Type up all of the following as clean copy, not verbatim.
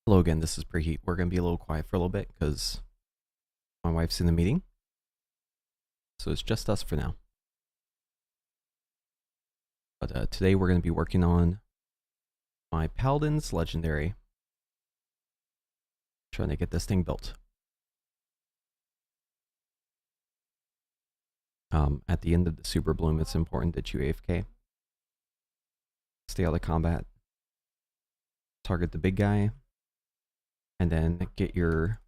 Hello again, this is Preheat. We're going to be a little quiet for a little bit because my wife's in the meeting. So it's just us for now. But today we're going to be working on my Paladin's Legendary. Trying to get this thing built. At the end of the Super Bloom, it's important that you AFK. Stay out of combat. Target the big guy. And then get your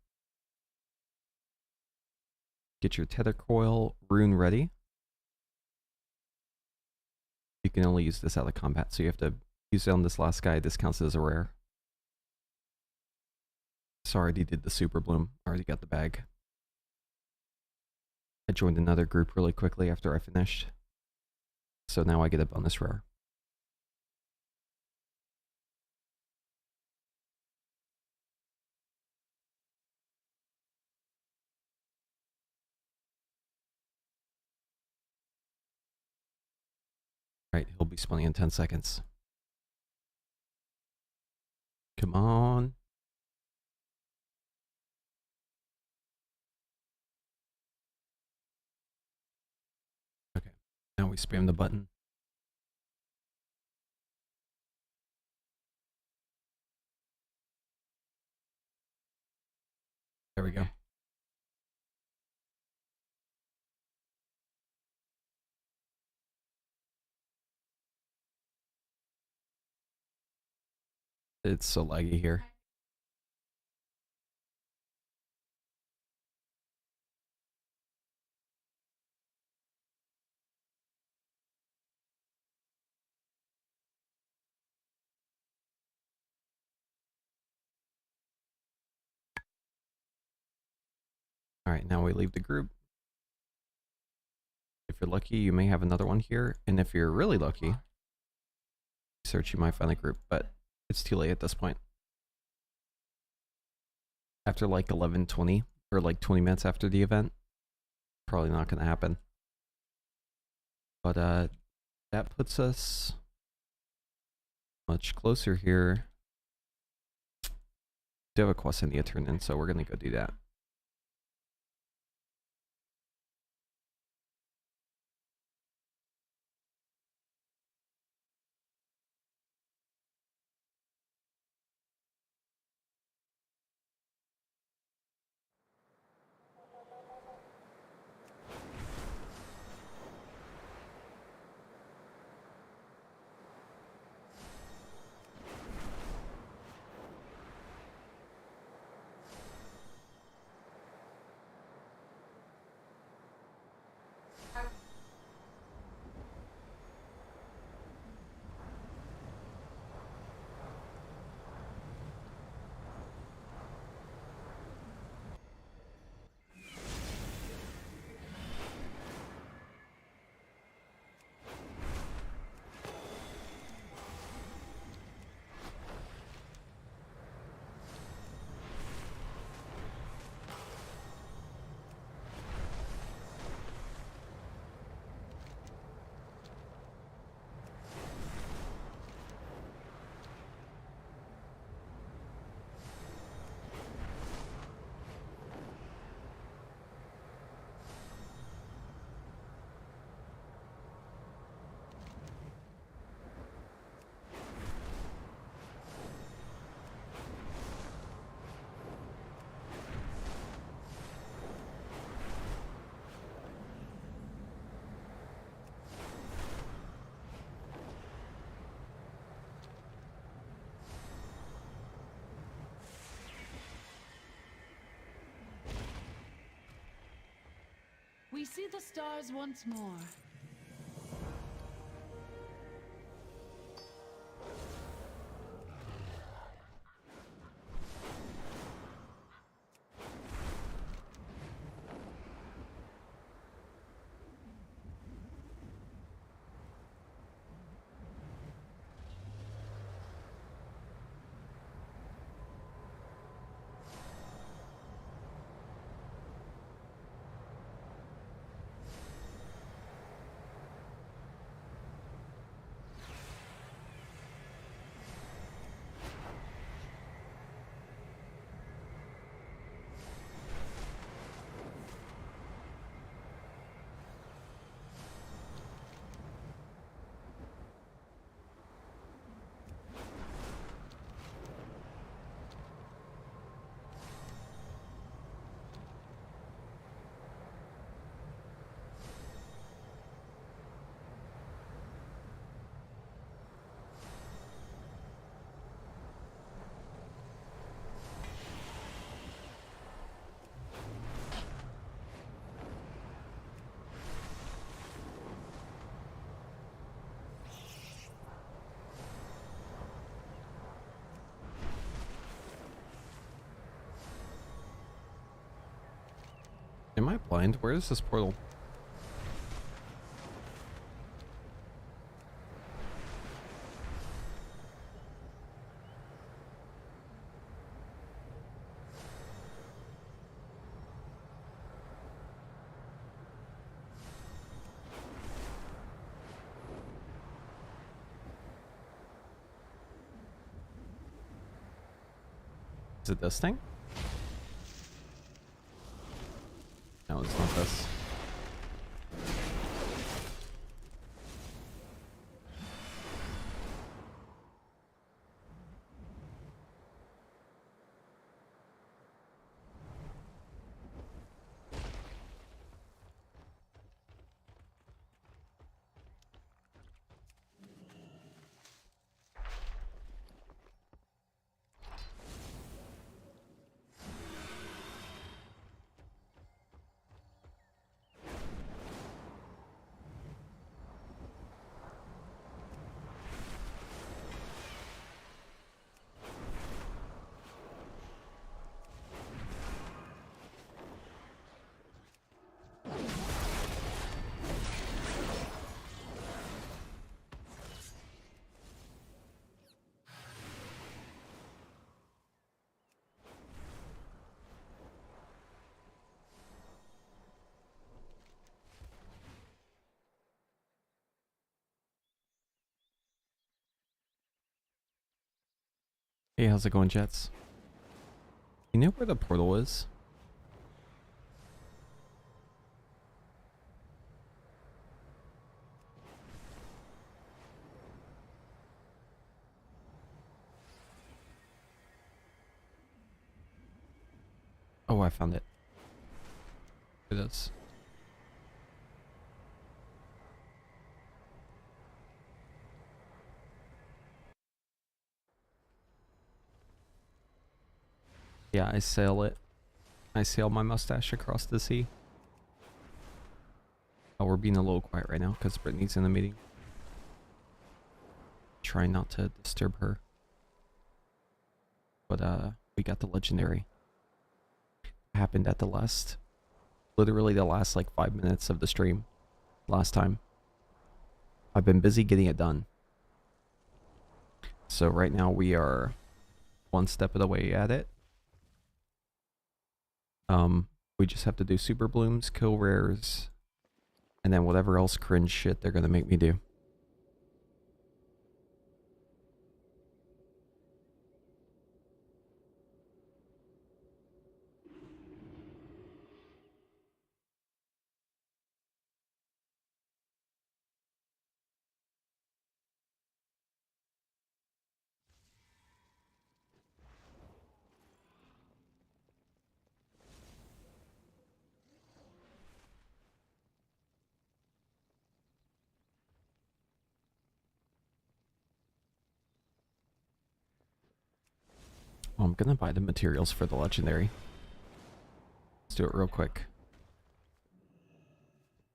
tether coil rune ready. You can only use this out of combat, so you have to use it on this last guy. This counts as a rare. So I already did the Super Bloom. I already got the bag. I joined another group really quickly after I finished. So now I get a bonus rare. Alright, he'll be spawning in 10 seconds. Come on. Okay, now we spam the button. There we go. It's so laggy here. Alright, now we leave the group. If you're lucky, you may have another one here. And if you're really lucky, search, you might find a group, but it's too late at this point. After like 11:20 or like 20 minutes after the event, probably not going to happen. But that puts us much closer here. Do have a quest I need to turn in, so we're going to go do that. We see the stars once more. am I blind? Where is this portal? Is it this thing? No, it's not this. Hey, how's it going, Jets? You know where the portal is? Oh, I found it. It is. Yeah, I sail it. I sail my mustache across the sea. Oh, we're being a little quiet right now because Brittany's in the meeting. Try not to disturb her. But we got the legendary. Happened at the last, literally the last like 5 minutes of the stream last time. I've been busy getting it done. So right now we are one step of the way at it. We just have to do super blooms, kill rares, and then whatever else cringe shit they're gonna make me do. I'm gonna buy the materials for the legendary. Let's do it real quick.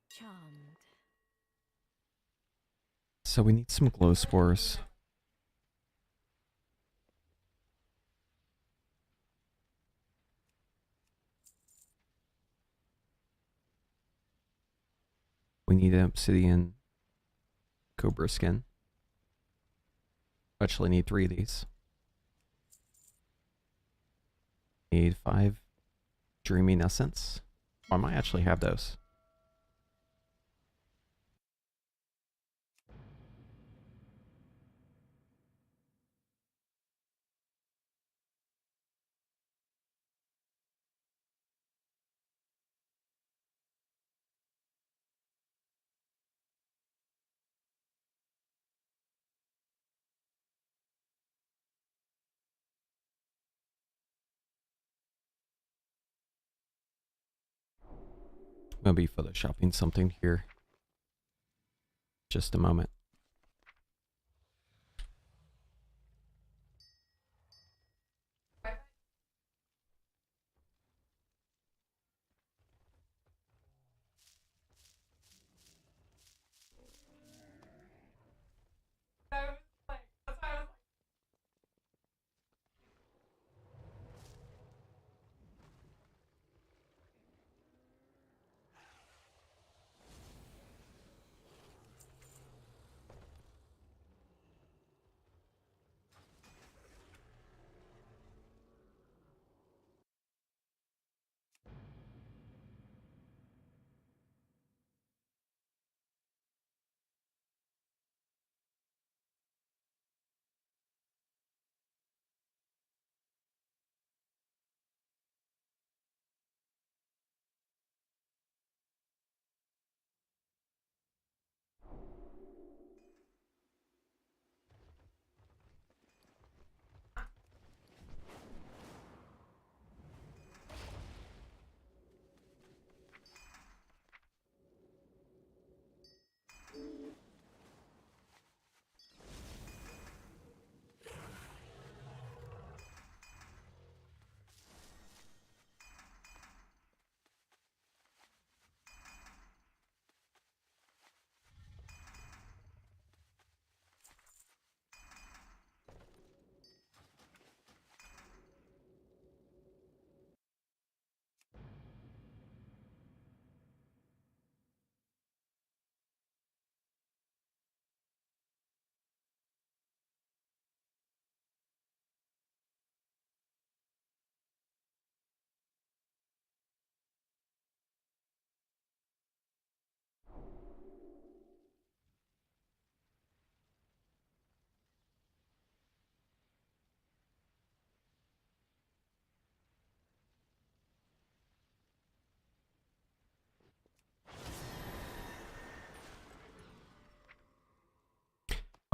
Charmed. So we need some glow spores. We need an obsidian cobra skin. Actually need 3 of these. Need 5 dreaming essence. Oh, I might actually have those. I'm gonna be photoshopping something here. Just a moment.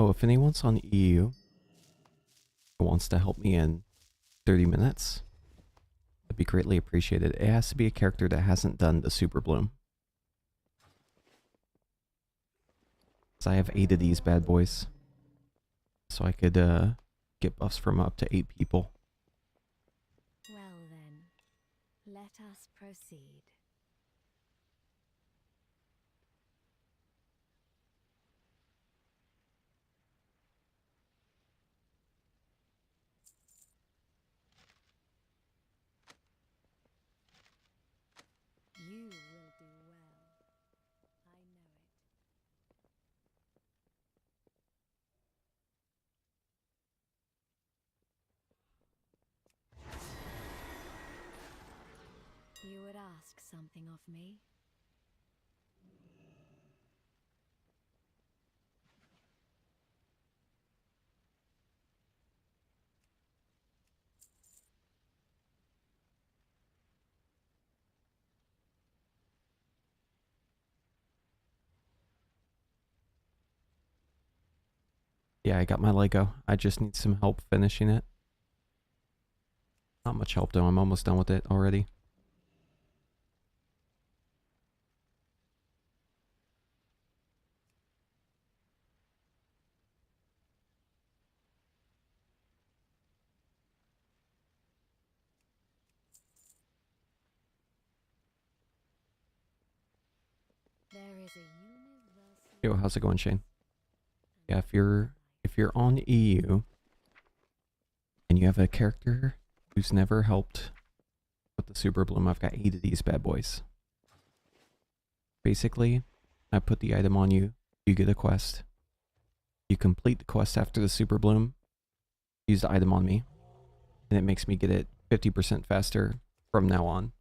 So if anyone's on EU who wants to help me in 30 minutes, that'd be greatly appreciated. It has to be a character that hasn't done the Super Bloom. So I have 8 of these bad boys. So I could get buffs from up to 8 people. Well then, let us proceed. You will do well. I know it. You would ask something of me? Yeah, I got my Lego. I just need some help finishing it. Not much help though, I'm almost done with it already. There is a universal... Yo, how's it going, Shane? Yeah, if you're on EU and you have a character who's never helped with the Super Bloom, I've got 8 of these bad boys. Basically, I put the item on you, you get a quest. You complete the quest after the Super Bloom, use the item on me, and it makes me get it 50% faster from now on.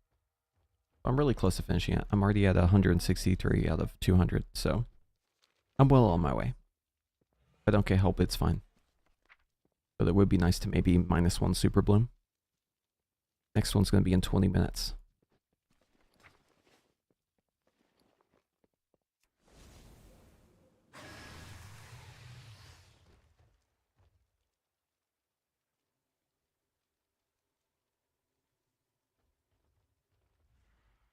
I'm really close to finishing it. I'm already at 163 out of 200, so I'm well on my way. If I don't get help, it's fine. But it would be nice to maybe -1 Super Bloom. Next one's going to be in 20 minutes.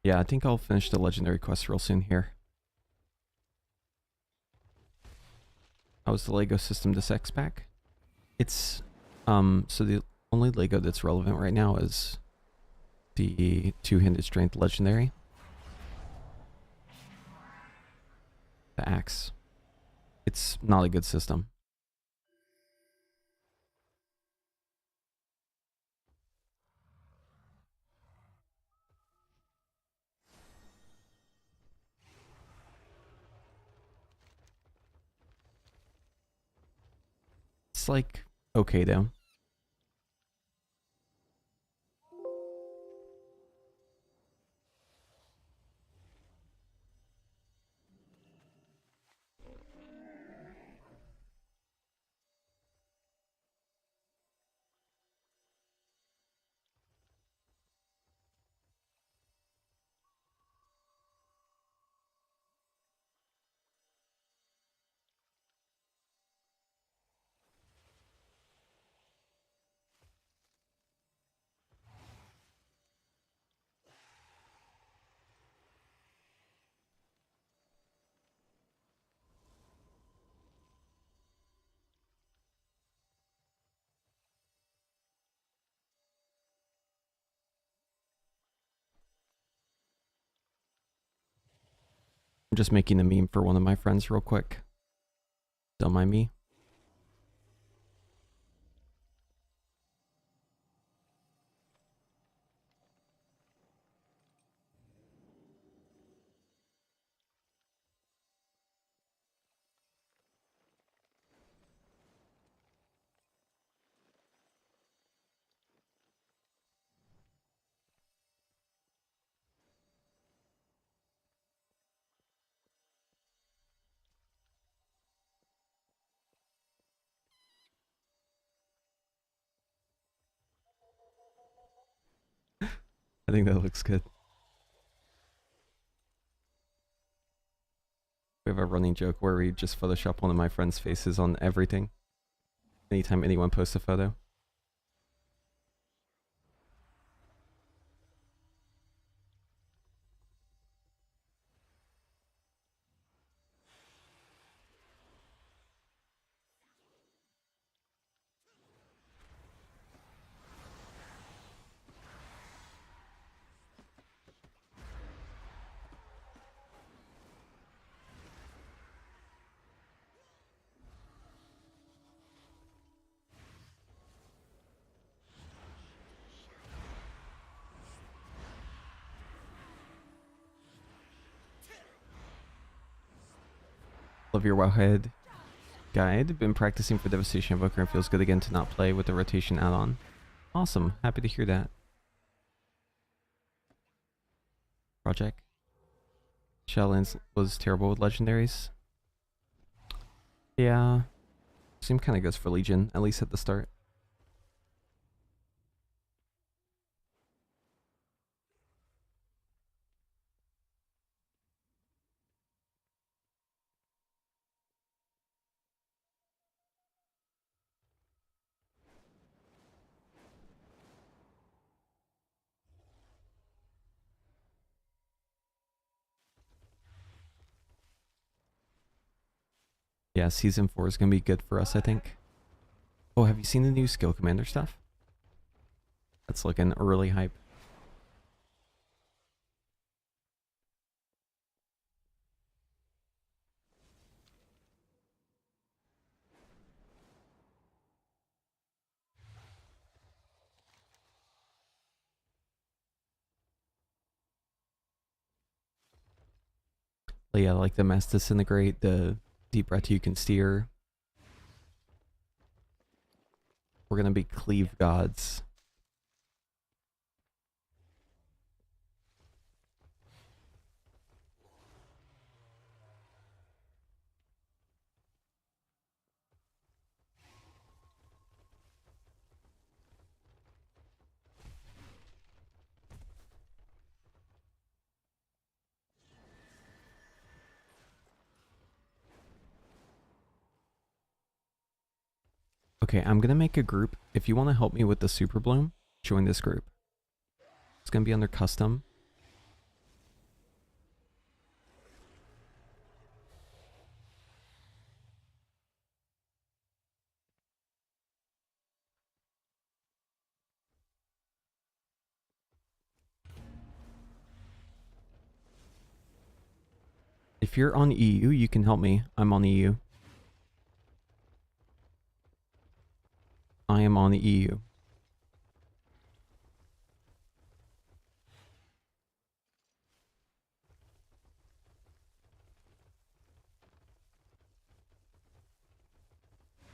Yeah, I think I'll finish the legendary quest real soon here. How's the Lego System this X pack? It's, so the only Lego that's relevant right now is the 2-handed strength legendary. The axe. It's not a good system. It's like, okay though. I'm just making a meme for one of my friends real quick. Don't mind me. I think that looks good. We have a running joke where we just Photoshop one of my friends' faces on everything. Anytime anyone posts a photo. Love your Wowhead guide. Been practicing for Devastation Invoker and feels good again to not play with the rotation add-on. Awesome. Happy to hear that. Project. Shelllands was terrible with legendaries. Yeah. Same kind of goes for Legion, at least at the start. Yeah, Season 4 is going to be good for us, I think. Oh, have you seen the new Skill Commander stuff? That's looking really hype. But yeah, like the Mass Disintegrate, the Deep Breath you can steer. We're going to be Cleave Gods. Okay, I'm going to make a group. If you want to help me with the Super Bloom, join this group. It's going to be under Custom. If you're on EU, you can help me. I'm on EU. I am on the EU.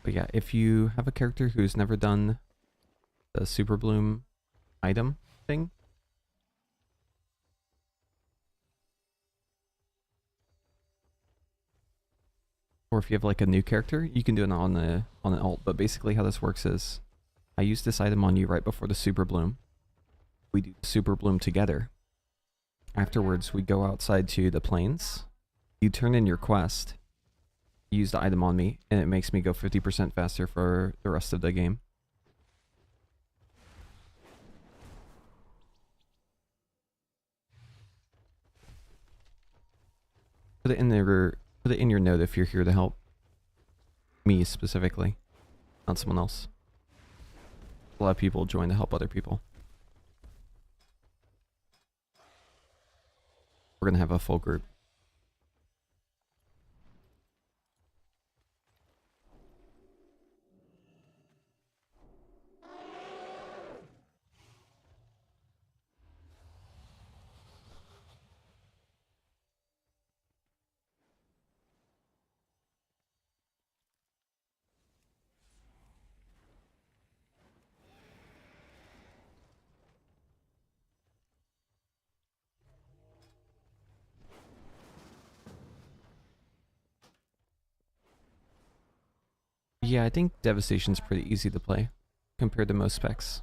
But yeah, if you have a character who's never done the Super Bloom item thing, or if you have like a new character, you can do it on an alt. But basically how this works is I use this item on you right before the Super Bloom. We do the Super Bloom together. Afterwards, we go outside to the plains. You turn in your quest. Use the item on me, and it makes me go 50% faster for the rest of the game. Put it in your note if you're here to help me specifically, not someone else. A lot of people join to help other people. We're gonna have a full group. Yeah, I think Devastation's pretty easy to play compared to most specs.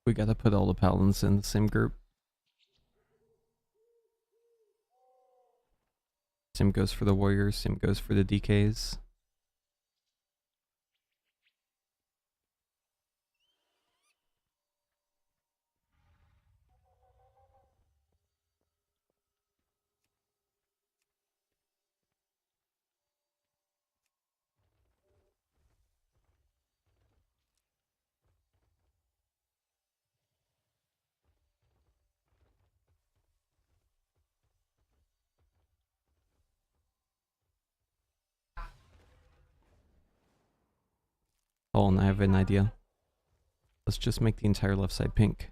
We gotta put all the paladins in the same group. Same goes for the warriors, same goes for the DKs. Oh, and I have an idea. Let's just make the entire left side pink.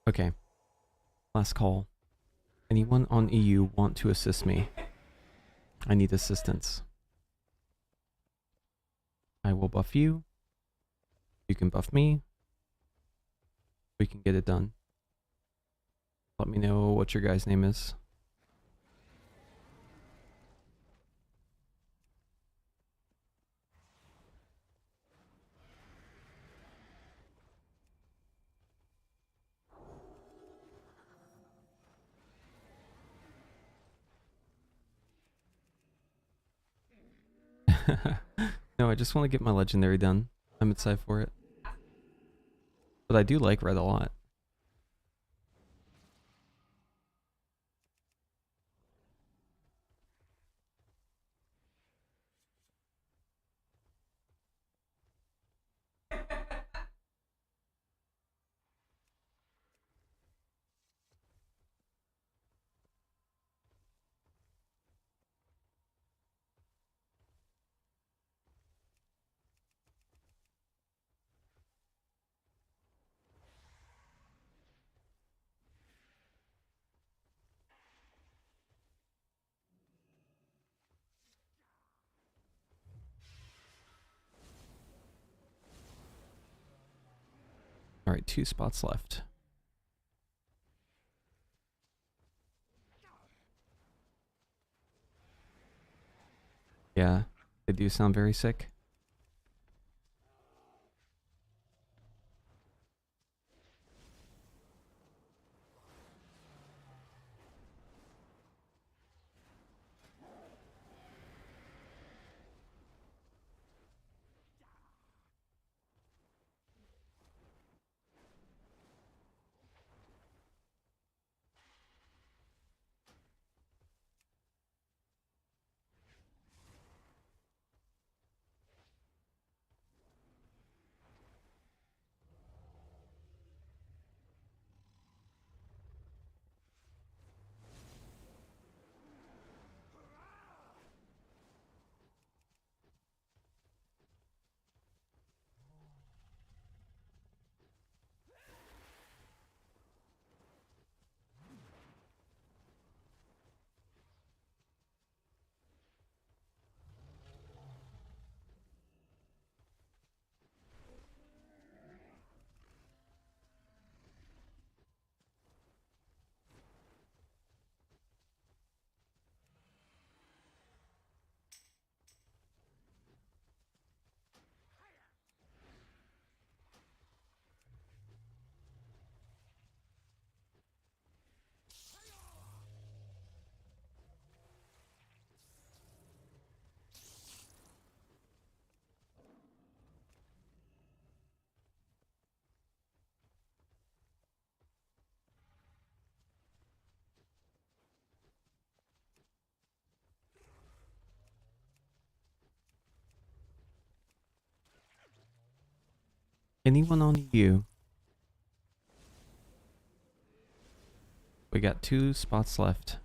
Okay. Last call. Anyone on EU want to assist me? I need assistance. I will buff you. You can buff me. We can get it done. Let me know what your guy's name is. No, I just want to get my legendary done. I'm excited for it. But I do like red a lot. Alright, 2 spots left. Yeah, they do sound very sick. Anyone on EU We got 2 spots left.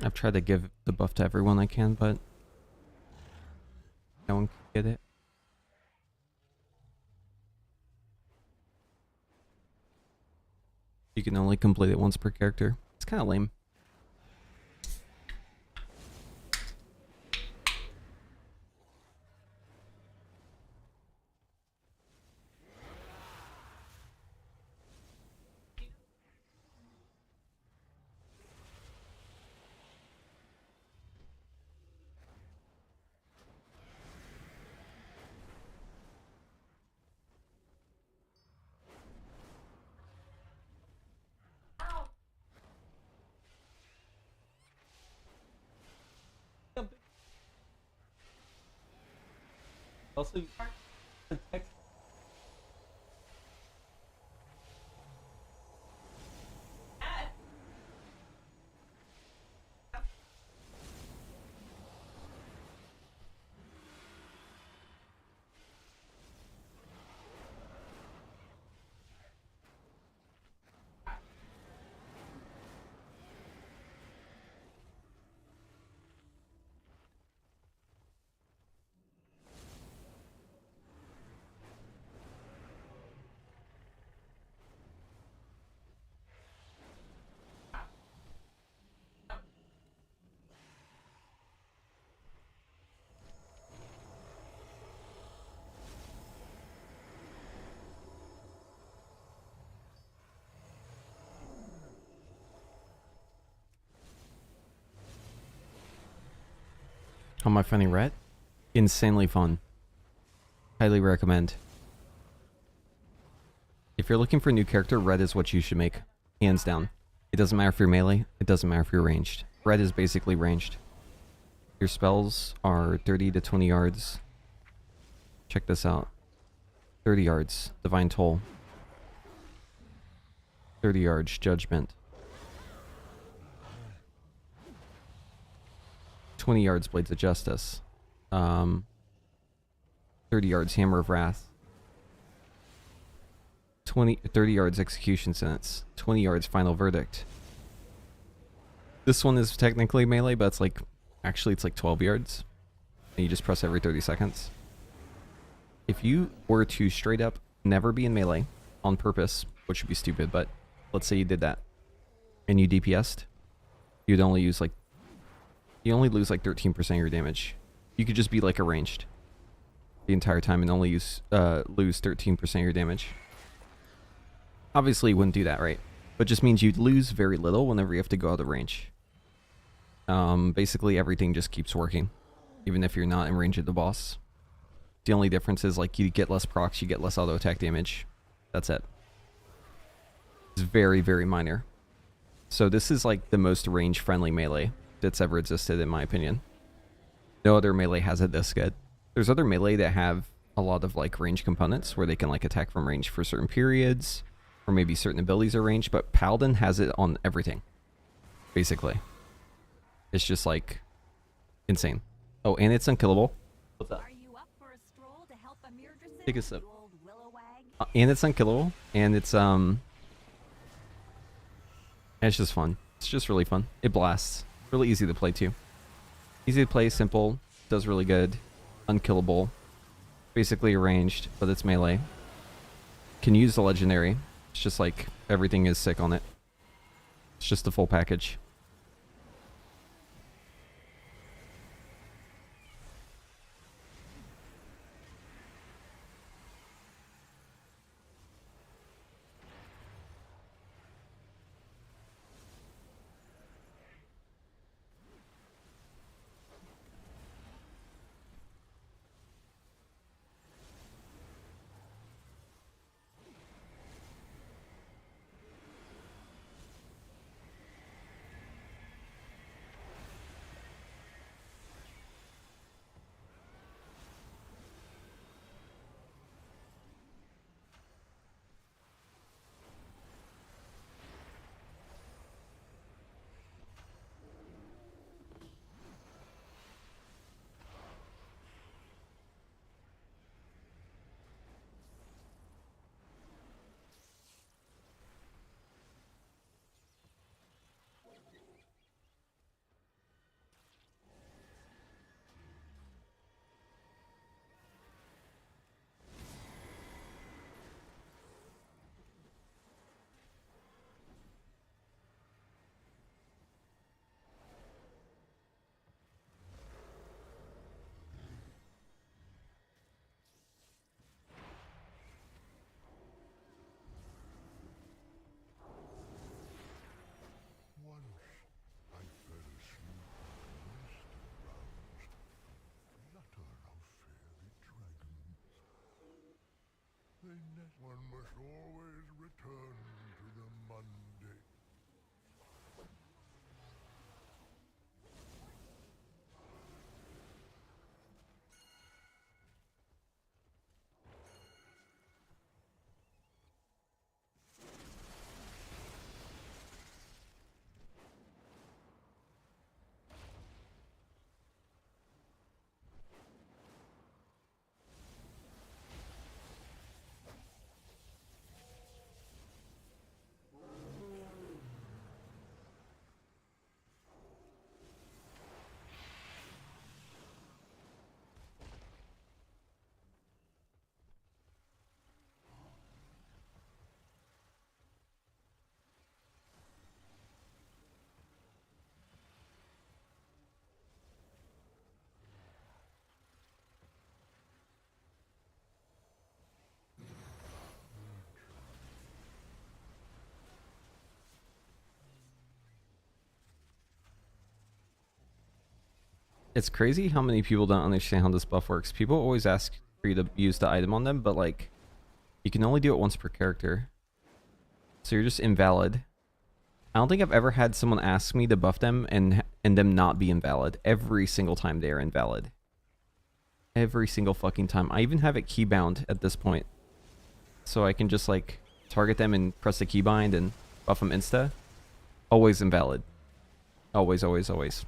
I've tried to give the buff to everyone I can, but no one can get it. You can only complete it once per character. It's kind of lame. Also, how am I finding Ret? Insanely fun. Highly recommend. If you're looking for a new character, Red is what you should make. Hands down. It doesn't matter if you're melee, it doesn't matter if you're ranged. Red is basically ranged. Your spells are 30 to 20 yards. Check this out. 30 yards. Divine Toll. 30 yards, Judgment. 20 yards, Blades of Justice. 30 yards, Hammer of Wrath. 30 yards, Execution Sentence. 20 yards, Final Verdict. This one is technically melee, but it's like, actually it's like 12 yards. And you just press every 30 seconds. If you were to straight up never be in melee on purpose, which would be stupid, but let's say you did that and you DPS'd, you'd only use like, you only lose like 13% of your damage. You could just be like arranged the entire time and only lose 13% of your damage. Obviously you wouldn't do that, right? But just means you'd lose very little whenever you have to go out of range. Basically everything just keeps working, even if you're not in range of the boss. The only difference is like you get less procs, you get less auto attack damage. That's it. It's very, very minor. So this is like the most range friendly melee that's ever existed in my opinion. No other melee has it this good. There's other melee that have a lot of like range components where they can like attack from range for certain periods, or maybe certain abilities are ranged, but Paladin has it on everything. Basically. It's just like insane. Oh, and it's unkillable. What's up? Are you up for a stroll to help Amirdrasin, Take a sip. you old willow wag? And it's unkillable, and it's just fun. It's just really fun. It blasts. Really easy to play too. Easy to play, simple, does really good, unkillable, basically ranged, but it's melee. Can use the legendary. It's just like everything is sick on it. It's just the full package. One must always return to the Monday. It's crazy how many people don't understand how this buff works. People always ask for you to use the item on them, but like, you can only do it once per character. So you're just invalid. I don't think I've ever had someone ask me to buff them and them not be invalid. Every single time they are invalid. Every single fucking time. I even have it keybound at this point. So I can just like target them and press the keybind and buff him insta. Always invalid. Always, always, always.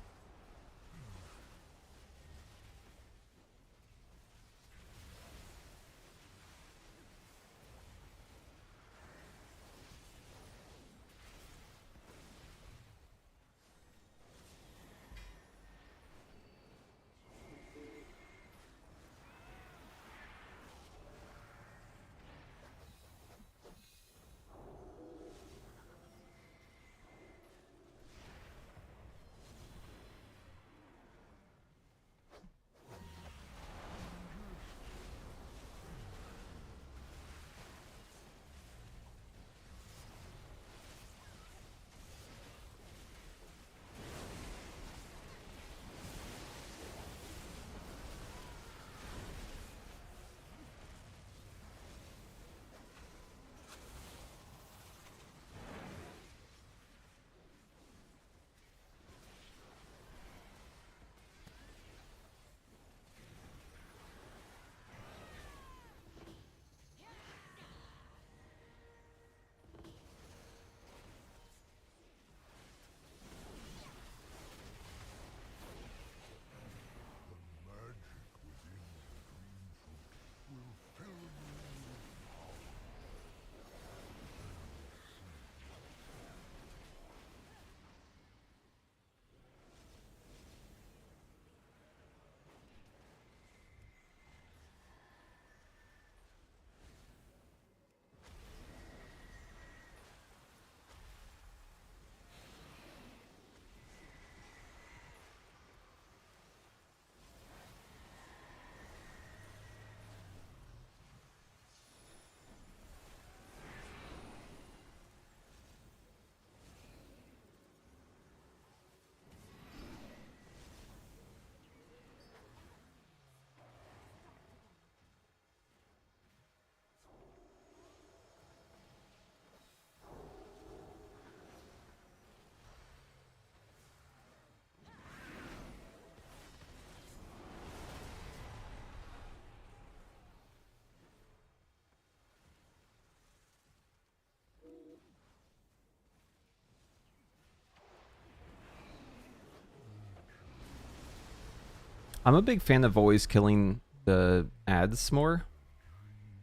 I'm a big fan of always killing the ads more.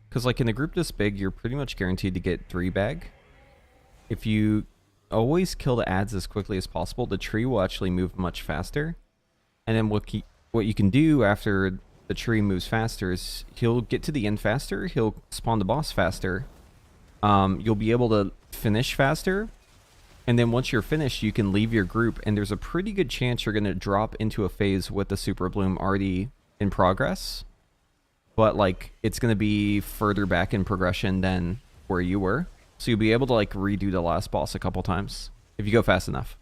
Because like in a group this big, you're pretty much guaranteed to get 3 bag. If you always kill the ads as quickly as possible, the tree will actually move much faster. And then what you can do after the tree moves faster is he'll get to the end faster, he'll spawn the boss faster. You'll be able to finish faster. And then once you're finished, you can leave your group, and there's a pretty good chance you're going to drop into a phase with the Super Bloom already in progress. But, like, it's going to be further back in progression than where you were. So you'll be able to, like, redo the last boss a couple times if you go fast enough.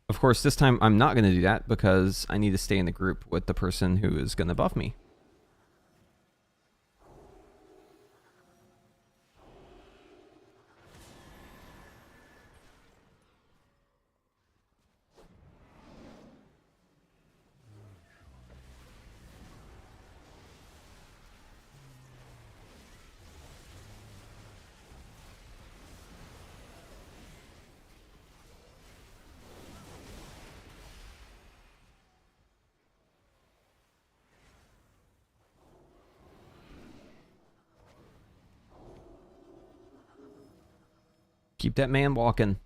Of course, this time I'm not going to do that because I need to stay in the group with the person who is going to buff me. Keep that man walking.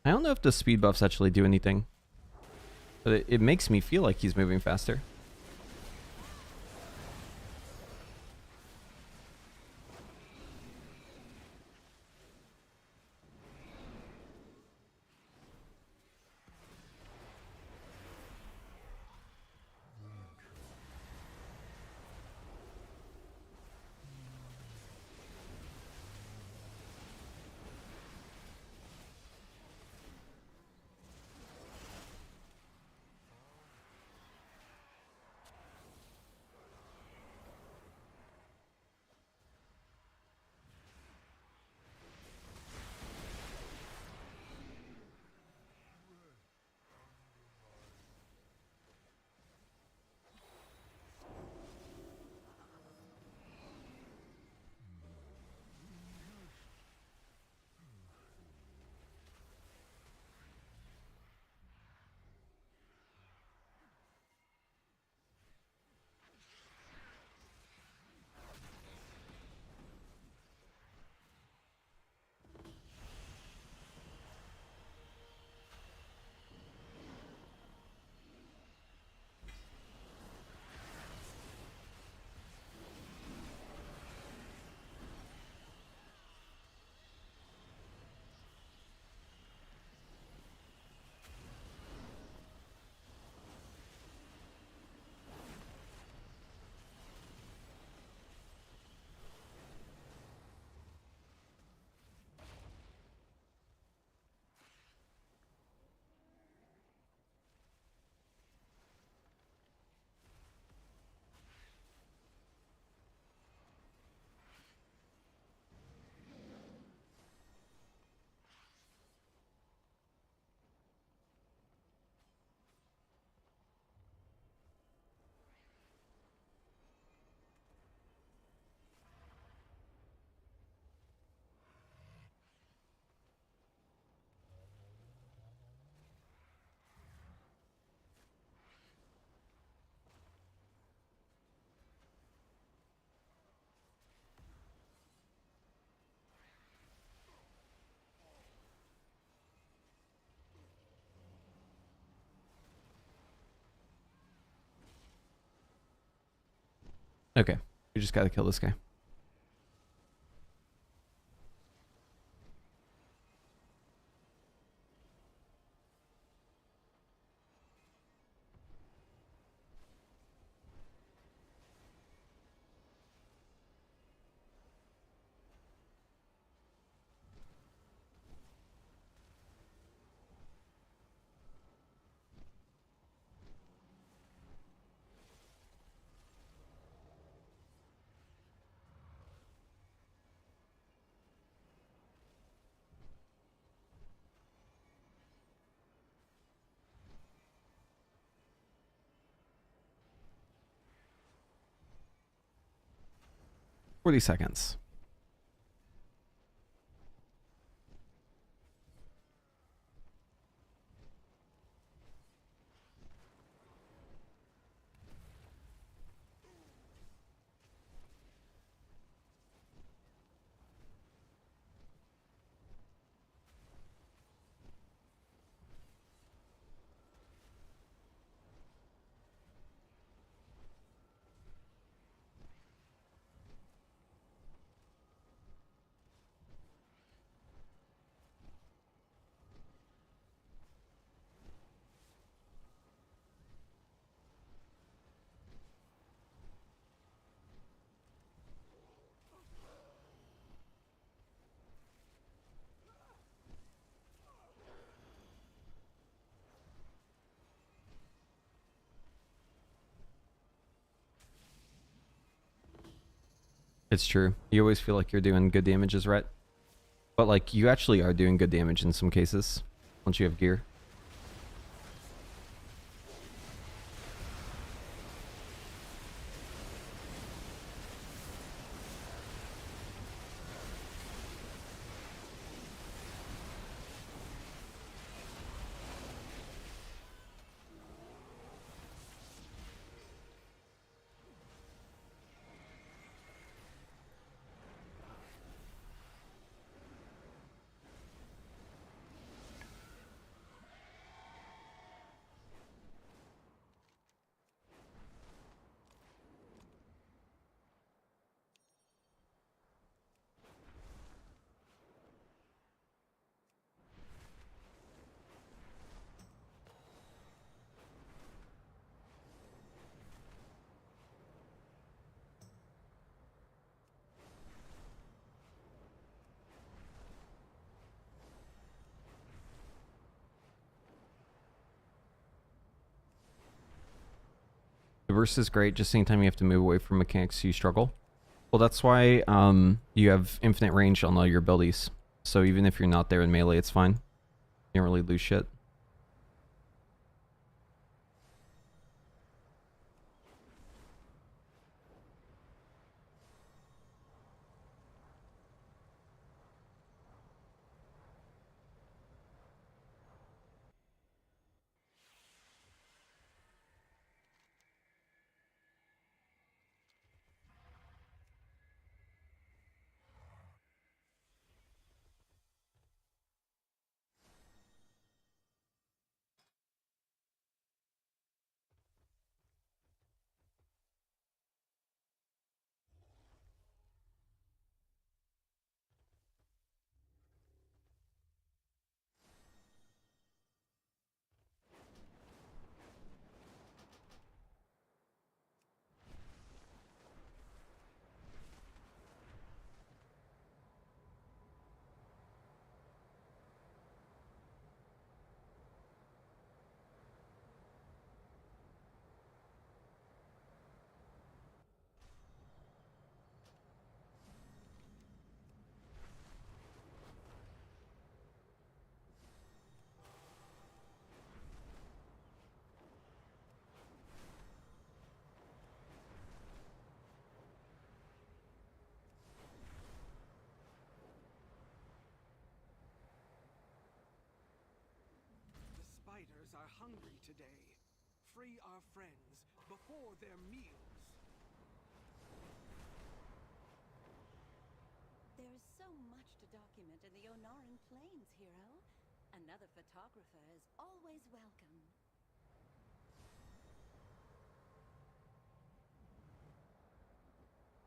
I don't know if the speed buffs actually do anything, but it makes me feel like he's moving faster. Okay, we just gotta kill this guy. $40. It's true. You always feel like you're doing good damage as Rhett. But like, you actually are doing good damage in some cases. Once you have gear. The burst is great, just anytime you have to move away from mechanics you struggle. Well, that's why you have infinite range on all your abilities. So even if you're not there in melee, it's fine. You don't really lose shit. The spiders are hungry today. Free our friends before their meals. There is so much to document in the Onaran Plains, hero. Another photographer is always welcome.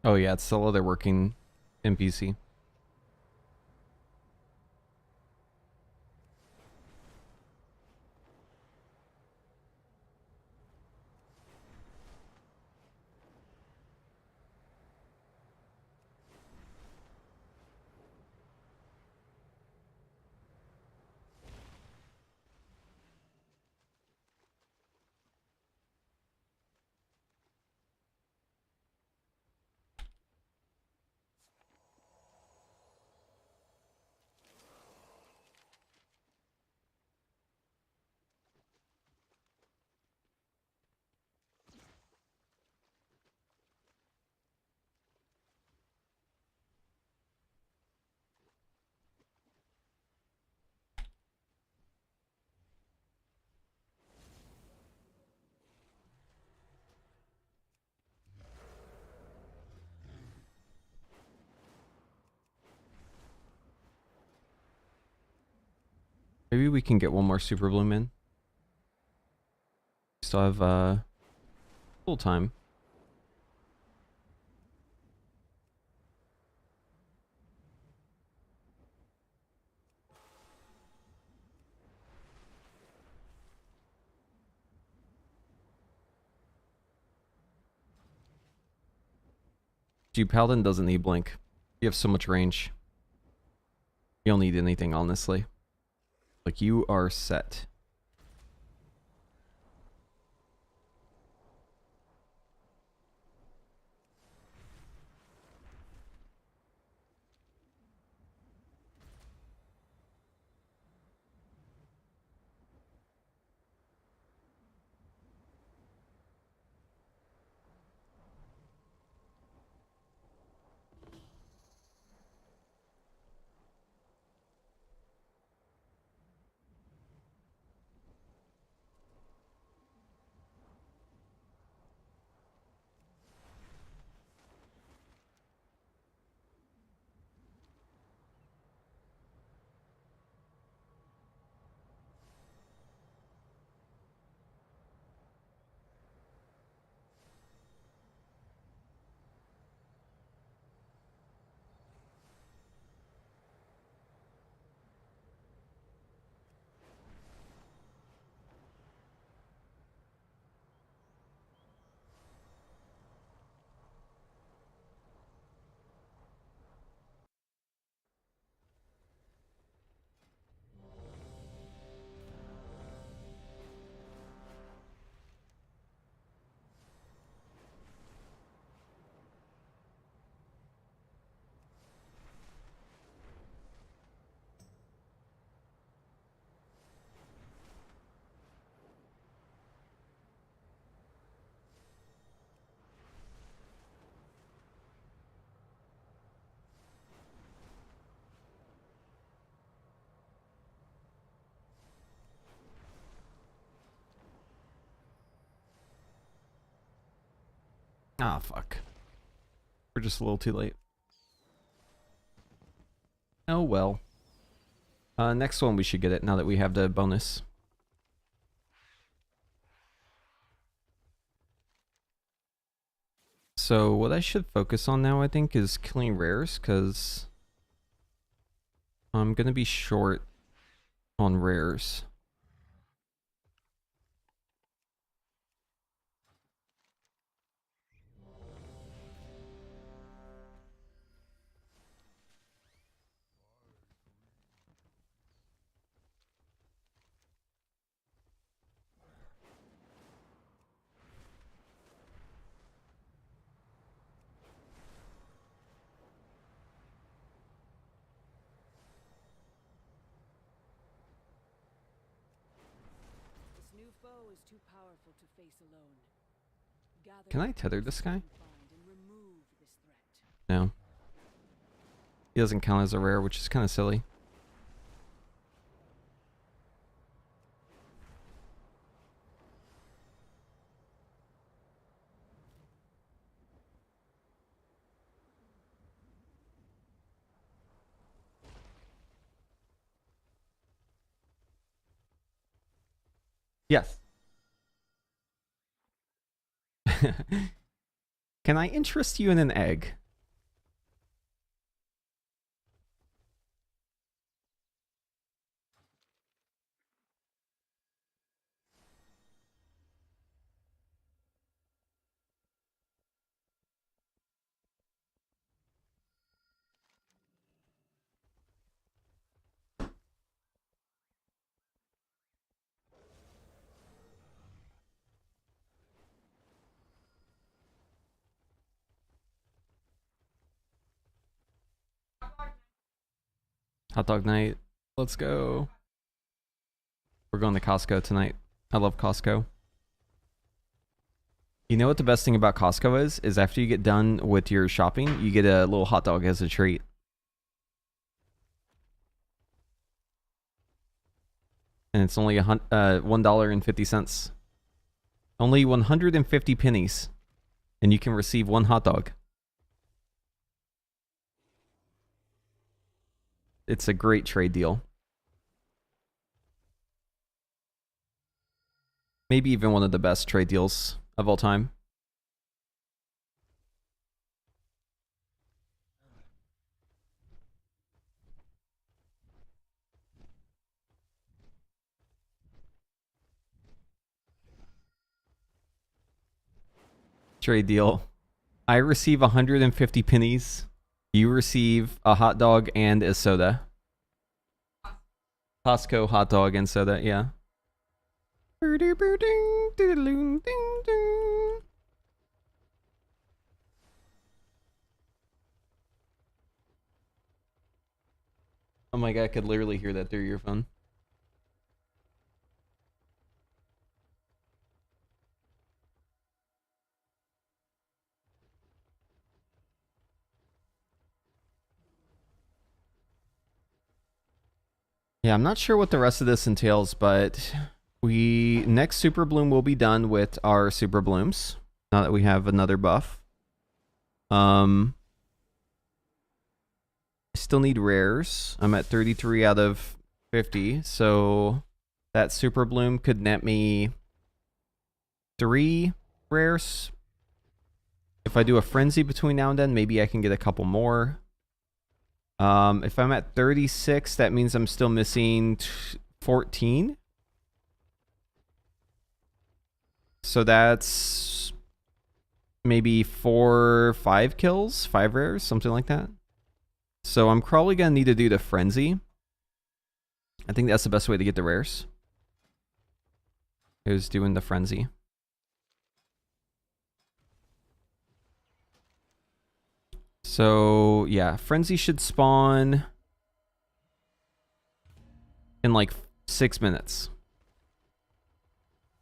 Oh yeah, it's still other working NPC. Maybe we can get one more super bloom in. Still have full time. Gee, Paladin doesn't need blink. You have so much range. You don't need anything, honestly. Like, you are set. Ah, fuck. We're just a little too late. Oh well. Next one we should get it now that we have the bonus. So what I should focus on now, I think, is killing rares, because I'm gonna be short on rares. This new foe is too powerful to face alone. Gather Can I the tether forces this you guy? can find and remove this threat. No. He doesn't count as a rare, which is kind of silly. Yes. Can I interest you in an egg? Hot dog night. Let's go. We're going to Costco tonight. I love Costco. You know what the best thing about Costco is? Is after you get done with your shopping, you get a little hot dog as a treat. And it's only $1.50. Only 150 pennies. And you can receive one hot dog. It's a great trade deal. Maybe even one of the best trade deals of all time. Trade deal. I receive 150 pennies. You receive a hot dog and a soda. Costco hot dog and soda, yeah. Oh my god, I could literally hear that through your phone. Yeah, I'm not sure what the rest of this entails, but next Super Bloom will be done with our Super Blooms. Now that we have another buff. I still need rares. I'm at 33 out of 50, so that Super Bloom could net me 3 rares. If I do a Frenzy between now and then, maybe I can get a couple more. If I'm at 36, that means I'm still missing 14. So that's maybe 4, 5 kills, 5 rares, something like that. So I'm probably going to need to do the Frenzy. I think that's the best way to get the rares. Is doing the Frenzy. So, yeah, Frenzy should spawn in like 6 minutes.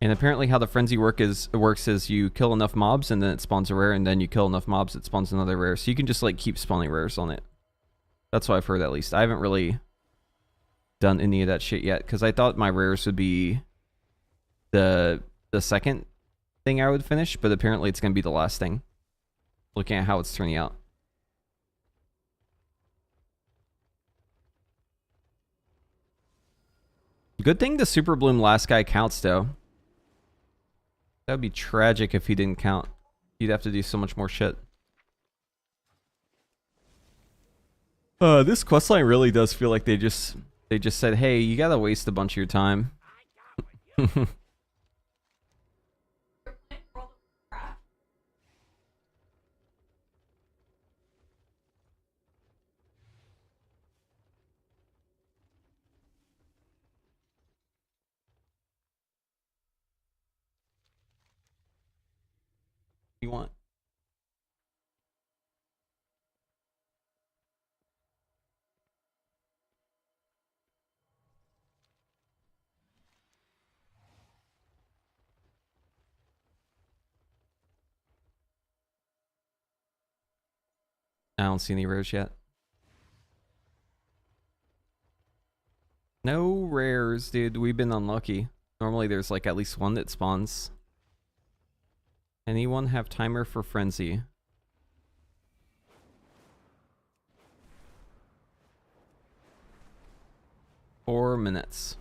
And apparently how the Frenzy works is you kill enough mobs and then it spawns a rare, and then you kill enough mobs, it spawns another rare. So you can just like keep spawning rares on it. That's what I've heard, at least. I haven't really done any of that shit yet, because I thought my rares would be the second thing I would finish, but apparently it's going to be the last thing. Looking at how it's turning out. Good thing the Super Bloom last guy counts, though. That would be tragic if he didn't count. You'd have to do so much more shit. This questline really does feel like they just said, hey, you gotta waste a bunch of your time. You want? I don't see any rares yet. No rares, dude. We've been unlucky. Normally there's like at least one that spawns. Anyone have timer for Frenzy? Four minutes.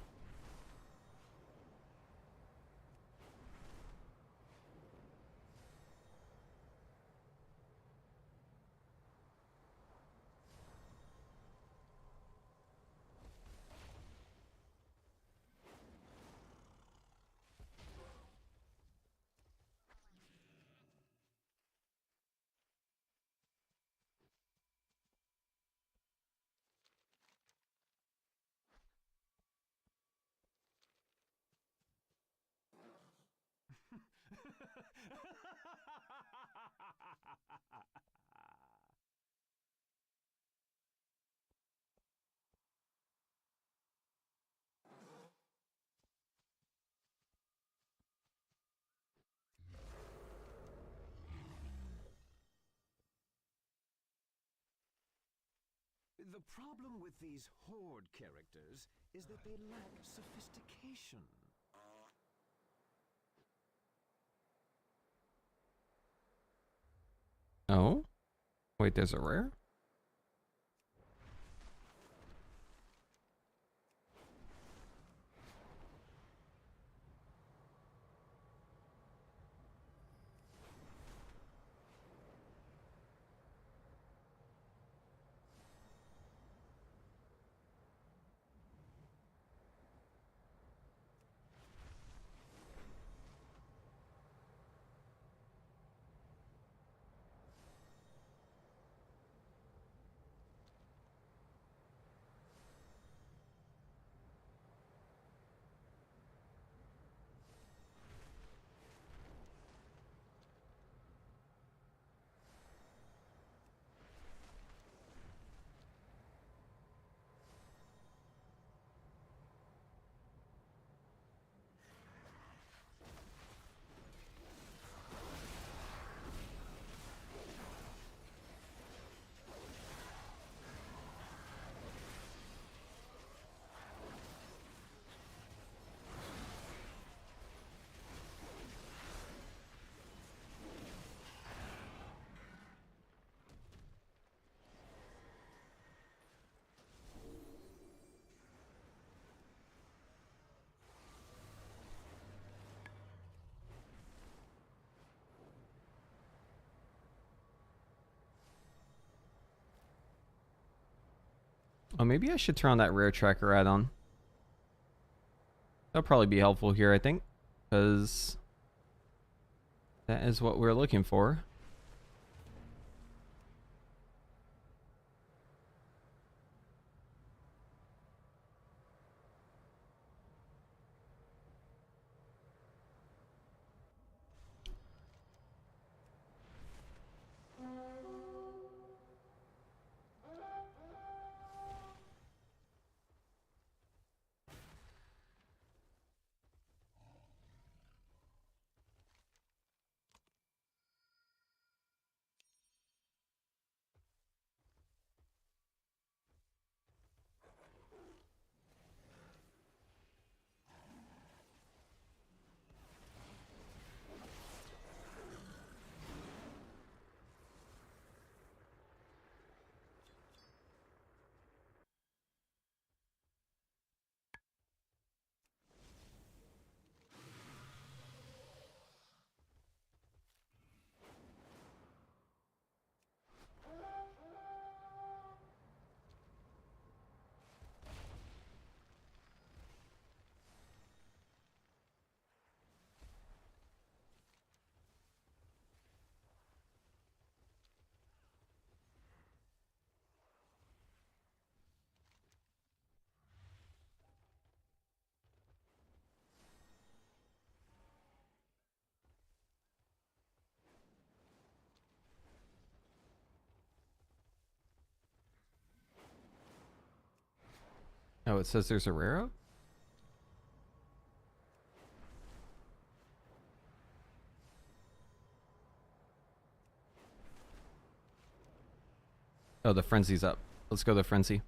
The problem with these horde characters is that they lack sophistication. Oh? Wait, there's a rare? Oh, maybe I should turn on that rare tracker add-on. That'll probably be helpful here, I think, because that is what we're looking for. Oh, it says there's a rare out? Oh, the frenzy's up. Let's go to frenzy.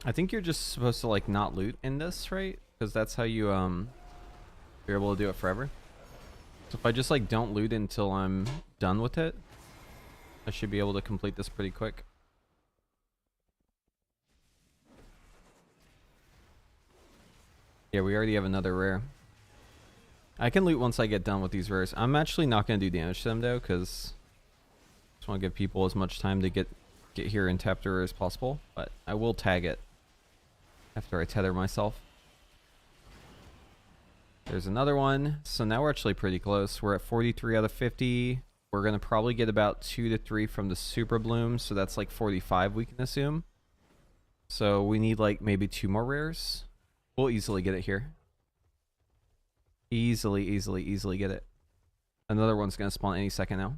I think you're just supposed to like not loot in this, right? Because that's how you you're able to do it forever. So if I just like don't loot until I'm done with it, I should be able to complete this pretty quick. Yeah, we already have another rare. I can loot once I get done with these rares. I'm actually not going to do damage to them though, because I just want to give people as much time to get here and tap the rare as possible. But I will tag it after I tether myself. There's another one. So now we're actually pretty close. We're at 43 out of 50. We're going to probably get about 2 to 3 from the Super Bloom. So that's like 45 we can assume. So we need like maybe 2 more rares. We'll easily get it here. Easily get it. Another one's going to spawn any second now.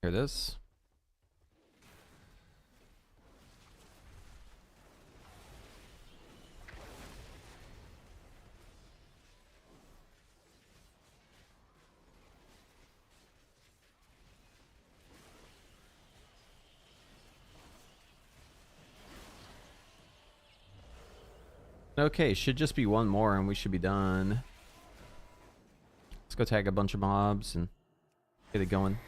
Here it is. Okay, should just be one more and we should be done. Let's go tag a bunch of mobs and get it going.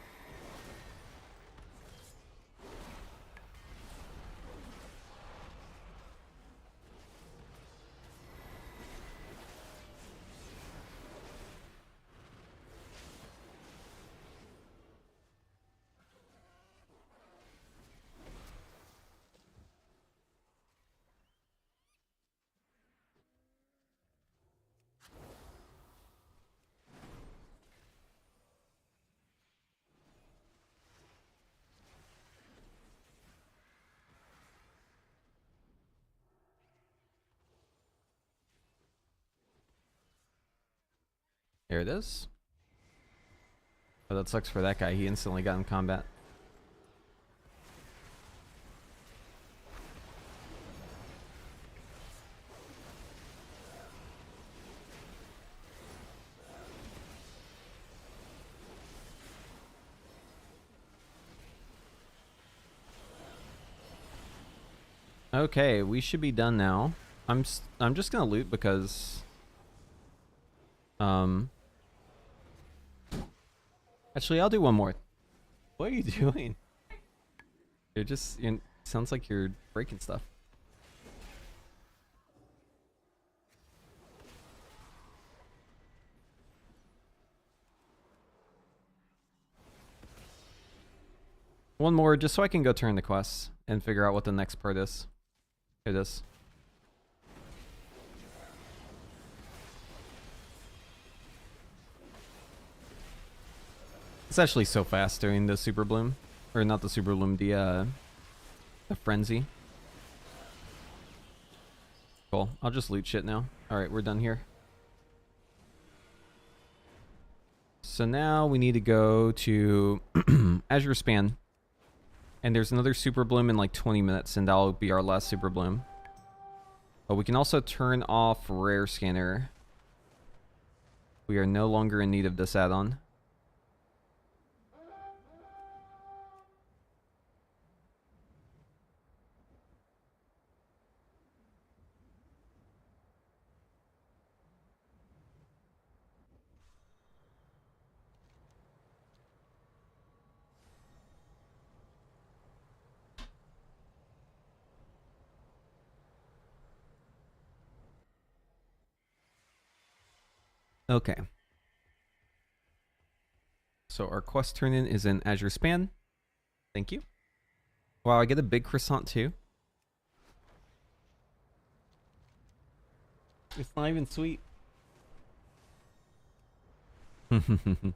Here it is. Oh, that sucks for that guy. He instantly got in combat. Okay, we should be done now. I'm just gonna loot because actually, I'll do one more. What are you doing? You're just... sounds like you're breaking stuff. One more, just so I can go turn the quests and figure out what the next part is. Here it is. It's actually so fast during the Super Bloom. Or not the Super Bloom, the Frenzy. Cool. I'll just loot shit now. Alright, we're done here. So now we need to go to Azure Span. And there's another Super Bloom in like 20 minutes, and that'll be our last Super Bloom. But we can also turn off Rare Scanner. We are no longer in need of this add-on. Okay. So our quest turn-in is in Azure Span. Thank you. Wow, I get a big croissant too. It's not even sweet. The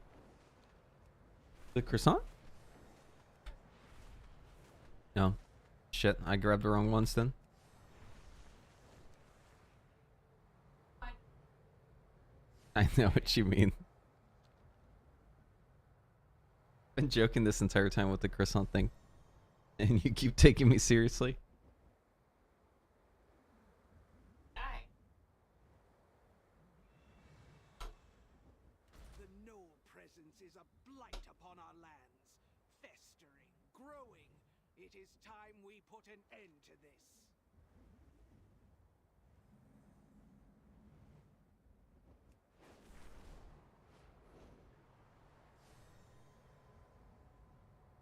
croissant? No. Shit, I grabbed the wrong ones then. I know what you mean. Been joking this entire time with the croissant thing. And you keep taking me seriously. The Knoll presence is a blight upon our lands. Festering, growing. It is time we put an end to this.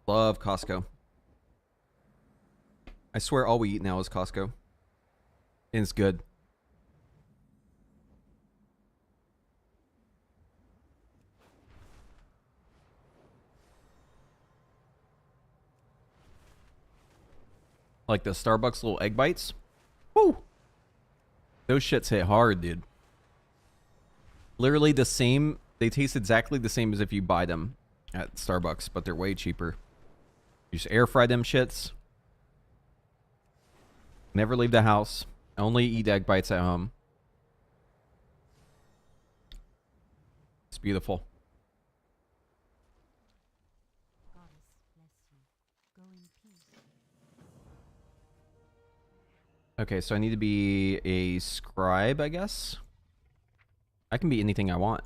Love Costco. I swear all we eat now is Costco. And it's good. Like the Starbucks little egg bites. Woo! Those shits hit hard, dude. Literally the same. They taste exactly the same as if you buy them at Starbucks, but they're way cheaper. You just air fry them shits. Never leave the house. Only eat egg bites at home. It's beautiful. Goddess bless you. Go in peace. Okay, so I need to be a scribe, I guess. I can be anything I want.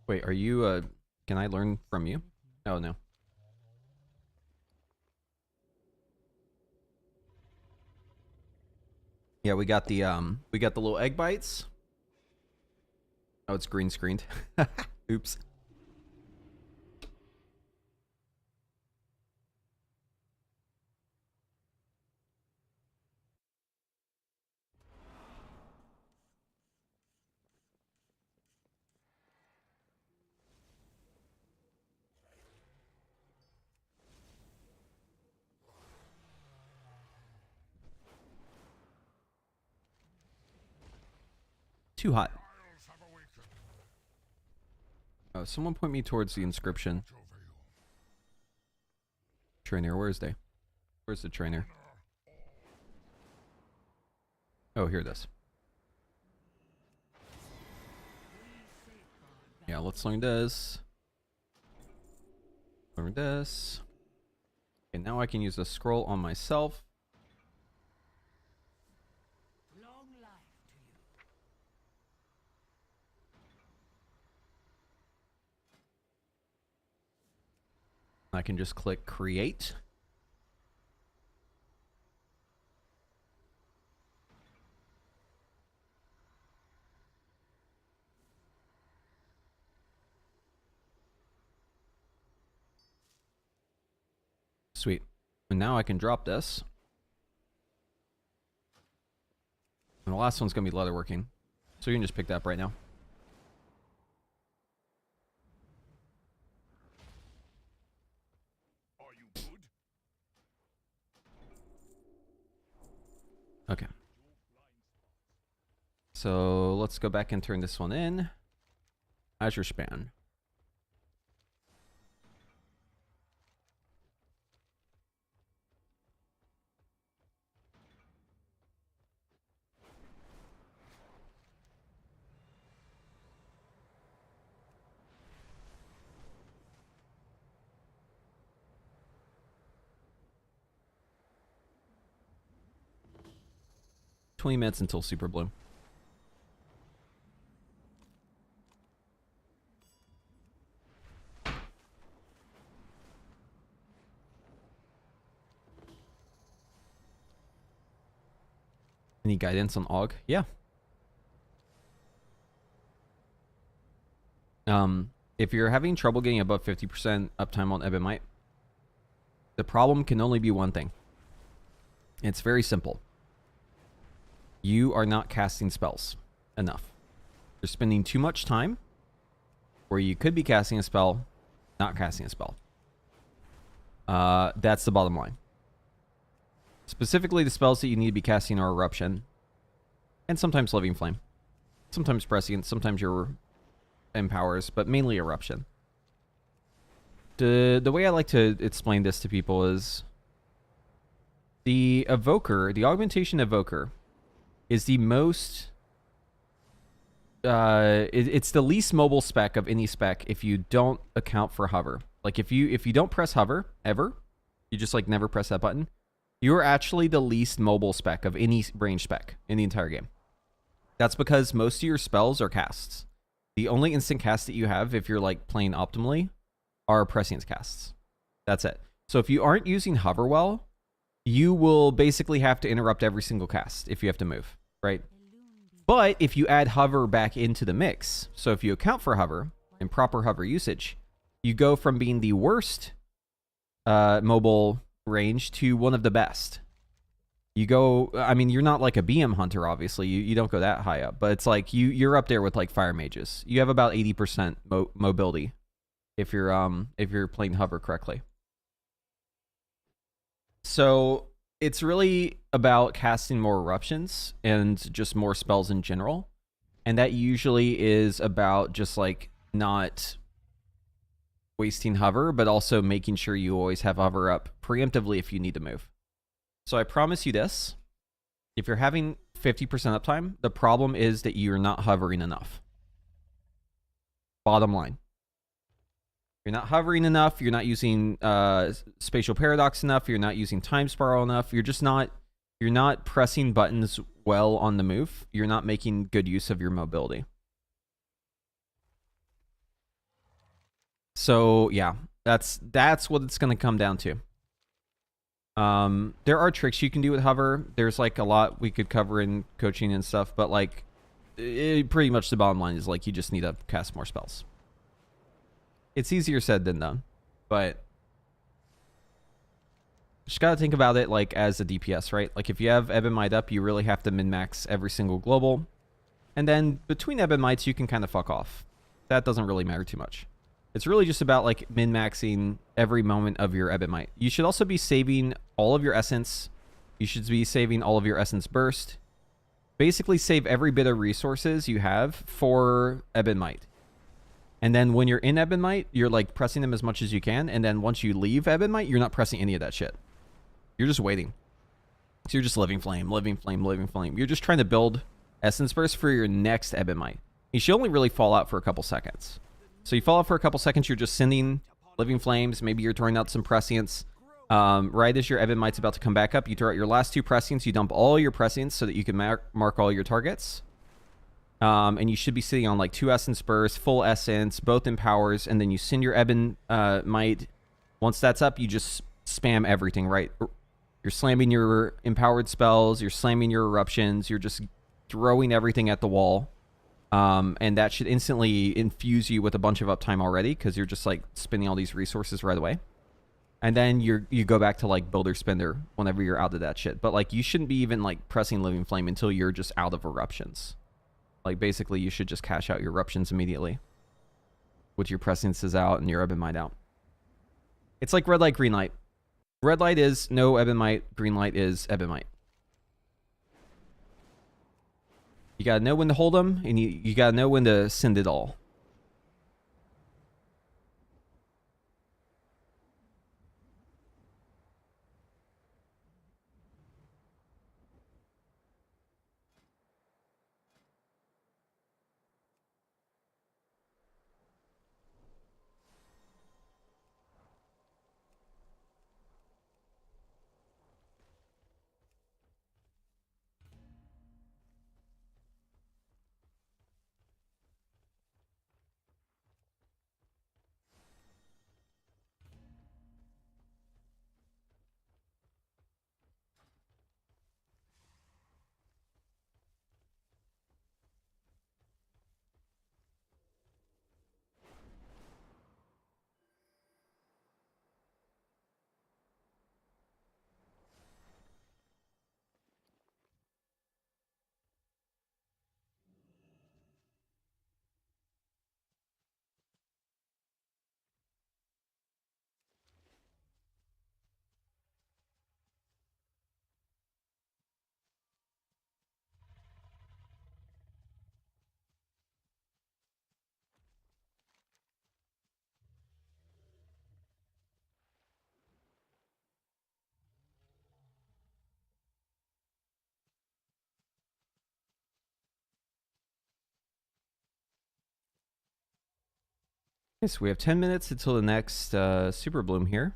Wait, are you, can I learn from you? Oh, no. Yeah, we got the little egg bites. Oh, it's green screened. Oops. Too hot. Isles have awakened. Oh, someone point me towards the inscription. Over you. Trainer, where's they? Where's the trainer? Oh, here it is. Yeah, let's learn this. Learn this. Okay, now I can use the scroll on myself. Long life to you. I can just click create. Sweet. And now I can drop this. And the last one's going to be leatherworking. So you can just pick that up right now. Are you good? Okay. So let's go back and turn this one in. Azure span. $20 until Super Bloom. Any guidance on AUG? Yeah. If you're having trouble getting above 50% uptime on Ebonite, the problem can only be one thing. It's very simple. You are not casting spells enough. You're spending too much time where you could be casting a spell, not casting a spell. That's the bottom line. Specifically, the spells that you need to be casting are Eruption, and sometimes Living Flame, sometimes Prescient, sometimes your Empowers, but mainly Eruption. the way I like to explain this to people is the evoker, the augmentation evoker, is the most it's the least mobile spec of any spec if you don't account for hover. Like if you don't press hover ever, you just like never press that button, you're actually the least mobile spec of any range spec in the entire game. That's because most of your spells are casts. The only instant casts that you have if you're like playing optimally are prescience casts. That's it. So if you aren't using hover well, you will basically have to interrupt every single cast if you have to move, right? But if you add hover back into the mix, so if you account for hover and proper hover usage, you go from being the worst mobile range to one of the best. You go, I mean, you're not like a BM hunter, obviously. You don't go that high up, but it's like you're up there with like fire mages. You have about 80% mobility if you're playing hover correctly. So it's really about casting more eruptions and just more spells in general. And that usually is about just like not wasting hover, but also making sure you always have hover up preemptively if you need to move. So I promise you this, if you're having 50% uptime, the problem is that you're not hovering enough. Bottom line. You're not hovering enough, you're not using spatial paradox enough, you're not using time spiral enough, you're not pressing buttons well on the move, you're not making good use of your mobility. So yeah, that's what it's going to come down to. There are tricks you can do with hover. There's like a lot we could cover in coaching and stuff, but like pretty much the bottom line is like you just need to cast more spells. It's easier said than done, but just gotta think about it like as a DPS, right? Like if you have Ebon Might up, you really have to min-max every single global, and then between Ebon Mights you can kind of fuck off. That doesn't really matter too much. It's really just about like min-maxing every moment of your Ebon Might. You should also be saving all of your essence. You should be saving all of your essence burst. Basically save every bit of resources you have for Ebon Might. And then when you're in Ebon Might, you're like pressing them as much as you can. And then once you leave Ebon Might, you're not pressing any of that shit. You're just waiting. So you're just living flame, living flame, living flame. You're just trying to build essence burst for your next Ebon Might. You should only really fall out for a couple seconds. So you fall out for a couple seconds, you're just sending living flames. Maybe you're throwing out some prescience. Right as your Ebon Might's about to come back up, you throw out your last 2 prescience. You dump all your prescience so that you can mark all your targets. And you should be sitting on like 2 essence bursts, full essence, both empowers, and then you send your Ebon Might. Once that's up, you just spam everything, right? You're slamming your empowered spells, you're slamming your eruptions, you're just throwing everything at the wall. And that should instantly infuse you with a bunch of uptime already because you're just like spending all these resources right away. And then you go back to like builder spender whenever you're out of that shit. But like you shouldn't be even like pressing living flame until you're just out of eruptions. Like basically you should just cash out your eruptions immediately with your presciences out and your Ebon Might out. It's like red light, green light. Red light is no Ebon Might, green light is Ebon Might. You gotta know when to hold them, and you gotta know when to send it all. Okay, so we have 10 minutes until the next Super Bloom here.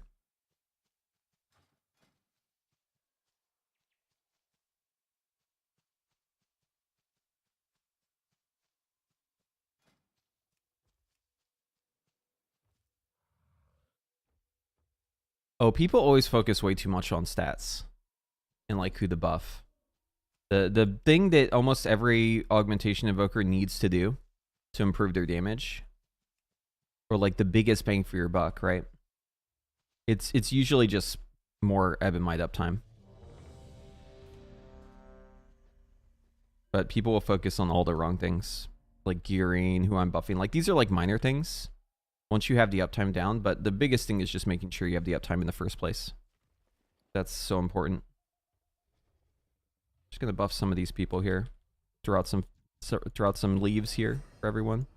Oh, people always focus way too much on stats and like who to buff. The thing that almost every augmentation invoker needs to do to improve their damage, or like the biggest bang for your buck, right? It's usually just more Ebonite uptime. But people will focus on all the wrong things, like gearing, who I'm buffing. Like these are like minor things once you have the uptime down, but the biggest thing is just making sure you have the uptime in the first place. That's so important. Just gonna buff some of these people here. Throw out some leaves here for everyone.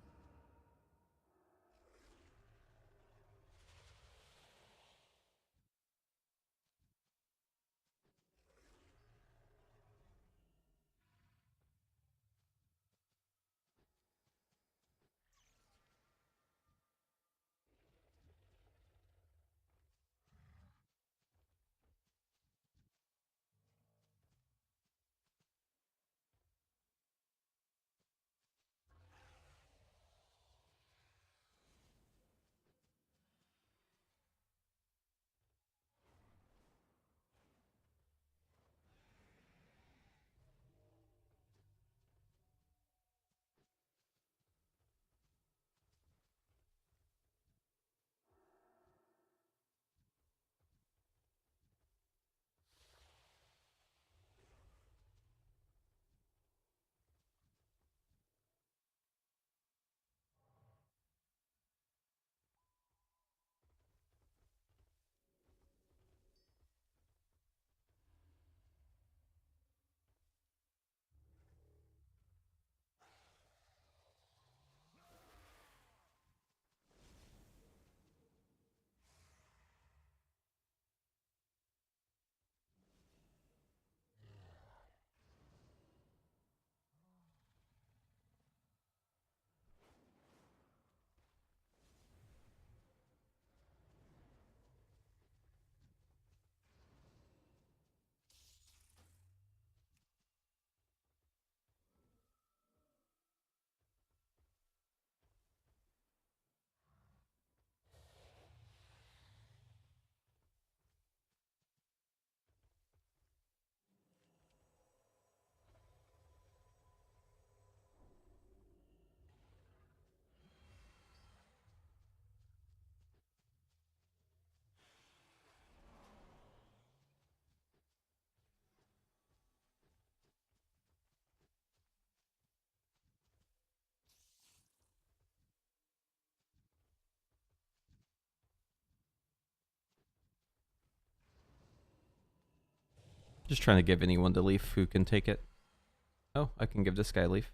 Just trying to give anyone the leaf who can take it. Oh, I can give this guy a leaf.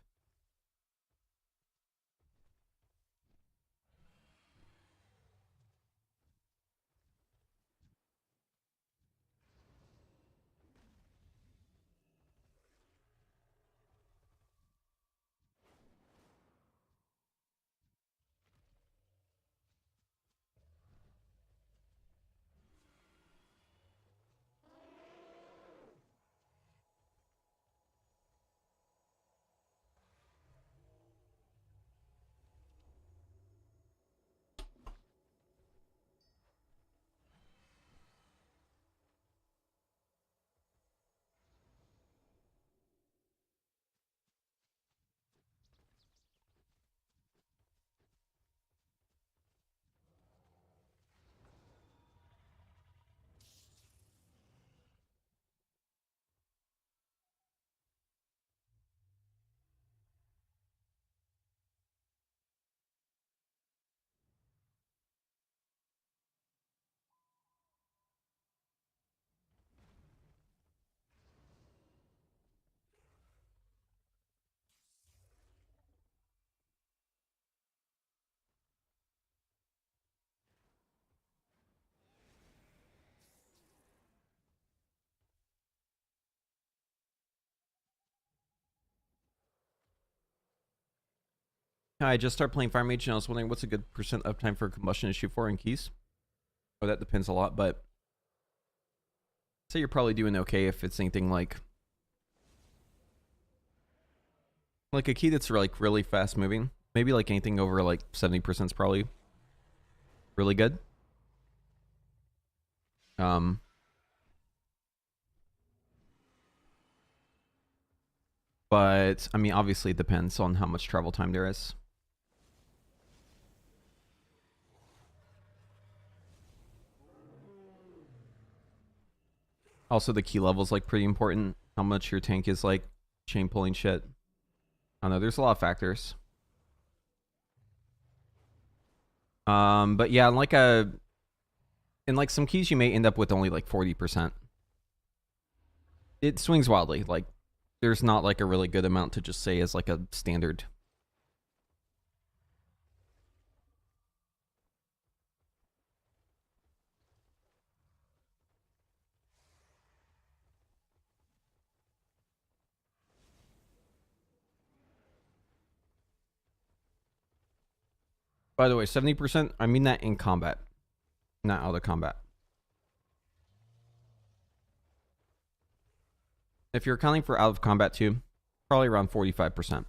Hi, I just started playing Fire Mage and I was wondering what's a good percent uptime for combustion to shoot for in keys? Oh, that depends a lot, but say you're probably doing okay if it's anything like a key that's like really fast moving. Maybe like anything over like 70% is probably really good. But I mean, obviously it depends on how much travel time there is. Also, the key level is like pretty important. How much your tank is like chain pulling shit. I don't know. There's a lot of factors. But yeah, in like some keys, you may end up with only like 40%. It swings wildly. Like, there's not like a really good amount to just say as like a standard. By the way, 70%, I mean that in combat, not out of combat. If you're accounting for out of combat too, probably around 45%.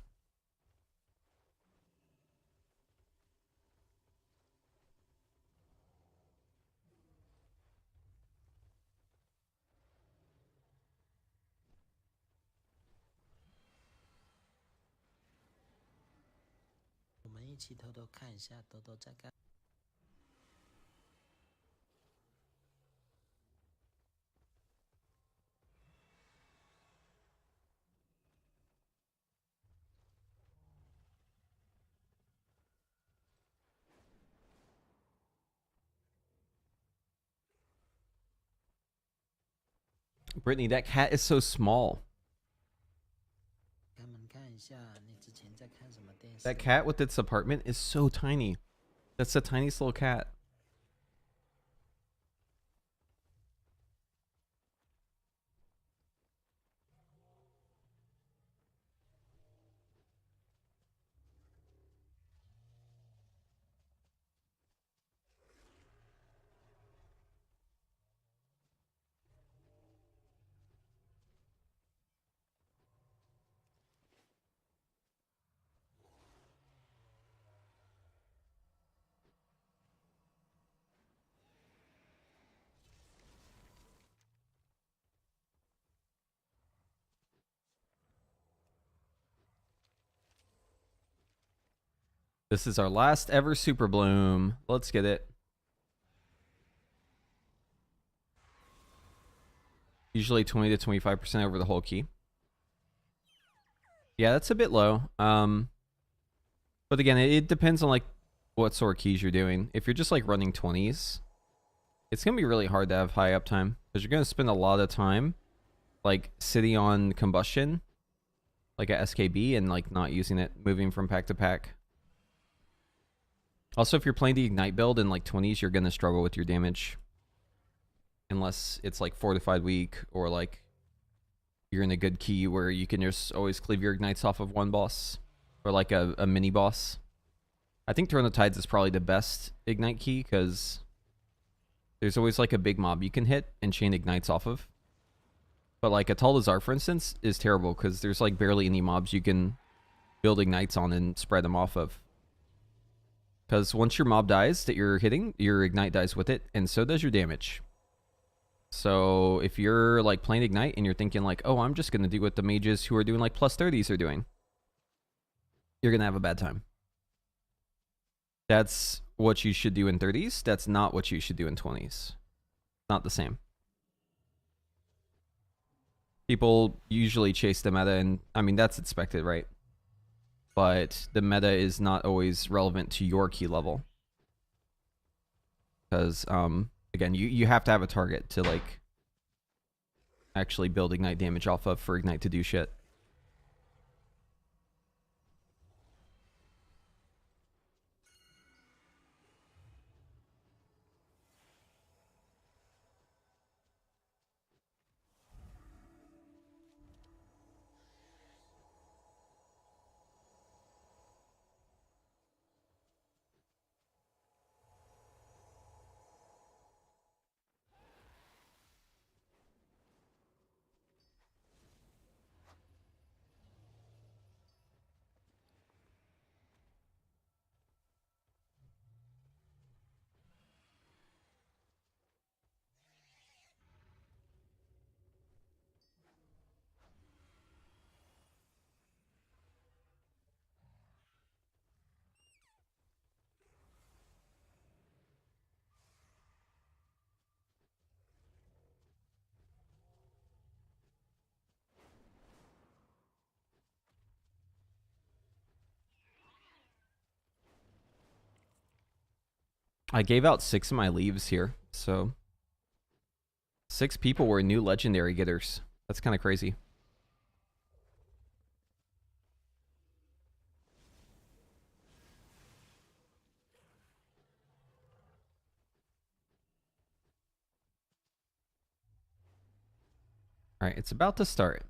Brittany, that cat is so small. That cat with its apartment is so tiny. That's the tiniest little cat. This is our last ever Super Bloom. Let's get it. Usually 20 to 25% over the whole key. Yeah, that's a bit low. But again, it depends on like what sort of keys you're doing. If you're just like running 20s, it's gonna be really hard to have high uptime because you're gonna spend a lot of time like sitting on combustion, like a SKB, and like not using it, moving from pack to pack. Also, if you're playing the Ignite build in like 20s, you're gonna struggle with your damage. Unless it's like Fortified Weak or like you're in a good key where you can just always cleave your Ignites off of one boss. Or like a mini boss. I think Throne of Tides is probably the best Ignite key because there's always like a big mob you can hit and chain Ignites off of. But like Atal'Dazar, for instance, is terrible because there's like barely any mobs you can build Ignites on and spread them off of. Because once your mob dies that you're hitting, your Ignite dies with it, and so does your damage. So if you're like playing Ignite and you're thinking like, oh, I'm just going to do what the mages who are doing like plus 30s are doing, you're going to have a bad time. That's what you should do in 30s. That's not what you should do in 20s. Not the same. People usually chase the meta, and I mean, that's expected, right? But the meta is not always relevant to your key level. Because, again, you have to have a target to, like, actually build Ignite damage off of for Ignite to do shit. I gave out 6 of my leaves here, so 6 people were new legendary getters. That's kind of crazy. All right, it's about to start.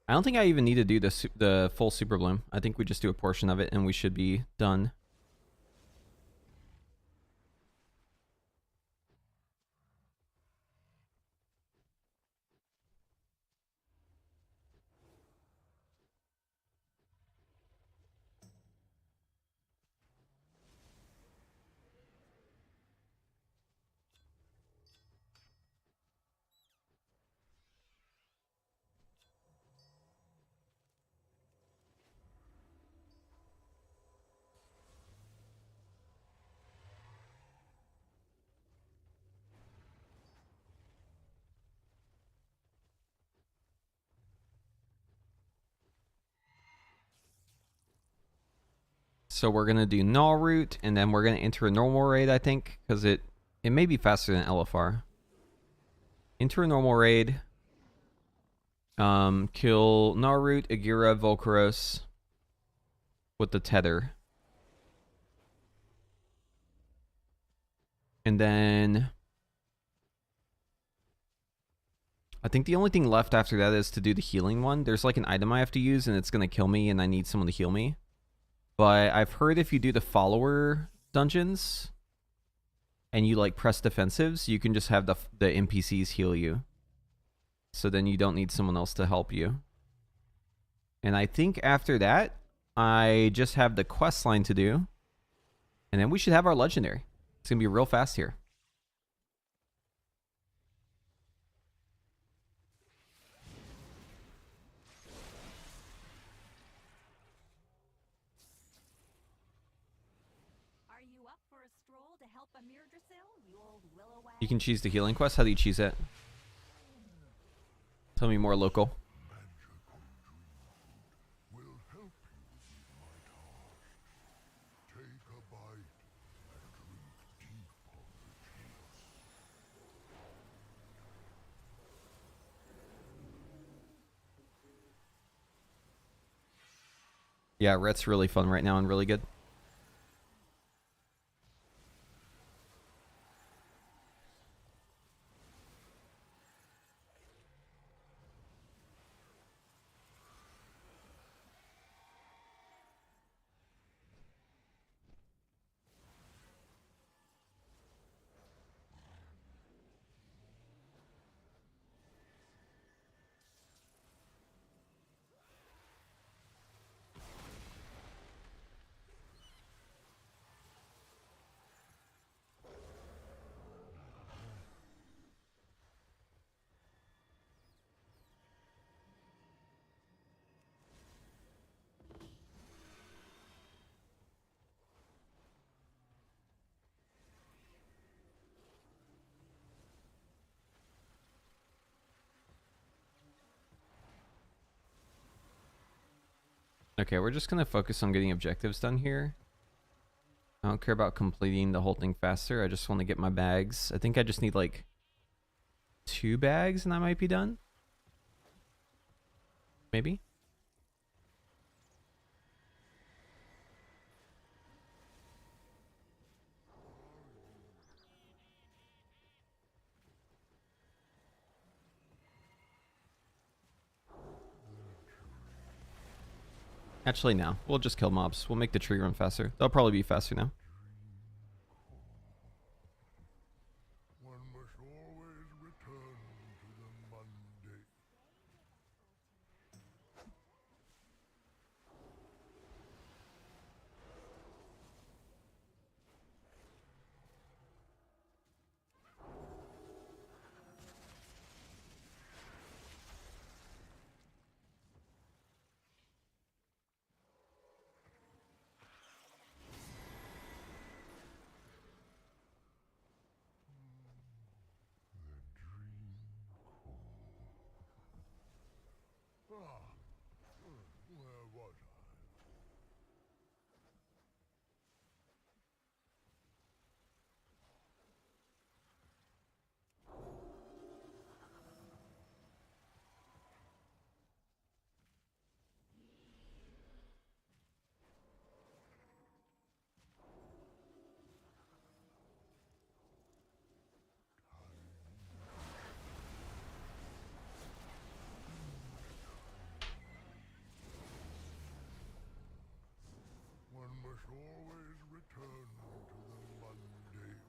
I don't think I even need to do the full super bloom. I think we just do a portion of it and we should be done. So we're gonna do null root, and then we're gonna enter a normal raid, I think, because it may be faster than LFR. Enter a normal raid. Kill null root, Agira, Volcaros with the tether, and then I think the only thing left after that is to do the healing one. There's like an item I have to use, and it's gonna kill me, and I need someone to heal me. But I've heard if you do the follower dungeons and you like press defensives, you can just have the NPCs heal you. So then you don't need someone else to help you. And I think after that, I just have the quest line to do. And then we should have our legendary. It's going to be real fast here. You can choose the healing quest. How do you choose that? Tell me more, local. Will help you with my task. Take a bite and drink deep of the juice. Yeah, Ret's really fun right now and really good. Okay, we're just going to focus on getting objectives done here. I don't care about completing the whole thing faster. I just want to get my bags. I think I just need like 2 bags and I might be done. Maybe. Actually, no. We'll just kill mobs. We'll make the tree run faster. They'll probably be faster now. One must always return to the Monday. The dream must always return to the mundane.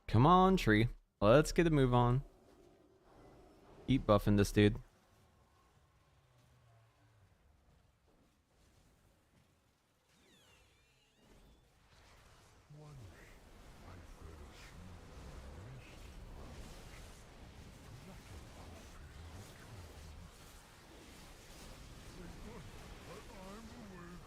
Come on, tree. Let's get a move on. Keep buffing this dude. Once I fell asleep in the mist that Thank God I'm awake.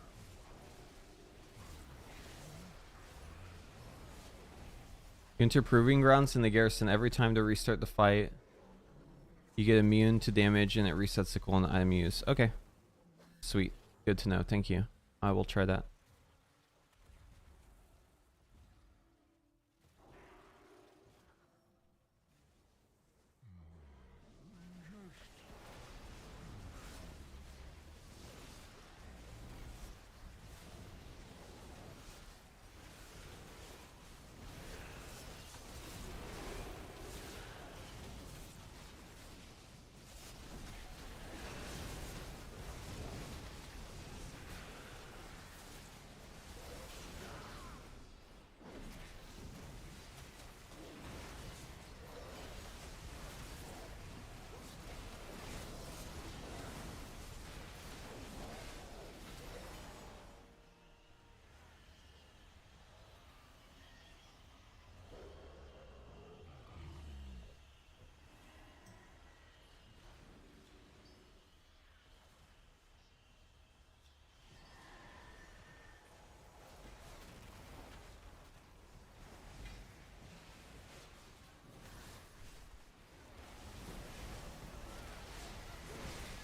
You enter proving grounds in the garrison every time to restart the fight. You get immune to damage and it resets the cooldown item use. Okay. Sweet. Good to know. Thank you. I will try that.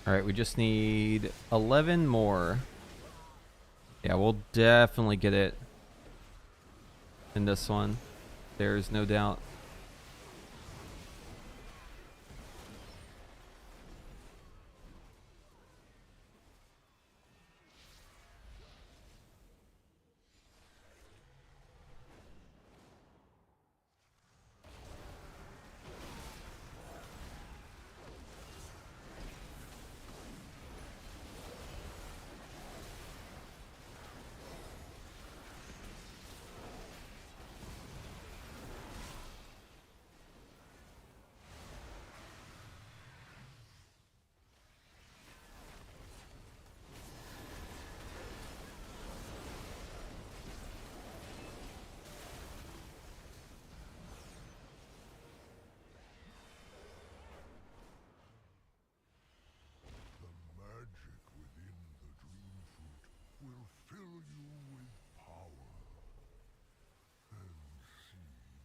Alright, we just need 11 more. Yeah, we'll definitely get it in this one. There's no doubt. The magic within the dream fruit will fill you with power and seeds.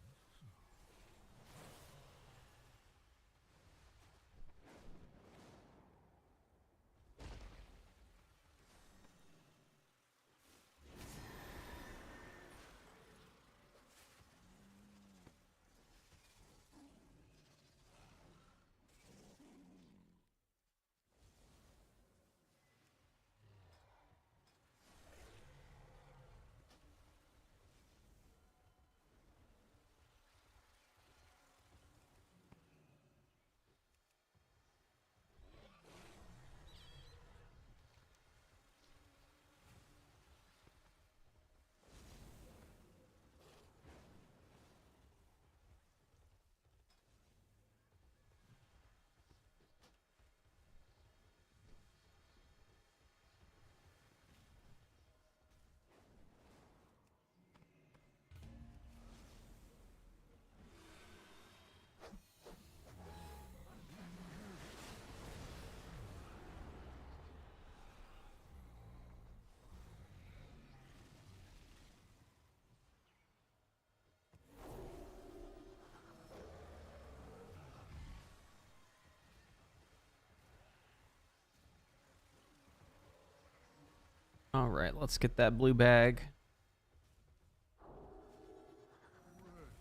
Alright, let's get that blue bag.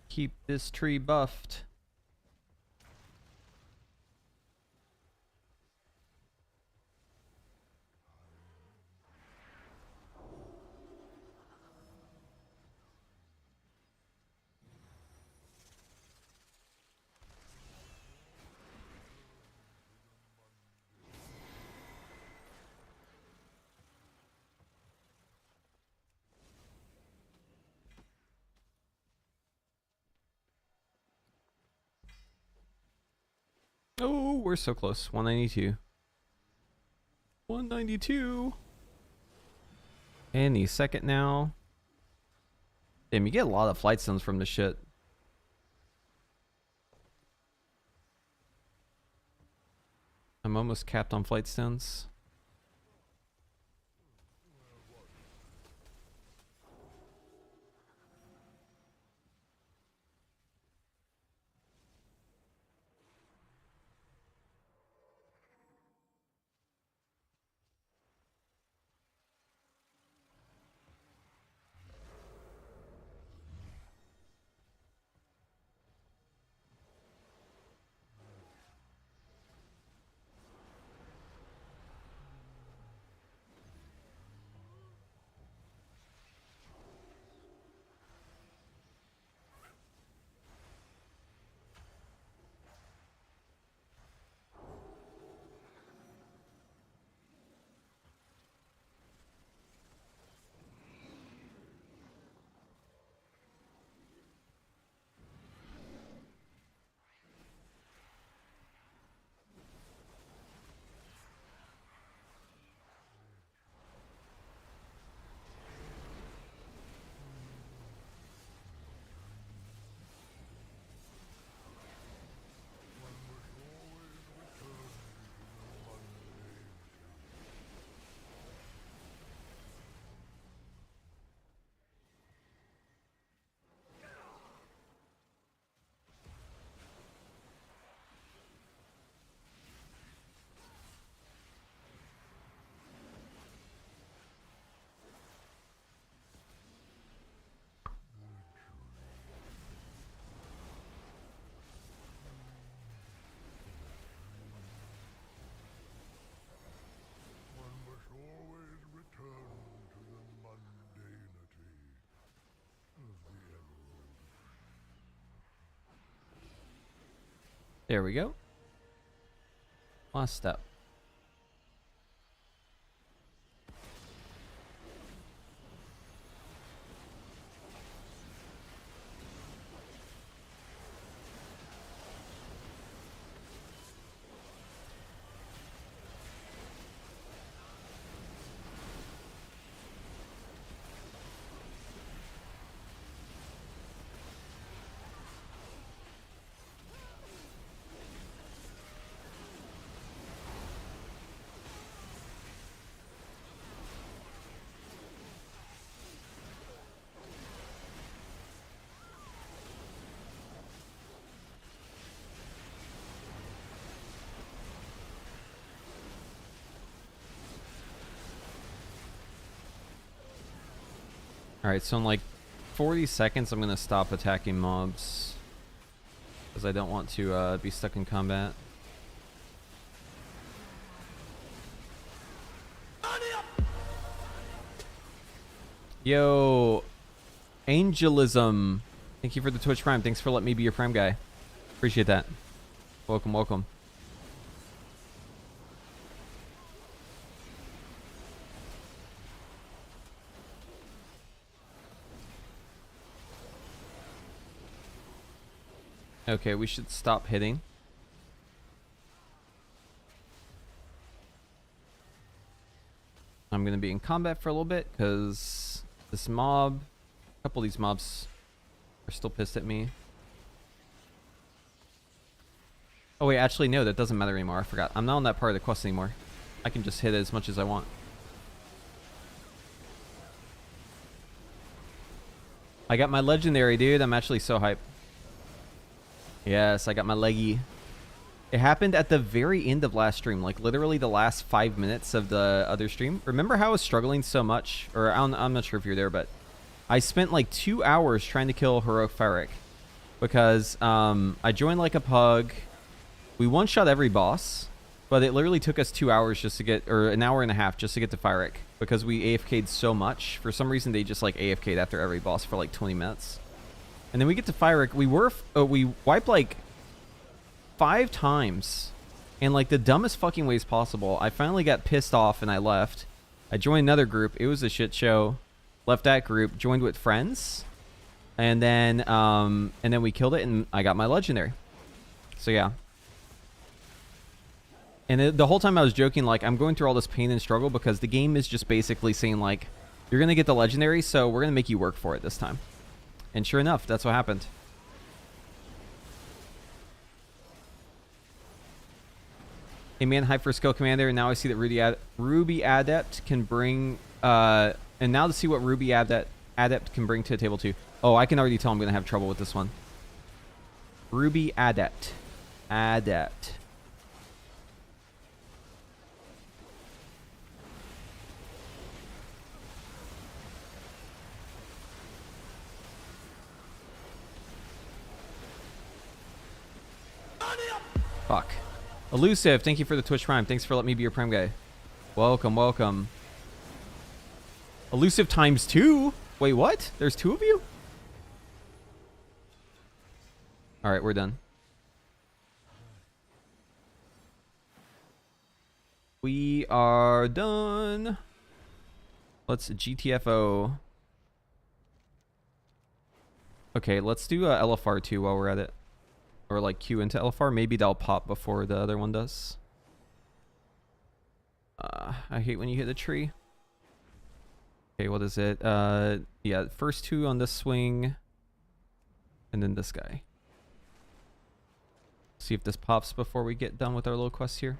Keep this tree buffed. Oh, we're so close. 192. 192. Any second now. Damn, you get a lot of flight stones from this shit. I'm almost capped on flight stones. One must always return to the mundanity of the emerald. There we go. Last step. Alright, so in like 40 seconds I'm going to stop attacking mobs. Because I don't want to be stuck in combat. Yo, Angelism. Thank you for the Twitch Prime. Thanks for letting me be your Prime guy. Appreciate that. Welcome, welcome. Okay, we should stop hitting. I'm going to be in combat for a little bit because this mob, a couple of these mobs are still pissed at me. Oh wait, actually no, that doesn't matter anymore. I forgot. I'm not on that part of the quest anymore. I can just hit it as much as I want. I got my legendary, dude. I'm actually so hyped. Yes, I got my leggy. It happened at the very end of last stream, like literally the last 5 minutes of the other stream. Remember how I was struggling so much? Or I'm not sure if you're there, but I spent like 2 hours trying to kill Heroic Phyric because I joined like a pug. We one-shot every boss, but it literally took us 2 hours just to get, or an hour and a half just to get to Phyric because we AFK'd so much. For some reason, they just like AFK'd after every boss for like 20 minutes. And then we get to Phyric. We wiped like 5 times in like the dumbest fucking ways possible. I finally got pissed off and I left. I joined another group. It was a shit show. Left that group, joined with friends, and then we killed it and I got my legendary. So yeah. And the whole time I was joking, like, I'm going through all this pain and struggle because the game is just basically saying, like, you're going to get the legendary, so we're going to make you work for it this time. And sure enough, that's what happened. Hey man, hype for Skill Commander, and now I see that Ruby Adept can bring, and now to see what Ruby Adept can bring to the table too. Oh, I can already tell I'm going to have trouble with this one. Ruby Adept. Adept. Fuck. Elusive, thank you for the Twitch Prime. Thanks for letting me be your Prime guy. Welcome, welcome. Elusive times 2? Wait, what? There's 2 of you? Alright, we're done. We are done. Let's GTFO. Okay, let's do LFR 2 while we're at it. Or like Q into LFR. Maybe that'll pop before the other one does. I hate when you hit a tree. Okay, what is it? Yeah, first 2 on this swing. And then this guy. See if this pops before we get done with our little quest here.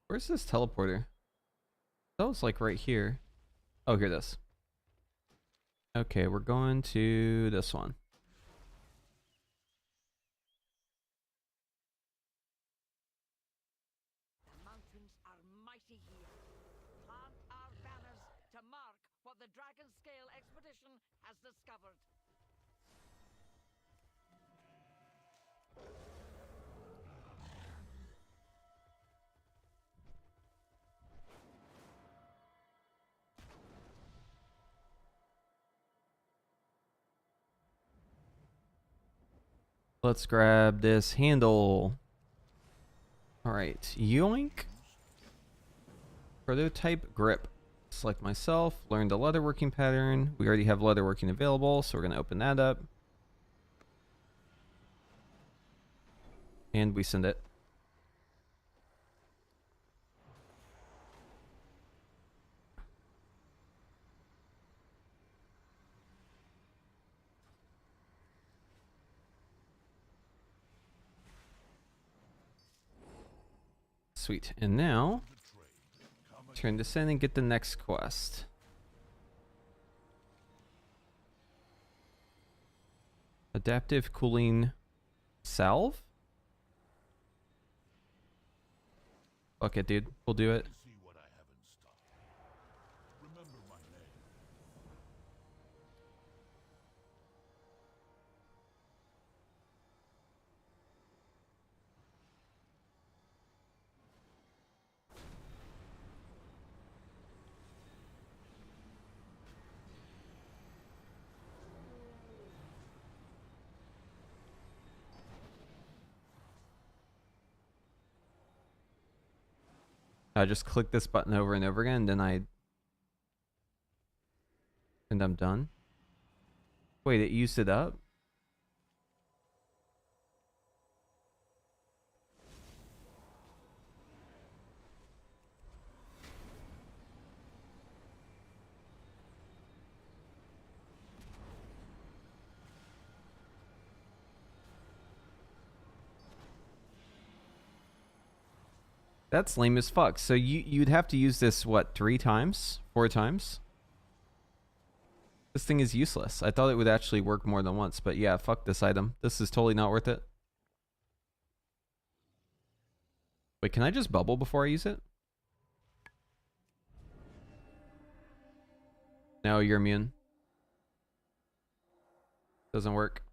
Where's this teleporter? That was like right here. Oh, here it is. Okay, we're going to this one. The mountains are mighty here. Plant our banners to mark what the Dragon Scale expedition has discovered. Let's grab this handle. Alright, yoink. Prototype grip. Select myself, learn the leatherworking pattern. We already have leatherworking available, so we're going to open that up. And we send it. Sweet. And now, turn this in and get the next quest. Adaptive cooling salve? Fuck it, dude. We'll do it. See what I have in stock. Remember my name. I just click this button over and over again, and I'm done. Wait, it used it up? That's lame as fuck. So you'd have to use this, what, 3 times? 4 times? This thing is useless. I thought it would actually work more than once, but yeah, fuck this item. This is totally not worth it. Wait, can I just bubble before I use it? No, you're immune. Doesn't work.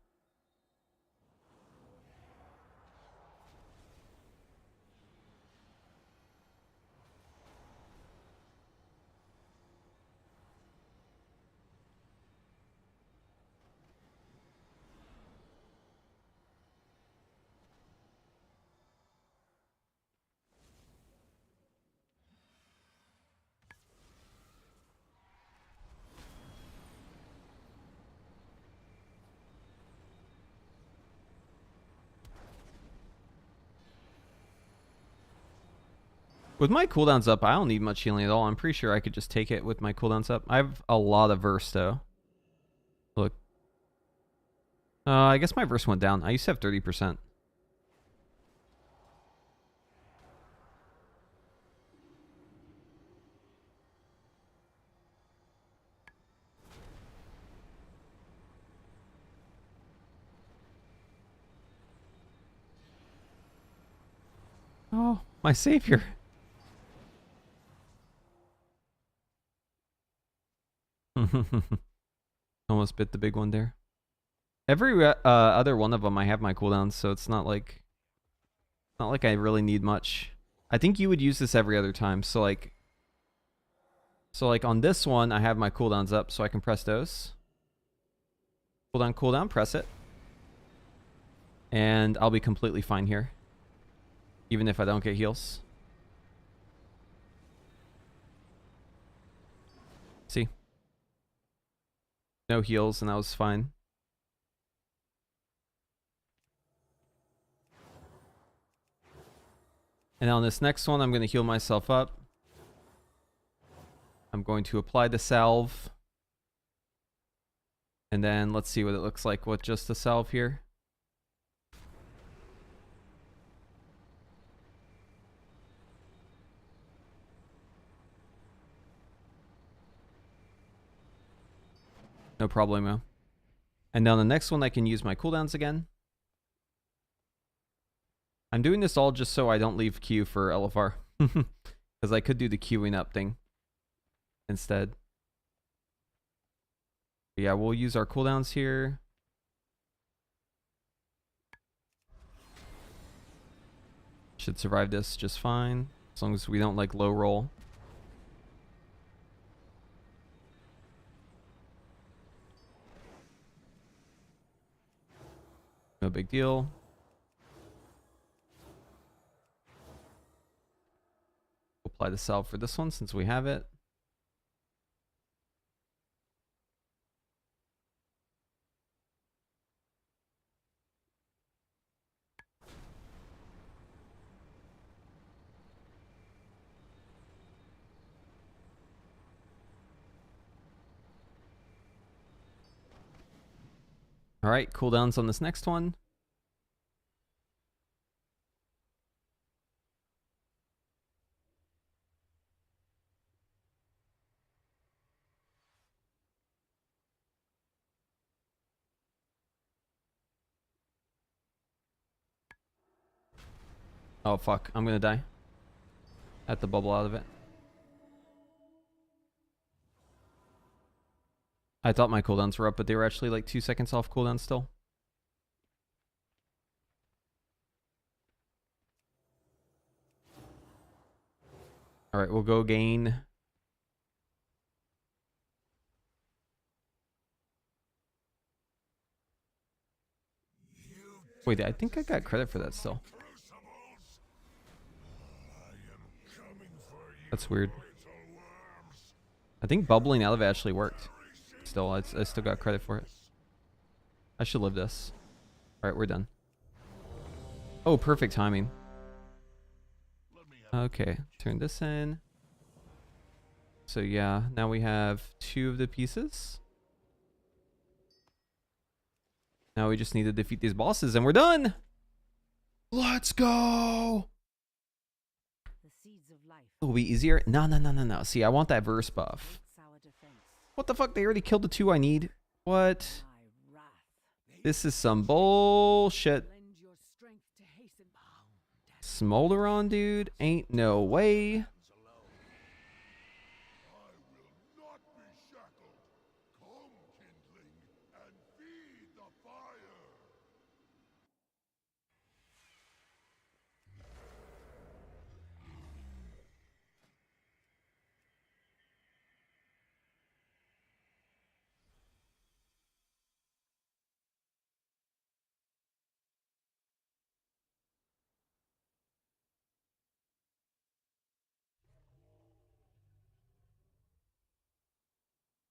With my cooldowns up, I don't need much healing at all. I'm pretty sure I could just take it with my cooldowns up. I have a lot of verse though. Look. I guess my verse went down. I used to have 30%. Oh, my savior. Almost bit the big one there. Every other one of them I have my cooldowns, so it's not like I really need much. I think you would use this every other time. So like on this one I have my cooldowns up so I can press those. Cooldown, press it. And I'll be completely fine here. Even if I don't get heals. See? No heals and that was fine. And on this next one, I'm going to heal myself up. I'm going to apply the salve. And then let's see what it looks like with just the salve here. No problemo. And now the next one I can use my cooldowns again. I'm doing this all just so I don't leave Q for LFR. Because I could do the queuing up thing instead. But yeah, we'll use our cooldowns here. Should survive this just fine. As long as we don't like low roll. No big deal. Apply the salve for this one since we have it. All right, cooldowns on this next one. Oh fuck, I'm gonna die. I have to bubble out of it. I thought my cooldowns were up, but they were actually like 2 seconds off cooldown still. Alright, we'll go gain. Wait, I think I got credit for that still. That's weird. I think bubbling out of it actually worked. Still, I still got credit for it. I should live this. Alright, we're done. Oh, perfect timing. Okay, turn this in. So yeah, now we have 2 of the pieces. Now we just need to defeat these bosses and we're done! Let's go! The It will be easier. No, no, no, no, no. See, I want that verse buff. It's our defense. What the fuck? They already killed the 2 I need. What? My wrath. This is some bullshit. Lend your strength to hasten. Smolderon, dude. Ain't no way. I will not be shackled. Come, kindling, and feed the fire.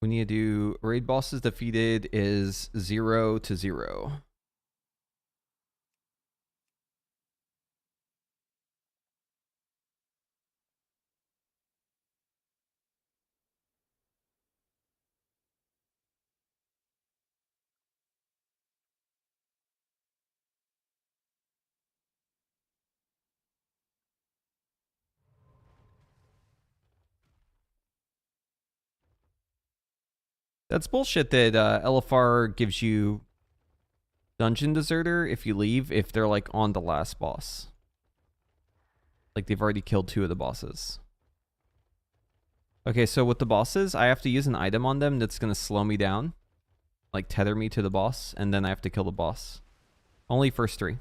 We need to do raid bosses defeated is 0 to 0. That's bullshit that LFR gives you Dungeon Deserter if you leave, if they're like on the last boss. Like they've already killed 2 of the bosses. Okay, so with the bosses, I have to use an item on them that's going to slow me down. Like tether me to the boss, and then I have to kill the boss. Only first 3.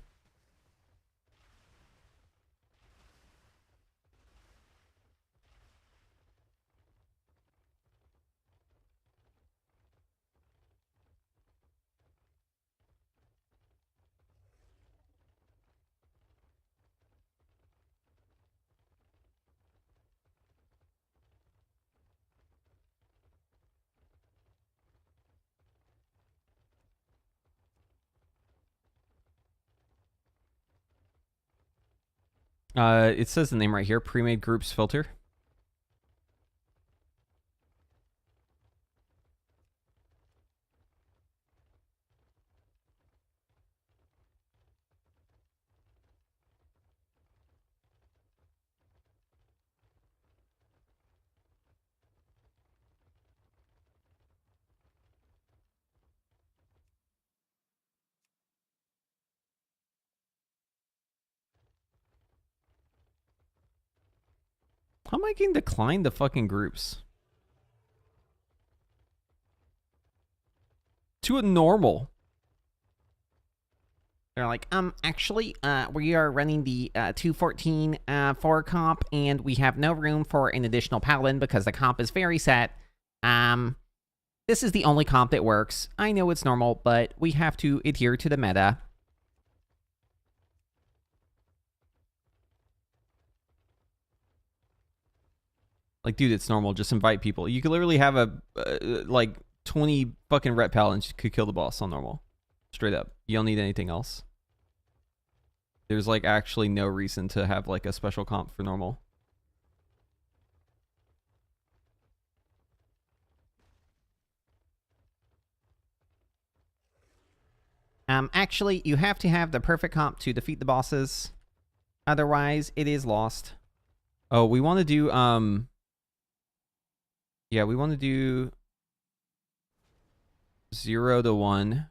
It says the name right here, pre-made groups filter. How am I getting declined to fucking groups? To a normal. They're like, actually, we are running the 214 for comp, and we have no room for an additional Paladin because the comp is very set. This is the only comp that works. I know it's normal, but we have to adhere to the meta. Like, dude, it's normal. Just invite people. You could literally have a, like, 20 fucking rep paladins could kill the boss on normal. Straight up. You don't need anything else. There's, like, actually no reason to have, like, a special comp for normal. Actually, you have to have the perfect comp to defeat the bosses. Otherwise, it is lost. Oh, we want to do, yeah, we want to do 0 to 1.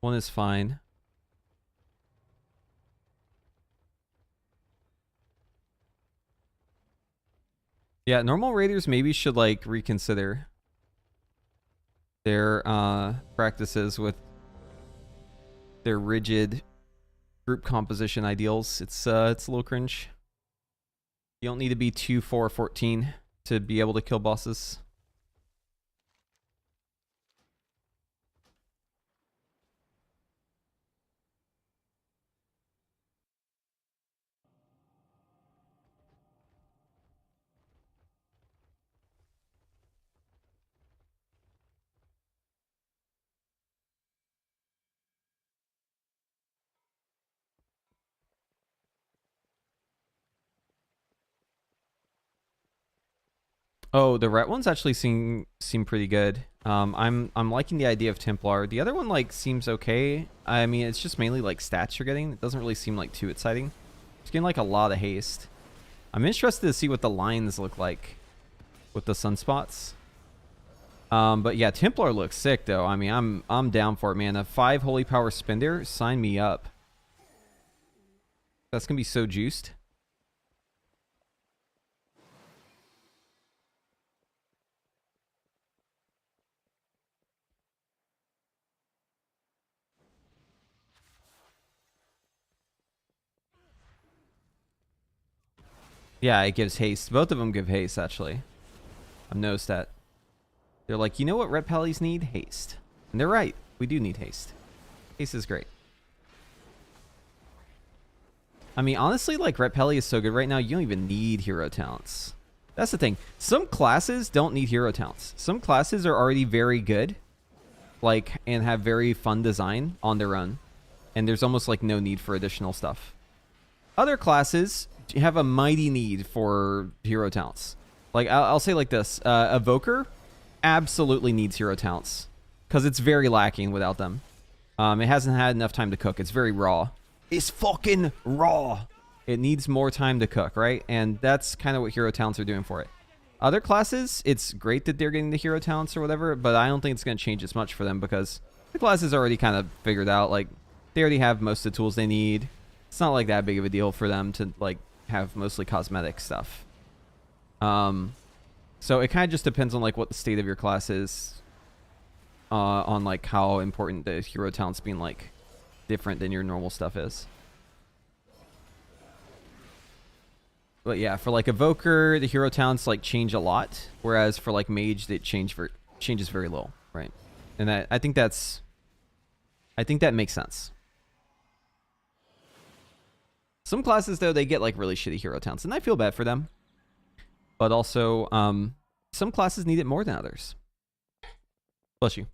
1 is fine. Yeah, normal raiders maybe should like reconsider their practices with their rigid group composition ideals. It's a little cringe. You don't need to be 2, 4, 14 to be able to kill bosses. Oh, the ret ones actually seem pretty good. I'm liking the idea of Templar. The other one like seems okay. I mean, it's just mainly like stats you're getting. It doesn't really seem like too exciting. It's getting like a lot of haste. I'm interested to see what the lines look like with the sunspots. But yeah, Templar looks sick though. I mean, I'm down for it, man. A 5 holy power spender, sign me up. That's gonna be so juiced. Yeah, it gives haste. Both of them give haste, actually. I've noticed that. They're like, you know what red pallies need? Haste. And they're right. We do need haste. Haste is great. I mean, honestly, like, red pally is so good right now, you don't even need hero talents. That's the thing. Some classes don't need hero talents. Some classes are already very good, like, and have very fun design on their own. And there's almost, like, no need for additional stuff. Other classes have a mighty need for hero talents. Like, I'll say like this. Evoker absolutely needs hero talents because it's very lacking without them. It hasn't had enough time to cook. It's very raw. It's fucking raw. It needs more time to cook, right? And that's kind of what hero talents are doing for it. Other classes, it's great that they're getting the hero talents or whatever, but I don't think it's going to change as much for them because the classes are already kind of figured out. Like, they already have most of the tools they need. It's not like that big of a deal for them to, like, have mostly cosmetic stuff. So it kind of just depends on, like, what the state of your class is, on, like, how important the hero talents being, like, different than your normal stuff is. But yeah, for, like, Evoker, the hero talents, like, change a lot, whereas for, like, Mage, they changes very little, right? And I think that makes sense. Some classes, though, they get, like, really shitty hero talents, and I feel bad for them. But also, some classes need it more than others. Bless you.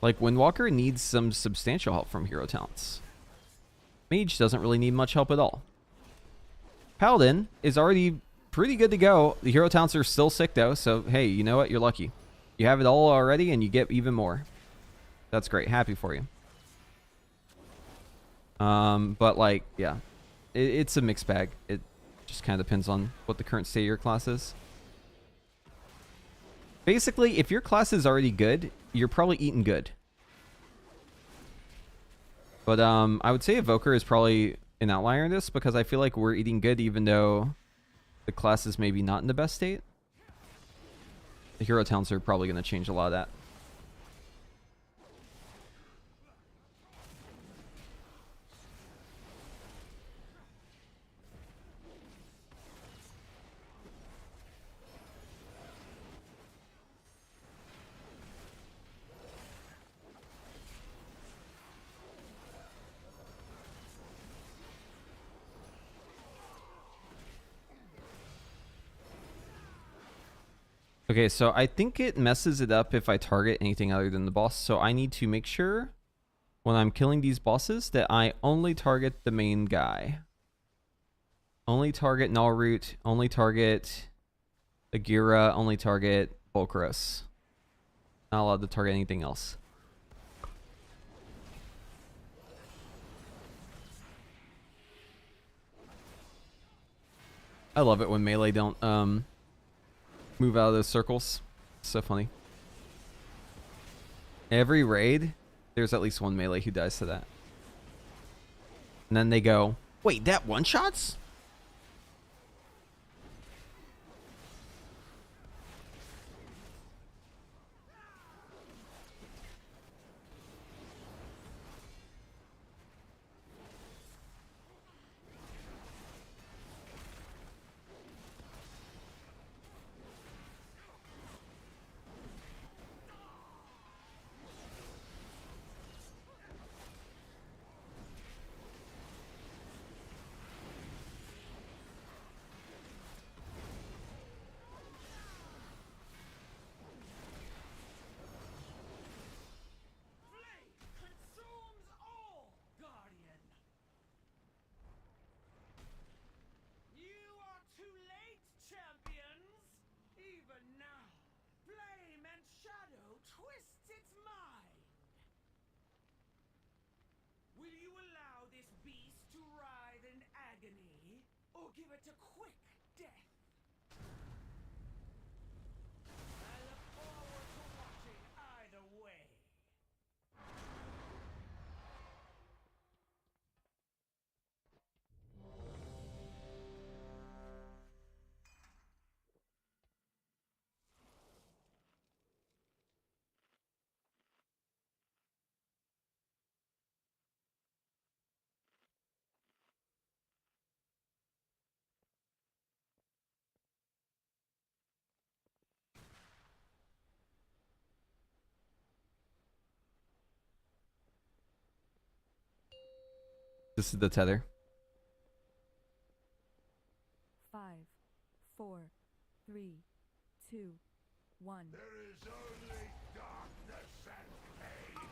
Like, Windwalker needs some substantial help from hero talents. Mage doesn't really need much help at all. Paladin is already pretty good to go. The hero talents are still sick, though, so, hey, you know what? You're lucky. You have it all already, and you get even more. That's great. Happy for you. But, like, yeah. It's a mixed bag. It just kind of depends on what the current state of your class is. Basically, if your class is already good, you're probably eating good. But, I would say Evoker is probably an outlier in this because I feel like we're eating good even though the class is maybe not in the best state. The hero talents are probably going to change a lot of that. Okay, so I think it messes it up if I target anything other than the boss. So I need to make sure when I'm killing these bosses that I only target the main guy. Only target Nalroot, only target Agira, only target Volcaros. Not allowed to target anything else. I love it when melee don't move out of those circles. It's so funny. Every raid, there's at least one melee who dies to that. And then they go, wait, that one-shots? Consumes all, Guardian. You are too late, champions. Even now, flame and shadow twists its mind. Will you allow this beast to writhe in agony? or give it a quick death. I look forward to watching either way. This is the tether. 5, 4, 3, 2, 1. There is only darkness and pain.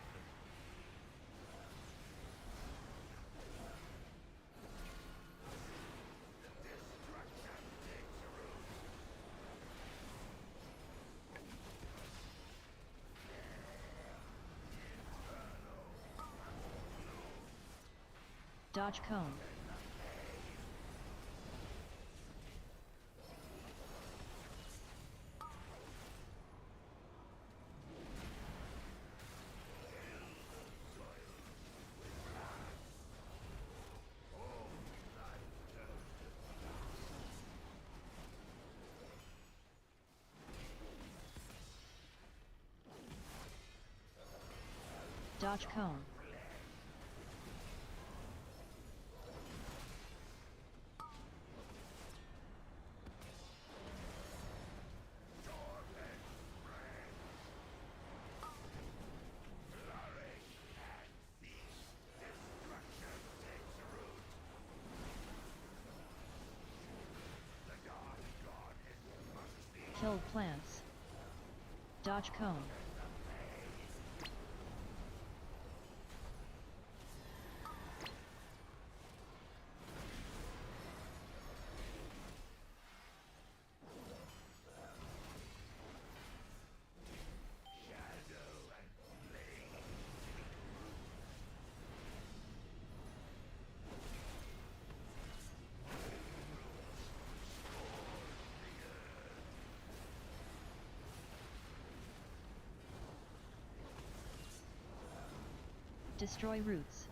Destruction takes root. Dodge cone. Dodge cone. Killed plants. Dodge cone. Destroy roots.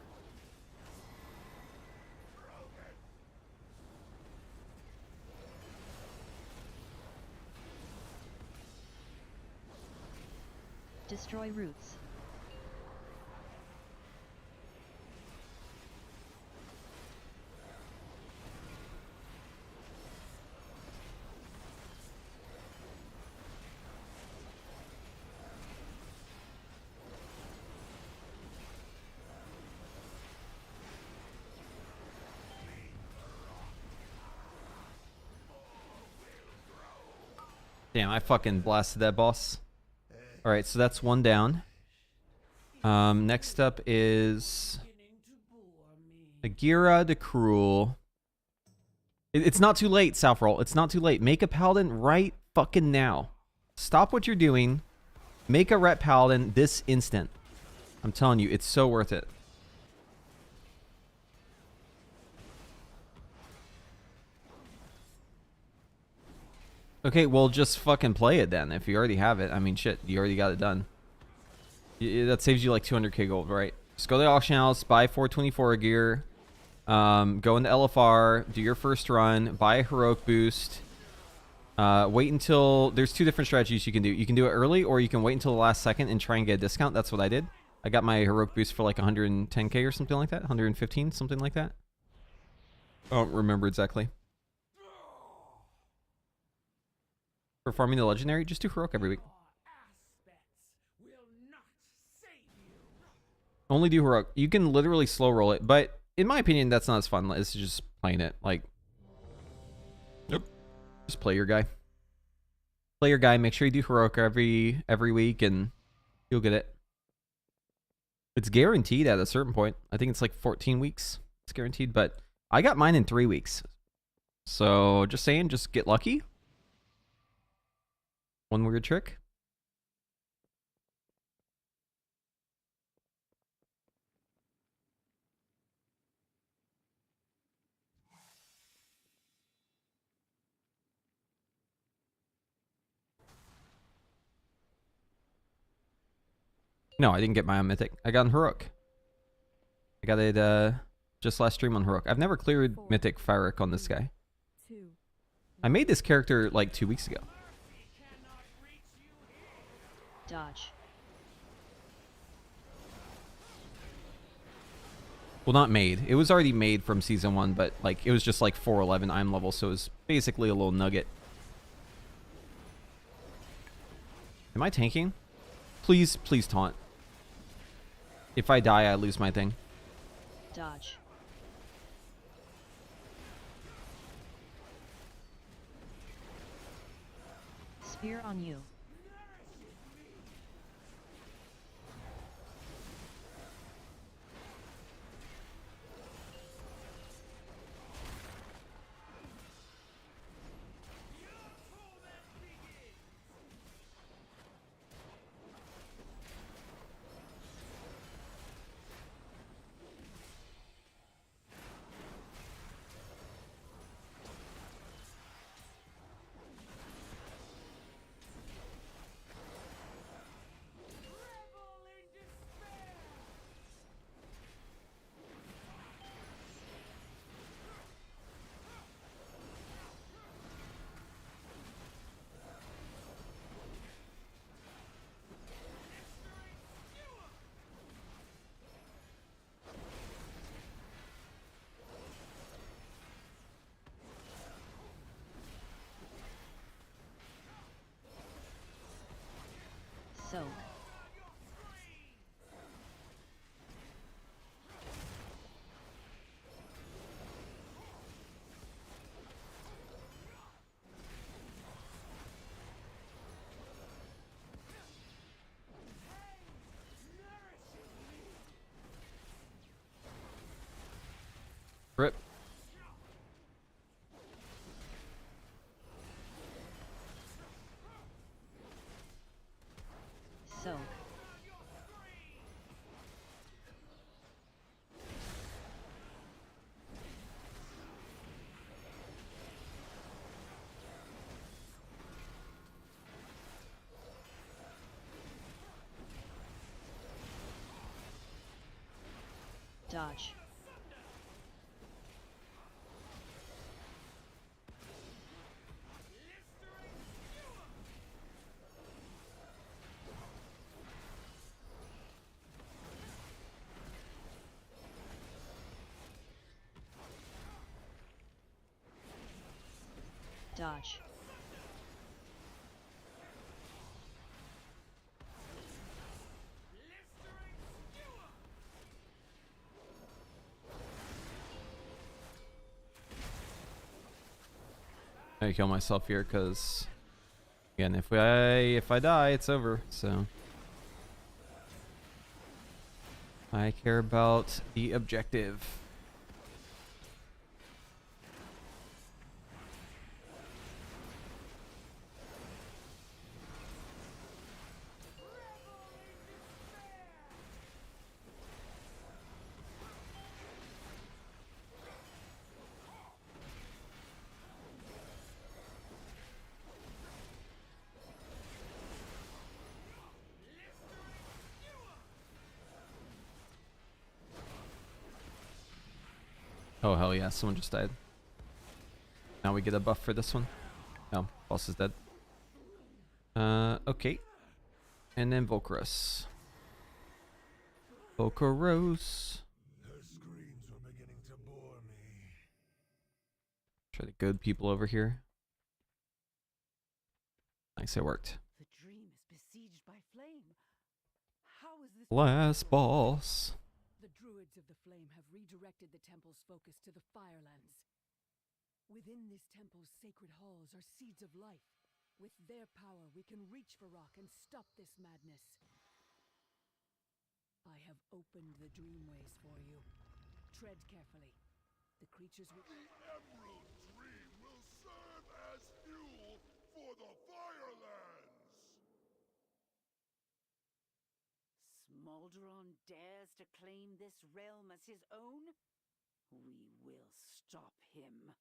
Destroy roots. Damn, I fucking blasted that boss. Alright, so that's one down. Next up is Agira the Cruel. It's not too late, Southroll. It's not too late. Make a Paladin right fucking now. Stop what you're doing. Make a Ret Paladin this instant. I'm telling you, it's so worth it. Okay, well, just fucking play it then. If you already have it, I mean, shit, you already got it done. That saves you like 200k gold, right? Just go to the auction house, buy 424 gear, go into LFR, do your first run, buy a heroic boost. Wait until there's two different strategies you can do. You can do it early, or you can wait until the last second and try and get a discount. That's what I did. I got my heroic boost for like 110k or something like that, 115, something like that. I don't remember exactly. For farming the legendary, just do heroic every week. Only do heroic. You can literally slow roll it, but in my opinion, that's not as fun. It's just playing it. Like, nope. Just play your guy. Play your guy. Make sure you do heroic every week, and you'll get it. It's guaranteed at a certain point. I think it's like 14 weeks. It's guaranteed, but I got mine in 3 weeks. So just saying, just get lucky. One weird trick. No, I didn't get my own mythic. I got on Heroic. I got it just last stream on Heroic. I've never cleared mythic Fyric on this guy. 2. I made this character like 2 weeks ago. Dodge. Well, not made. It was already made from season 1, but like it was just like 411 IM level, so it was basically a little nugget. Am I tanking? Please, please taunt. If I die, I lose my thing. Dodge. Spear on you. Soak. Rip. Soak. Dodge. Dodge. I kill myself here because, again, if I die, it's over. So I care about the objective. Oh, hell yeah, someone just died. Now we get a buff for this one. Oh, boss is dead. Okay. And then Volcaros. Volcaros. The screams were beginning to bore me. Try to goad people over here. Nice, it worked. The dream is besieged by flame. How is this Last possible? boss. The druids of the flame have redirected the temple's focus to the Firelands. Within this temple's sacred halls are seeds of life. With their power, we can reach for Rock and stop this madness. I have opened the dreamways for you. Tread carefully. The creatures will... The Emerald Dream will serve as fuel for the Firelands! Smolderon dares to claim this realm as his own? We will stop him.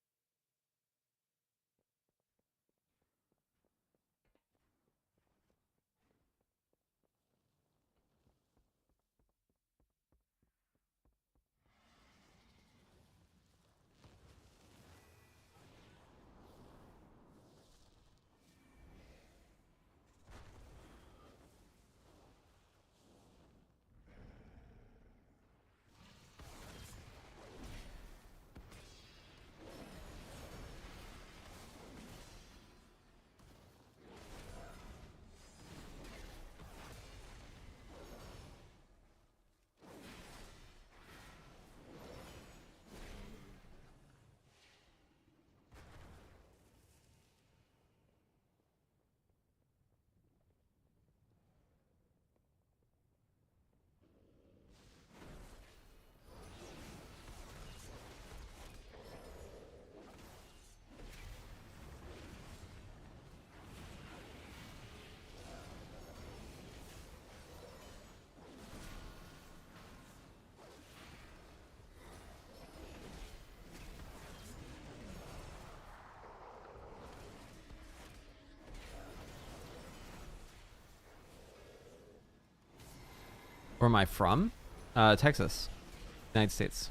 Where am I from? Texas, United States.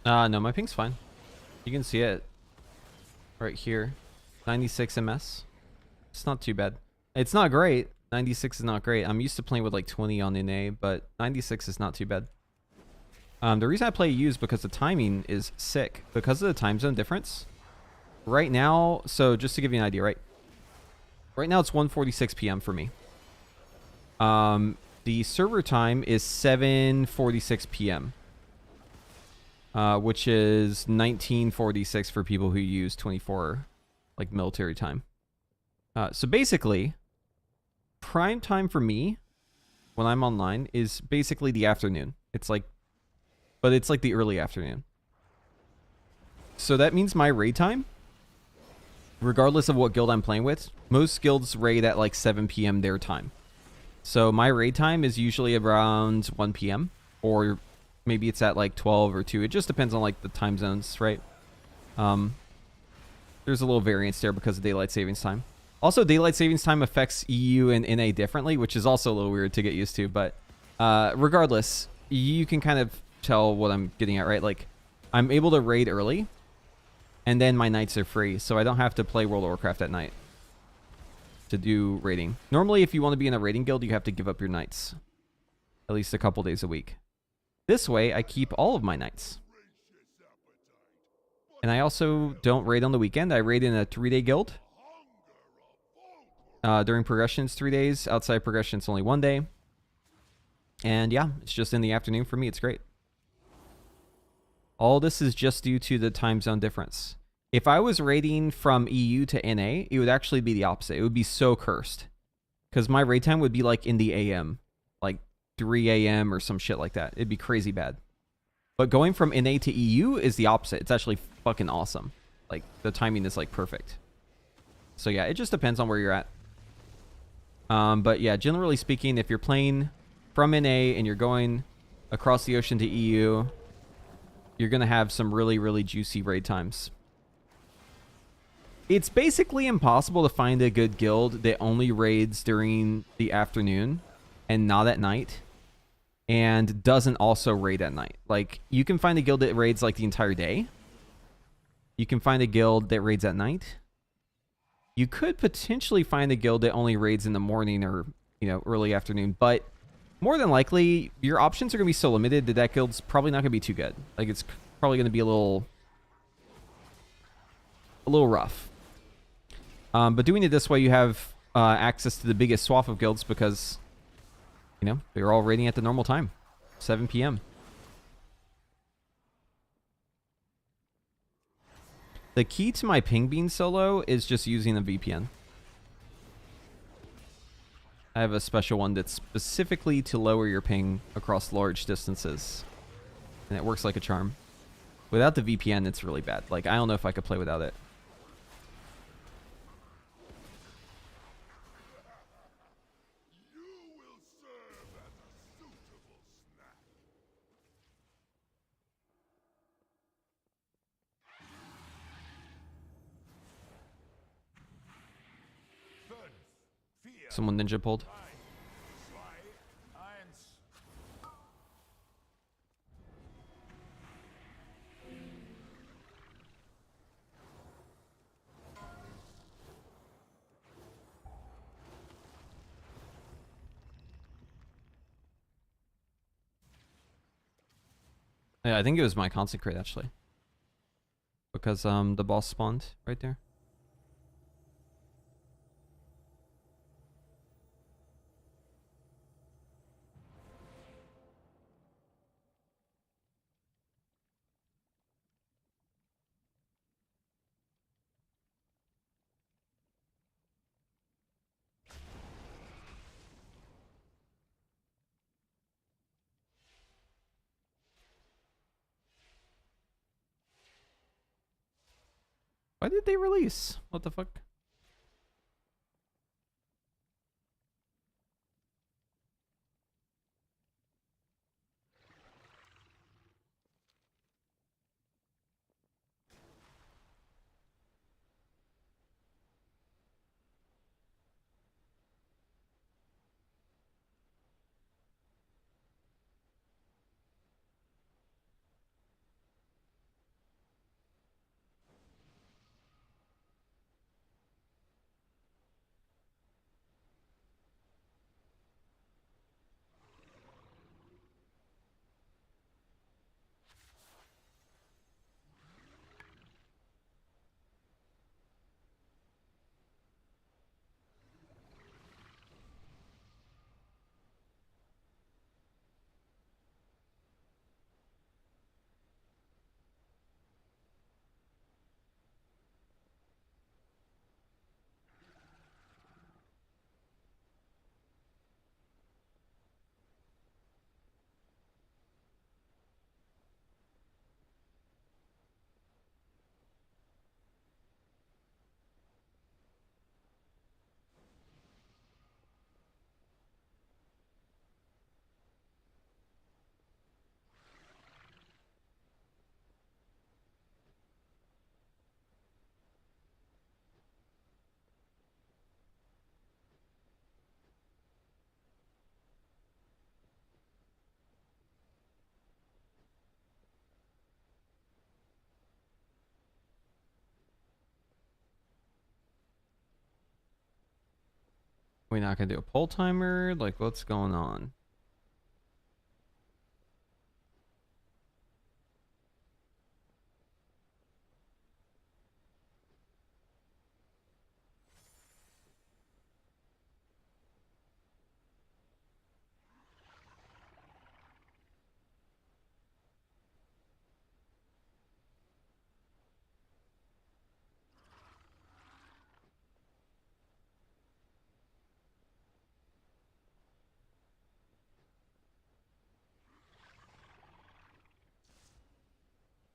No, my ping's fine. You can see it right here. 96 ms. It's not too bad. It's not great. 96 is not great. I'm used to playing with like 20 on NA, but 96 is not too bad. The reason I play EU is because the timing is sick. Because of the time zone difference. Right now, so just to give you an idea, right? Right now it's 1:46 p.m. for me. The server time is 7:46 p.m. Which is 1946 for people who use 24 like military time. So basically, prime time for me when I'm online is basically the afternoon. It's like, but it's like the early afternoon. So that means my raid time, regardless of what guild I'm playing with, most guilds raid at like 7 p.m. their time. So my raid time is usually around 1 p.m. or maybe it's at like 12 or 2. It just depends on like the time zones, right? There's a little variance there because of daylight savings time. Also, daylight savings time affects EU and NA differently, which is also a little weird to get used to. But regardless, you can kind of tell what I'm getting at, right? Like, I'm able to raid early, and then my nights are free, so I don't have to play World of Warcraft at night to do raiding. Normally, if you want to be in a raiding guild, you have to give up your nights at least a couple days a week. This way, I keep all of my nights. And I also don't raid on the weekend. I raid in a 3-day guild. During progression, it's 3 days. Outside progression, it's only 1 day. And yeah, it's just in the afternoon for me. It's great. All this is just due to the time zone difference. If I was raiding from EU to NA, it would actually be the opposite. It would be so cursed. Because my raid time would be like in the AM. Like 3 a.m. or some shit like that. It'd be crazy bad. But going from NA to EU is the opposite. It's actually fucking awesome. Like, the timing is like perfect. So yeah, it just depends on where you're at. But yeah, generally speaking, if you're playing from NA and you're going across the ocean to EU, you're going to have some really, really juicy raid times. It's basically impossible to find a good guild that only raids during the afternoon and not at night, and doesn't also raid at night. Like, you can find a guild that raids like the entire day. You can find a guild that raids at night. You could potentially find a guild that only raids in the morning or, you know, early afternoon, but more than likely, your options are going to be so limited that that guild's probably not going to be too good. Like, it's probably going to be a little rough. But doing it this way, you have access to the biggest swath of guilds because, you know, they're all raiding at the normal time, 7 p.m. The key to my ping being so low is just using a VPN. I have a special one that's specifically to lower your ping across large distances. And it works like a charm. Without the VPN, it's really bad. Like, I don't know if I could play without it. Someone ninja pulled. Yeah, I think it was my consecrate actually. Because the boss spawned right there. Why did they release? What the fuck? We're not gonna do a poll timer? Like, what's going on?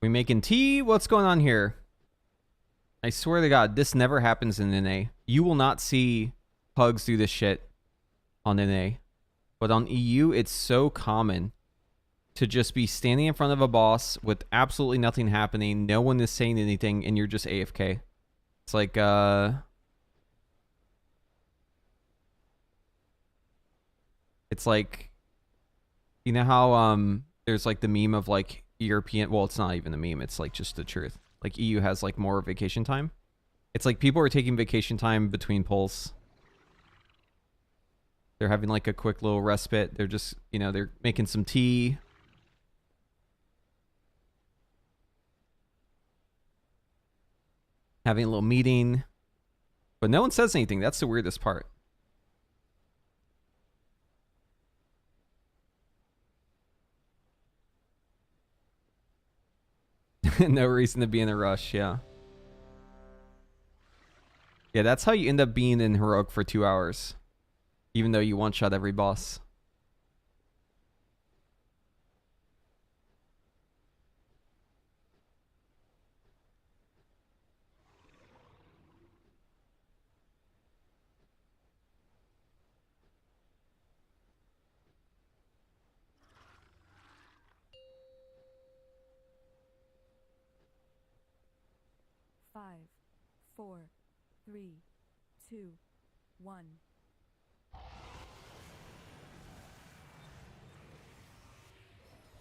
We making tea? What's going on here? I swear to God, this never happens in NA. You will not see pugs do this shit on NA. But on EU, it's so common to just be standing in front of a boss with absolutely nothing happening. No one is saying anything, and you're just AFK. It's like, it's like, you know how, there's like the meme of like European, well, it's not even a meme, it's like just the truth. Like EU has like more vacation time. It's like people are taking vacation time between pulls. They're having like a quick little respite. They're just, you know, they're making some tea. Having a little meeting. But no one says anything. That's the weirdest part. No reason to be in a rush, yeah. Yeah, that's how you end up being in Heroic for 2 hours. Even though you one-shot every boss. Five, 4, 3, 2, 1.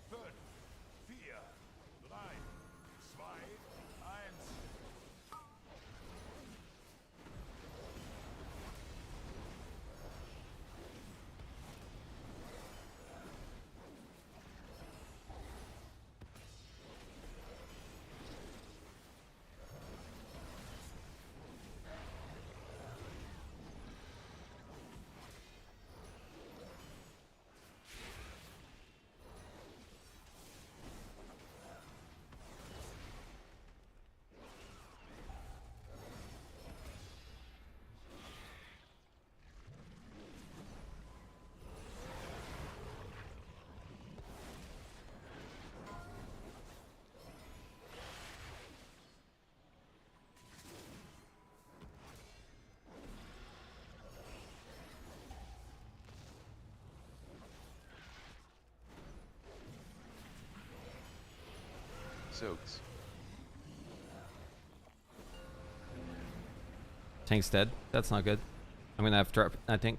Fünf, vier, drei, zwei, eins. soaks. Tank's dead. That's not good. I'm gonna have to drop, I think.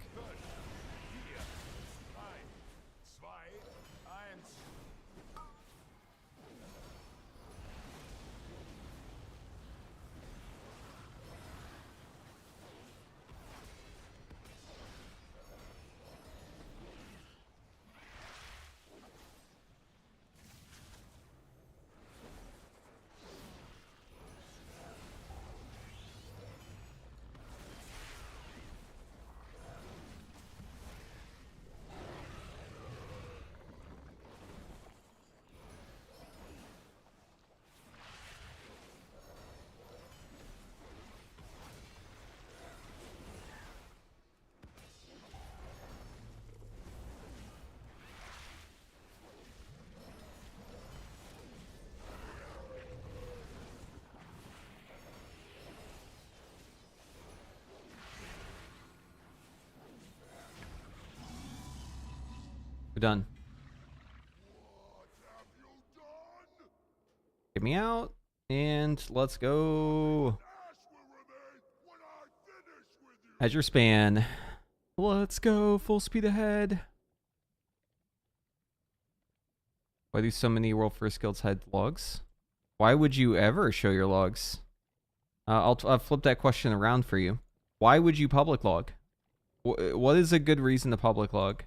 We're done. Get me out, and let's go. Azure span. Let's go full speed ahead. Why do so many World First Guilds hide logs? Why would you ever show your logs? I'll flip that question around for you. Why would you public log? What is a good reason to public log?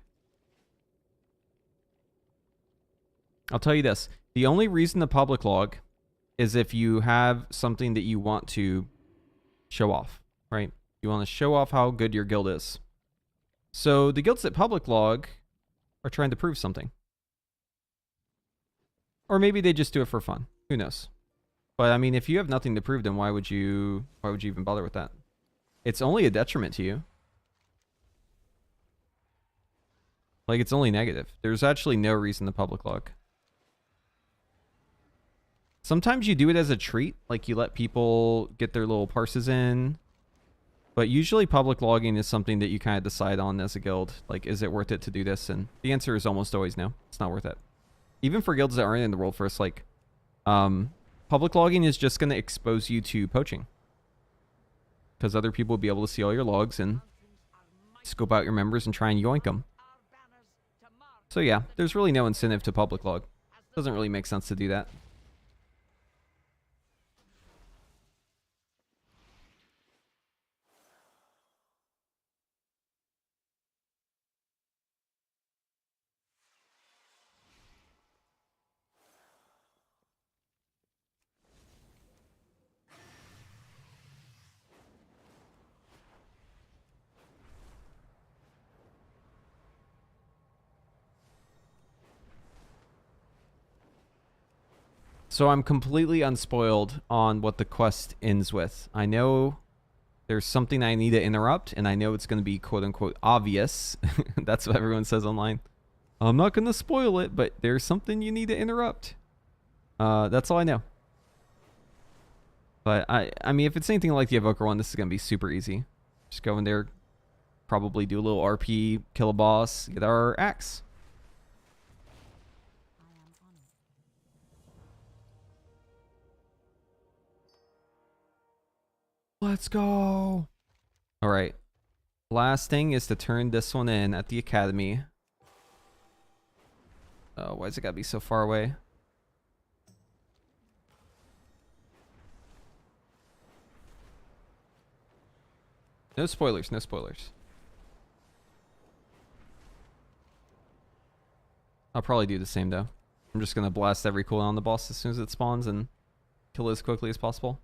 I'll tell you this. The only reason to public log is if you have something that you want to show off, right? You want to show off how good your guild is. So the guilds that public log are trying to prove something. Or maybe they just do it for fun. Who knows? But I mean, if you have nothing to prove, then why would you even bother with that? It's only a detriment to you. Like, it's only negative. There's actually no reason to public log. Sometimes you do it as a treat, like you let people get their little parses in. But usually public logging is something that you kind of decide on as a guild. Like, is it worth it to do this? And the answer is almost always no. It's not worth it. Even for guilds that aren't in the World First, like, public logging is just going to expose you to poaching. Because other people will be able to see all your logs and scope out your members and try and yoink them. So yeah, there's really no incentive to public log. Doesn't really make sense to do that. So I'm completely unspoiled on what the quest ends with. I know there's something I need to interrupt, and I know it's going to be quote-unquote obvious. That's what everyone says online. I'm not going to spoil it, but there's something you need to interrupt. That's all I know. But I mean, if it's anything like the Evoker one, this is going to be super easy. Just go in there, probably do a little RP, kill a boss, get our axe. Let's go. All right. Last thing is to turn this one in at the academy. Oh, why has it got to be so far away? No spoilers, no spoilers. I'll probably do the same though. I'm just going to blast every cooldown on the boss as soon as it spawns and kill it as quickly as possible.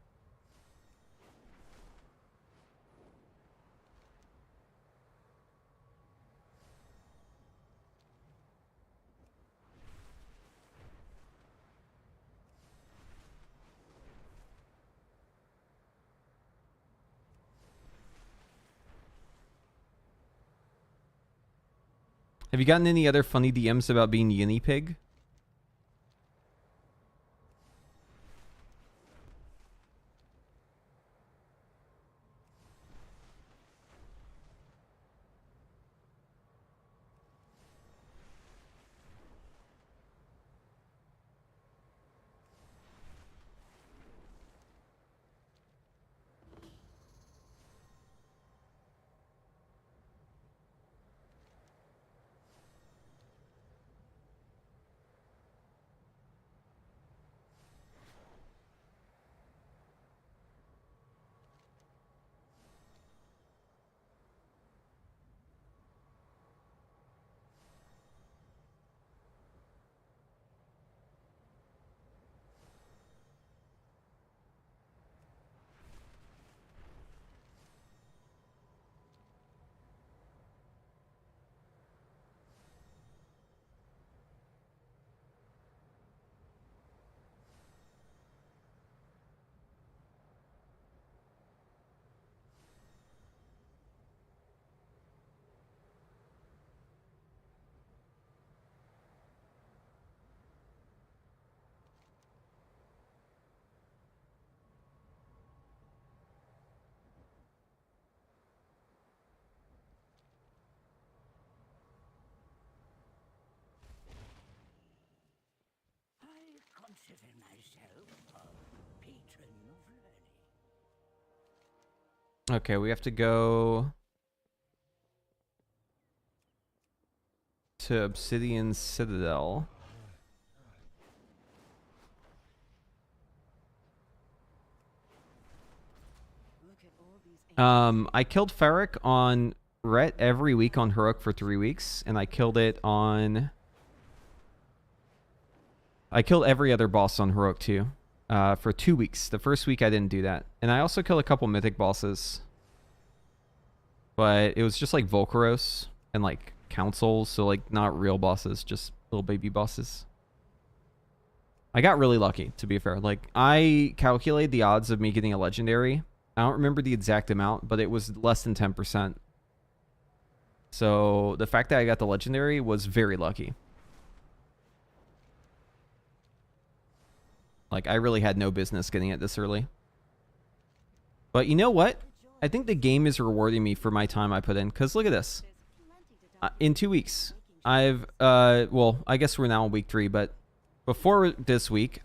Have you gotten any other funny DMs about being guinea pig? consider myself a patron of learning. Okay, we have to go to Obsidian Citadel. Look at all these I killed Ferric on Ret every week on Heroic for 3 weeks, and I killed it on... I killed every other boss on Heroic too, for 2 weeks. The first week I didn't do that. And I also killed a couple mythic bosses. But it was just like Volcaros and like councils, so like not real bosses, just little baby bosses. I got really lucky, to be fair. Like, I calculated the odds of me getting a legendary. I don't remember the exact amount, but it was less than 10%. So the fact that I got the legendary was very lucky. Like, I really had no business getting it this early. But you know what? I think the game is rewarding me for my time I put in. Because look at this. In 2 weeks, I've... well, I guess we're now on week 3, but... Before this week,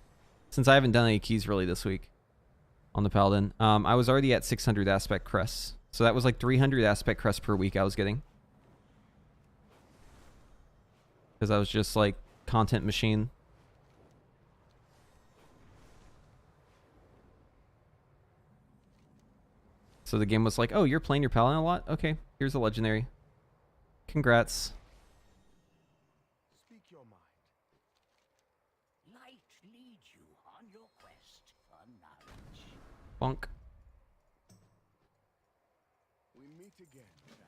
since I haven't done any keys really this week on the Paladin, I was already at 600 aspect crests. So that was like 300 aspect crests per week I was getting. Because I was just like content machine. So the game was like, oh, you're playing your Paladin a lot? Okay, here's a legendary. Congrats. Speak your mind. Light lead you on your quest for knowledge. Bonk. We meet again, champion.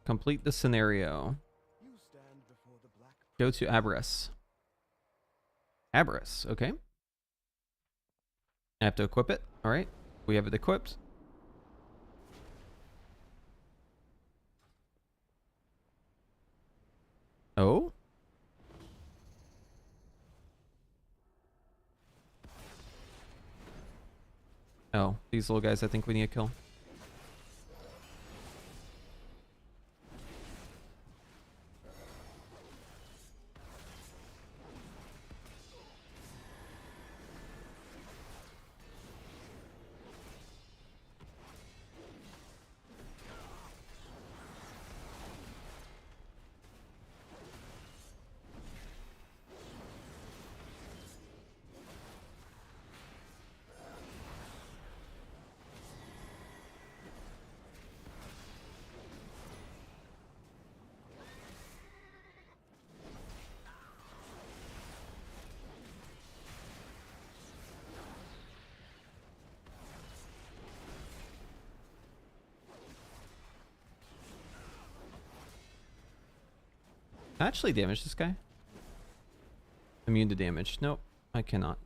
Complete the scenario. You stand before the black. Go to Aberrus. Aberrus, okay. I have to equip it. All right, we have it equipped. Oh? Oh, these little guys I think we need to kill. Can I actually damage this guy? Immune to damage. Nope, I cannot.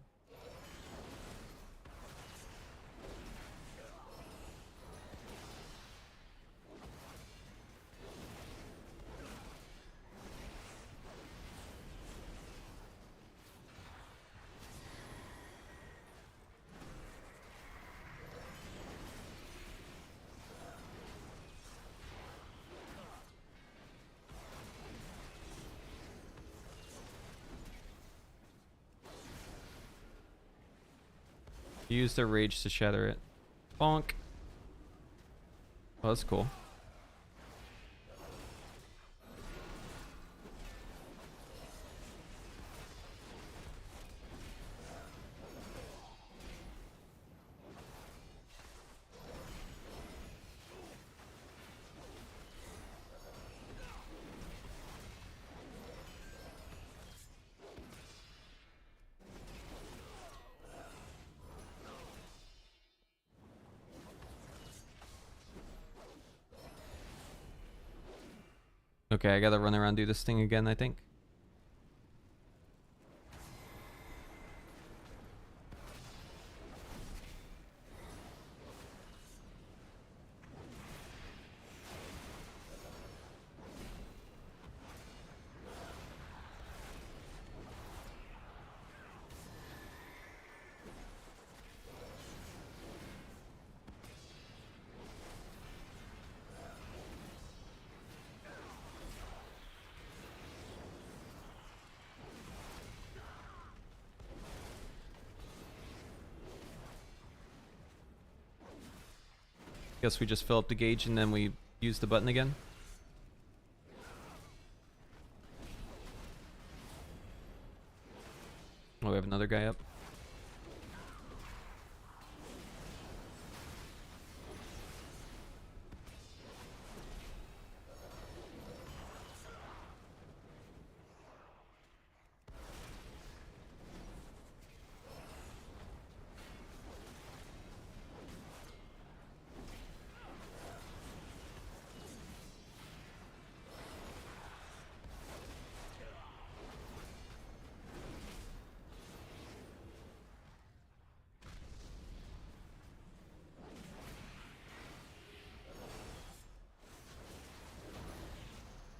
Use their rage to shatter it. Bonk. Oh, that's cool. Okay, I gotta run around and do this thing again, I think. Guess we just fill up the gauge and then we use the button again. Oh, we have another guy up.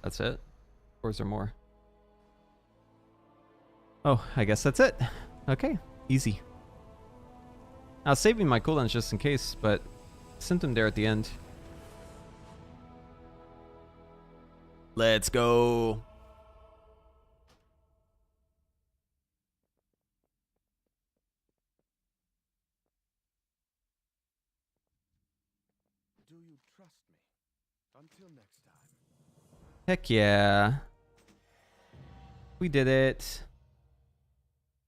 That's it? Or is there more? Oh, I guess that's it. Okay, easy. I was saving my cooldowns just in case, but sent them there at the end. Let's go. Do you trust me? Until next time. Heck yeah. We did it.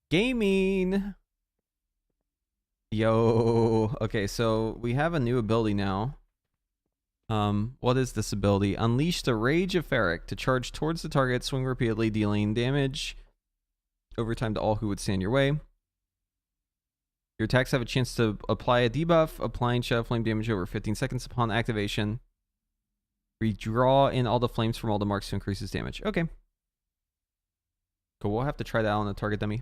Gaming. Yo. Okay, so we have a new ability now. What is this ability? Unleash the Rage of Ferric to charge towards the target, swing repeatedly, dealing damage over time to all who would stand your way. Your attacks have a chance to apply a debuff, applying Shadow Flame damage over 15 seconds upon activation. Redraw in all the flames from all the marks to increase his damage. Okay. Cool, we'll have to try that on a target dummy.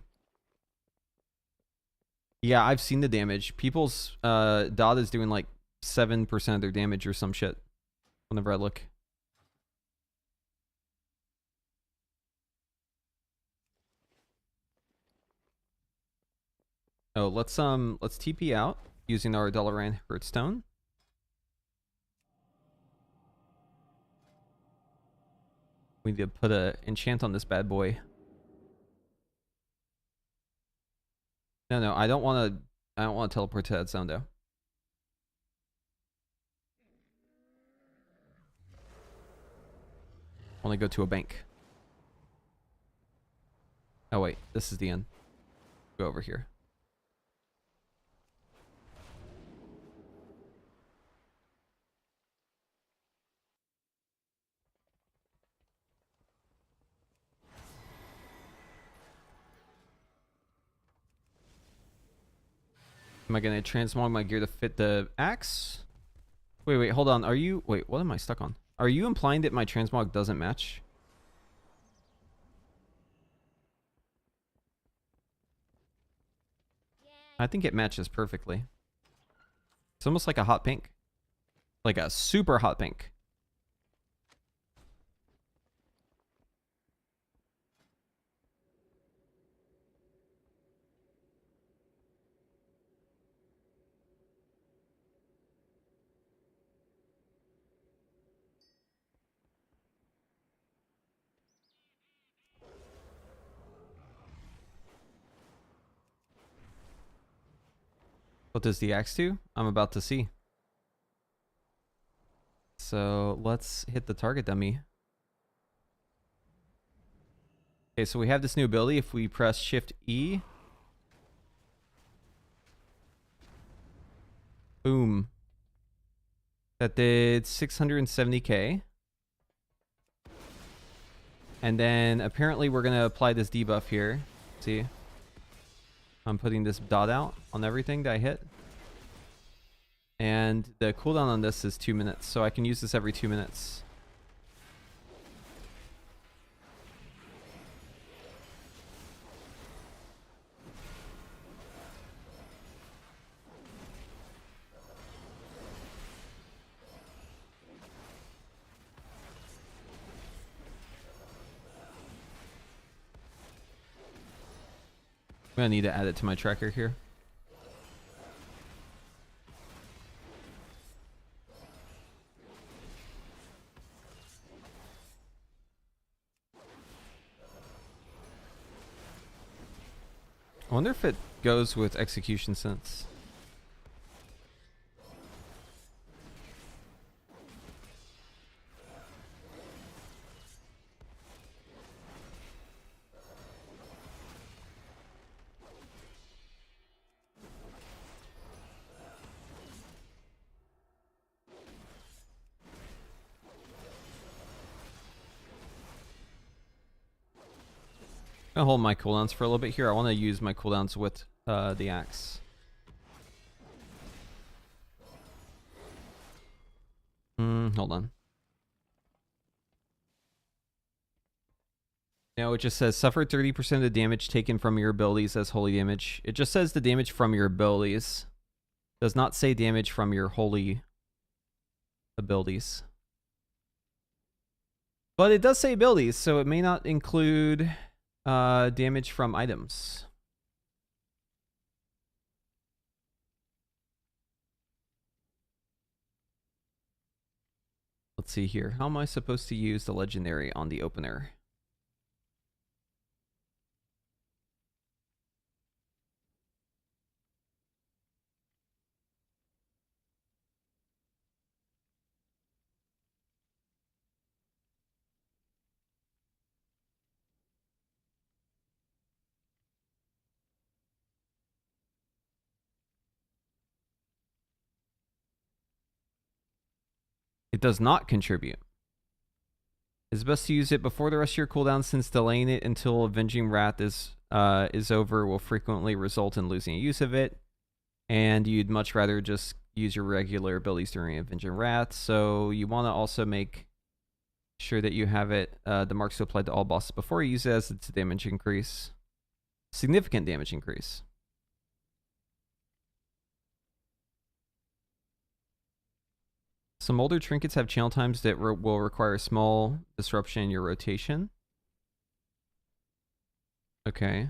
Yeah, I've seen the damage. People's dot is doing like 7% of their damage or some shit whenever I look. Oh, let's TP out using our Dalaran Hearthstone. We need to put a enchant on this bad boy. No, I don't want to teleport to that zone though. I want to go to a bank. Oh wait, this is the end. Go over here. Am I gonna transmog my gear to fit the axe? Wait, hold on. Wait, what am I stuck on? Are you implying that my transmog doesn't match? I think it matches perfectly. It's almost like a hot pink. Like a super hot pink. What does the axe do? I'm about to see. So let's hit the target dummy. Okay, so we have this new ability. If we press Shift E. Boom. That did 670k. And then apparently we're going to apply this debuff here. See? I'm putting this dot out on everything that I hit. And the cooldown on this is 2 minutes, so I can use this every 2 minutes. I'm gonna need to add it to my tracker here. I wonder if it goes with execution sense. I'll hold my cooldowns for a little bit here. I want to use my cooldowns with the axe. Hold on. No, it just says suffer 30% of the damage taken from your abilities as holy damage. It just says the damage from your abilities. Does not say damage from your holy abilities. But it does say abilities, so it may not include damage from items. Let's see here. How am I supposed to use the legendary on the opener? It does not contribute. It's best to use it before the rest of your cooldown, since delaying it until Avenging Wrath is over will frequently result in losing use of it, and you'd much rather just use your regular abilities during Avenging Wrath. So you want to also make sure that you have it the marks applied to all bosses before you use it, as it's a damage increase, significant damage increase. Some older trinkets have channel times that will require a small disruption in your rotation. Okay.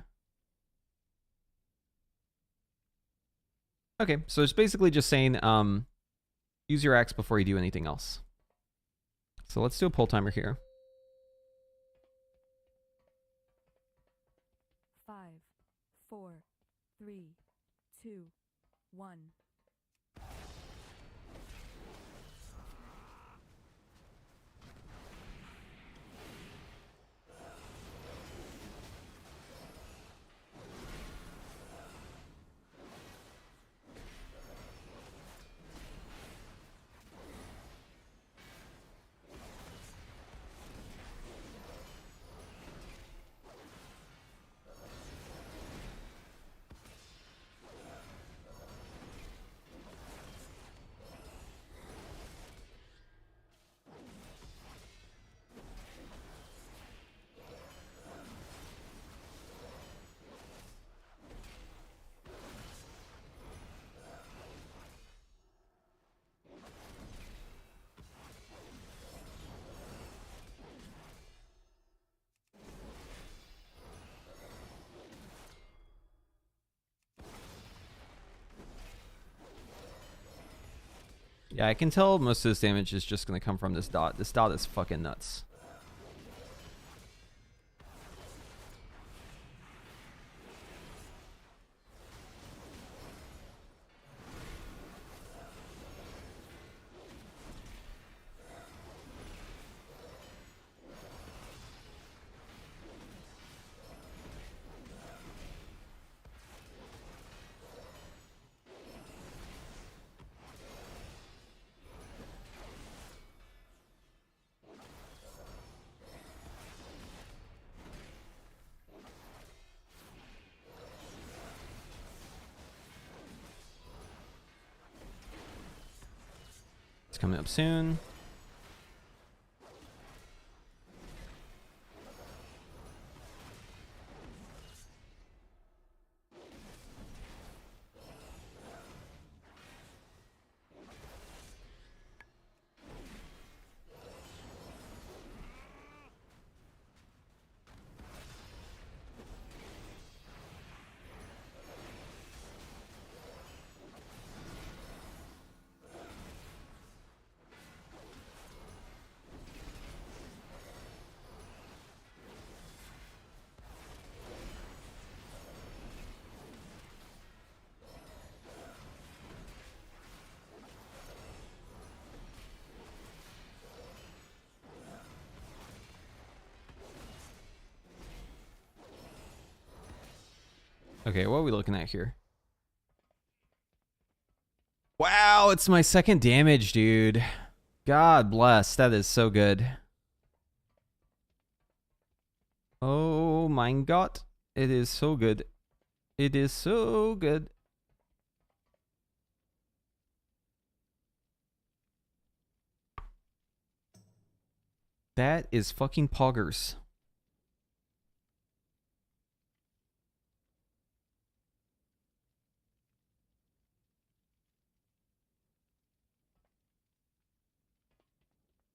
Okay, so it's basically just saying use your axe before you do anything else. So let's do a pull timer here. 5, 4, 3, 2, 1. Yeah, I can tell most of this damage is just going to come from this dot. This dot is fucking nuts. It's coming up soon. Okay, what are we looking at here? Wow, it's my second damage, dude. God bless. That is so good. Oh Oh my god. It is so good. It is so good. That is fucking poggers.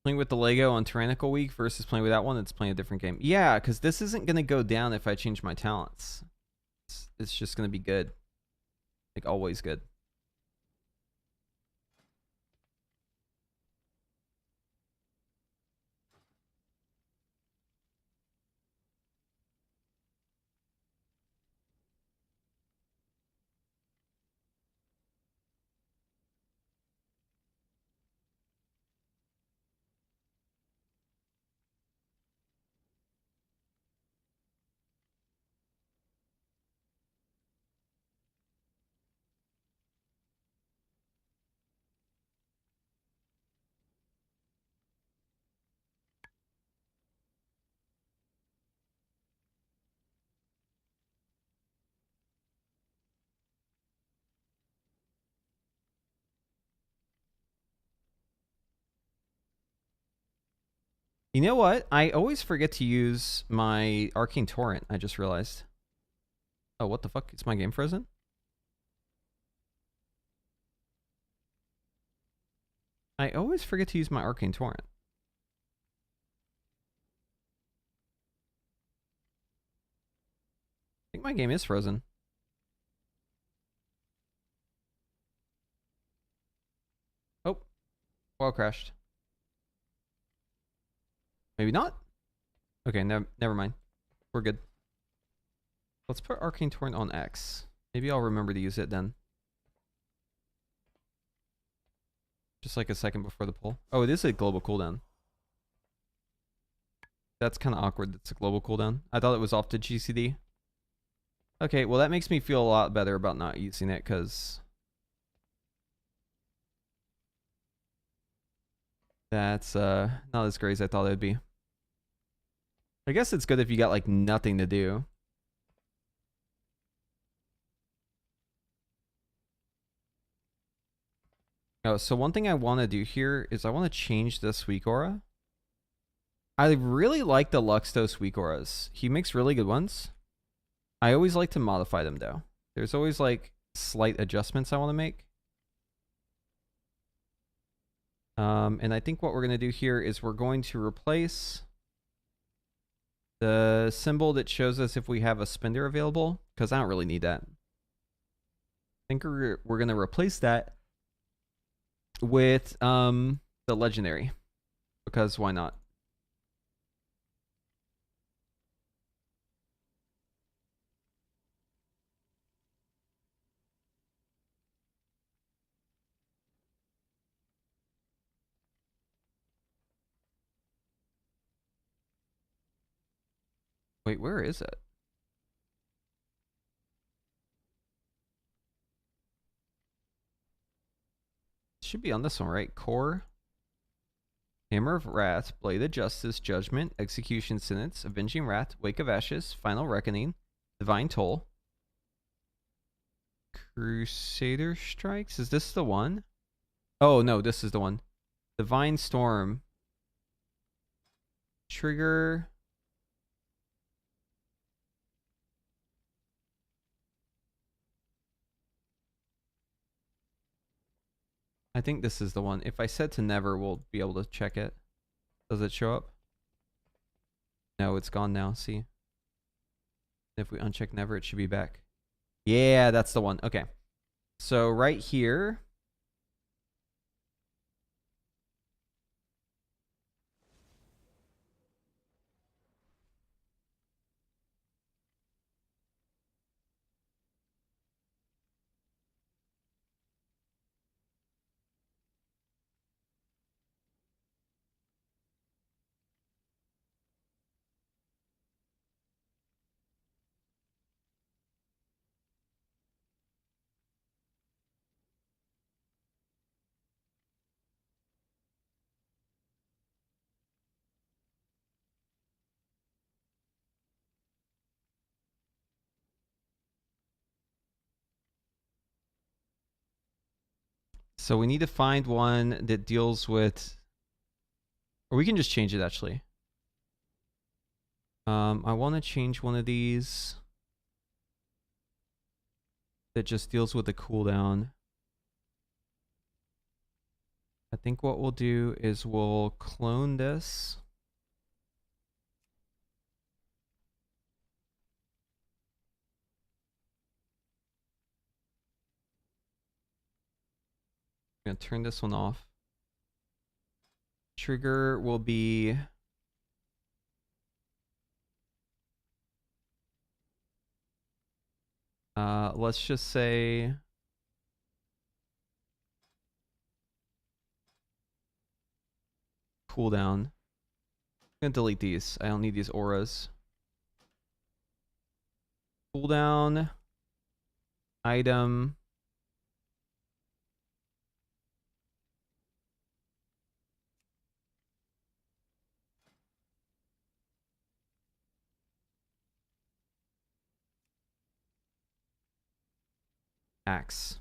Playing with the Lego on Tyrannical Week versus playing with that one, it's playing a different game. Yeah, because this isn't going to go down if I change my talents. It's just going to be good. Like, always good. You know what? I always forget to use my Arcane Torrent, I just realized. Oh, what the fuck? Is my game frozen? I always forget to use my Arcane Torrent. I think my game is frozen. Oh, wall crashed. Maybe not? Okay, never mind. We're good. Let's put Arcane Torrent on X. Maybe I'll remember to use it then. Just like a second before the pull. Oh, it is a global cooldown. That's kind of awkward. It's a global cooldown. I thought it was off to GCD. Okay, well that makes me feel a lot better about not using it because that's not as great as I thought it would be. I guess it's good if you got like nothing to do. Oh, so one thing I want to do here is I want to change this weak aura. I really like the Luxtos weak auras. He makes really good ones. I always like to modify them though. There's always like slight adjustments I want to make. And I think what we're going to do here is we're going to replace the symbol that shows us if we have a spender available, because I don't really need that. I think we're going to replace that with the legendary, because why not? Wait, where is it? It should be on this one, right? Core, Hammer of Wrath, Blade of Justice, Judgment, Execution Sentence, Avenging Wrath, Wake of Ashes, Final Reckoning, Divine Toll, Crusader Strikes. Is this the one? Oh no, this is the one. Divine Storm. Trigger. I think this is the one. If I set to never, we'll be able to check it. Does it show up? No, it's gone now. See? If we uncheck never, it should be back. Yeah, that's the one. Okay. So right here. So we need to find one that deals with, or we can just change it actually. I want to change one of these that just deals with the cooldown. I think what we'll do is we'll clone this. I'm gonna turn this one off. Trigger will be let's just say cooldown. I'm gonna delete these. I don't need these auras. Cooldown item axe.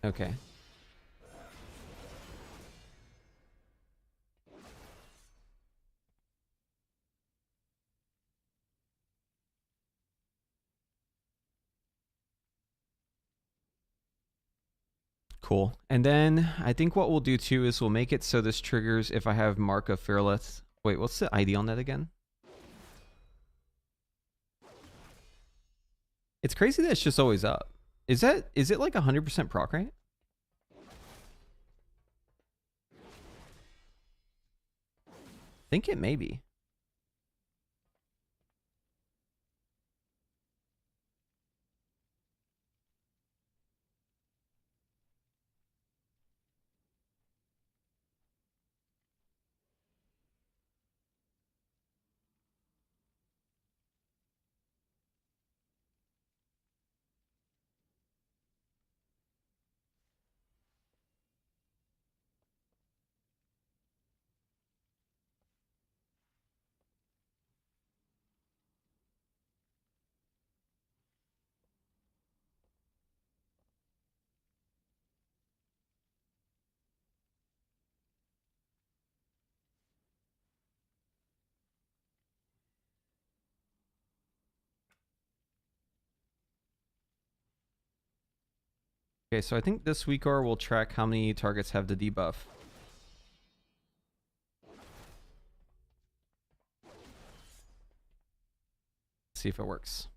Okay. Cool. And then I think what we'll do too is we'll make it so this triggers if I have Mark of Fearless. Wait, what's the ID on that again? It's crazy that it's just always up. Is it like 100% proc rate? I think it may be. Okay, so I think this weekor will track how many targets have the debuff. See if it works.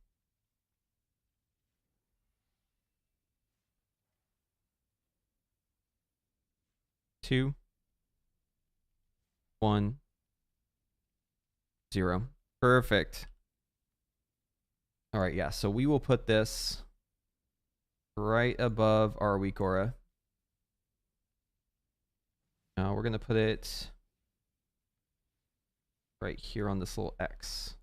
2, 1, 0. Perfect. All right, yeah, so we will put this right above our weak aura. Now we're going to put it right here on this little X.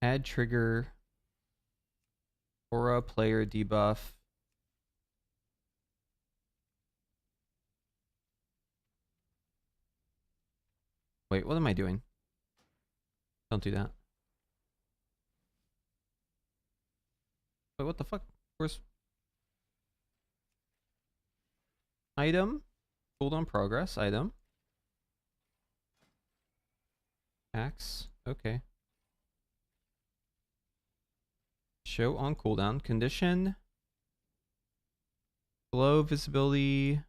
Add trigger, aura player debuff. Wait, what am I doing? Don't do that. Wait, what the fuck? course. Item. Cooldown progress. Item. Axe. Okay. Show on cooldown. Condition. Glow visibility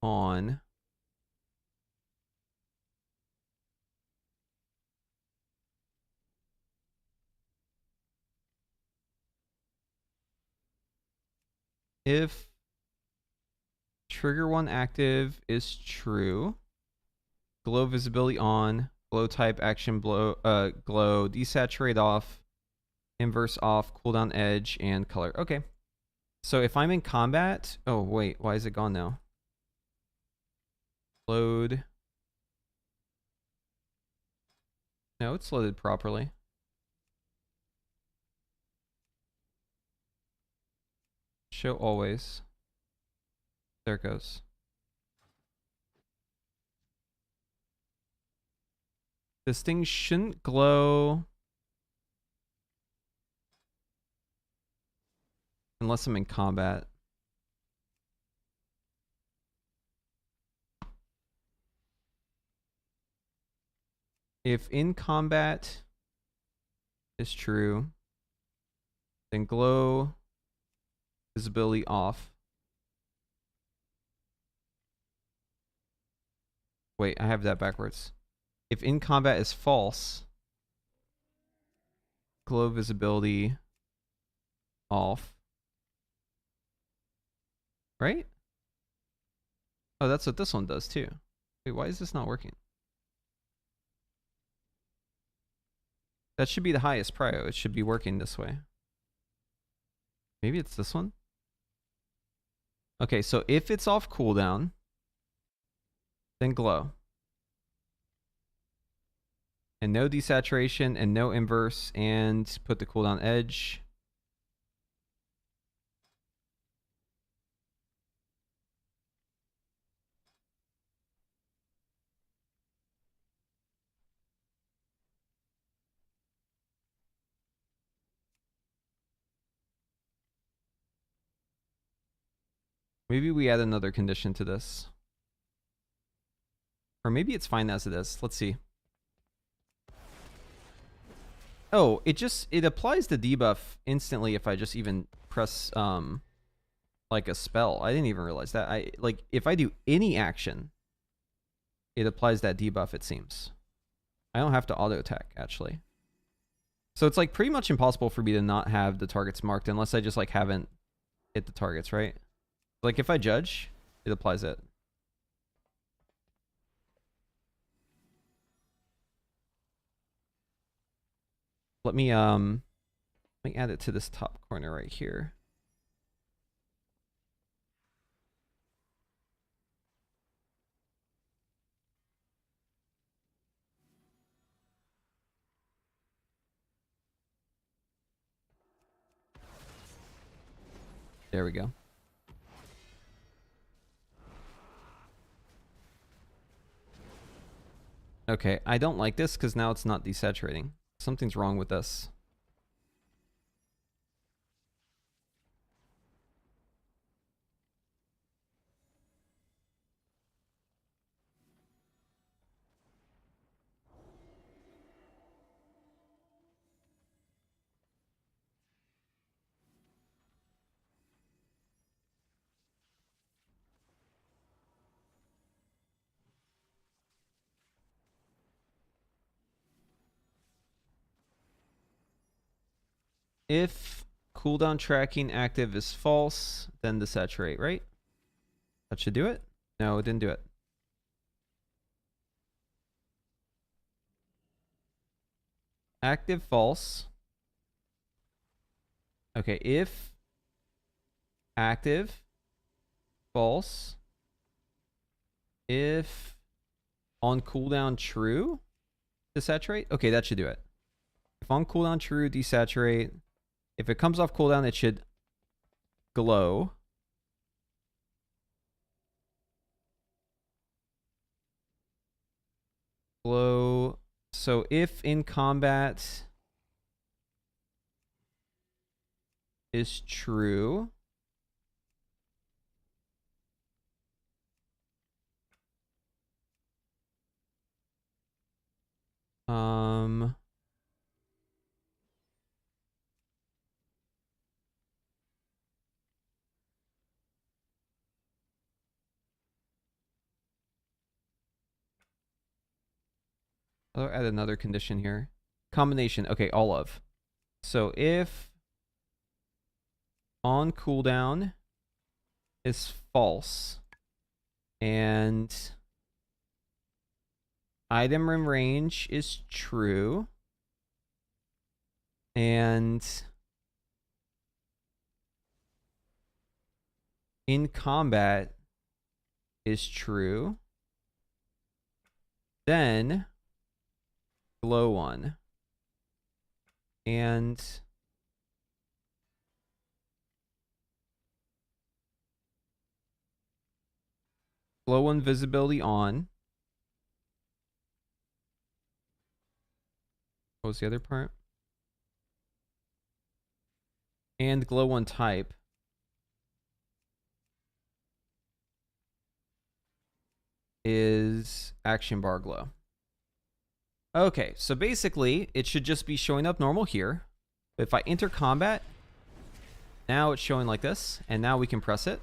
on. If trigger 1 active is true, glow visibility on, glow type action glow desaturate off, inverse off, cooldown edge, and color. Okay. So if I'm in combat, oh wait, why is it gone now? Load. No, it's loaded properly. Show always. There it goes. This thing shouldn't glow unless I'm in combat. If in combat is true, then glow visibility off. Wait, I have that backwards. If in combat is false, glow visibility off. Right? Oh, that's what this one does too. Wait, why is this not working? That should be the highest prio. It should be working this way. Maybe it's this one? Okay, so if it's off cooldown, then glow. And no desaturation and no inverse, and put the cooldown edge. Maybe we add another condition to this. Or maybe it's fine as it is. Let's see. Oh, it applies the debuff instantly if I just even press like a spell. I didn't even realize that. Like if I do any action, it applies that debuff, it seems. I don't have to auto attack actually. So it's like pretty much impossible for me to not have the targets marked unless I just like haven't hit the targets, right? Like if I judge, it applies it. Let me add it to this top corner right here. There we go. Okay, I don't like this because now it's not desaturating. Something's wrong with this. If cooldown tracking active is false, then desaturate, right? That should do it? No, it didn't do it. Active false. Okay, if active false, if on cooldown true, desaturate. Okay, that should do it. If on cooldown true, desaturate. If it comes off cooldown, it should glow. Glow. So if in combat is true. I'll add another condition here. Combination. Okay, all of. So if on cooldown is false and item in range is true and in combat is true, then glow one and glow one visibility on. What was the other part? And glow one type is action bar glow. Okay, so basically it should just be showing up normal here. If I enter combat, now it's showing like this, and now we can press it.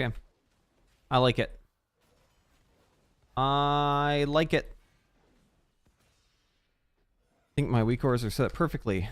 Okay. I like it. I like it. I think my weak cores are set up perfectly.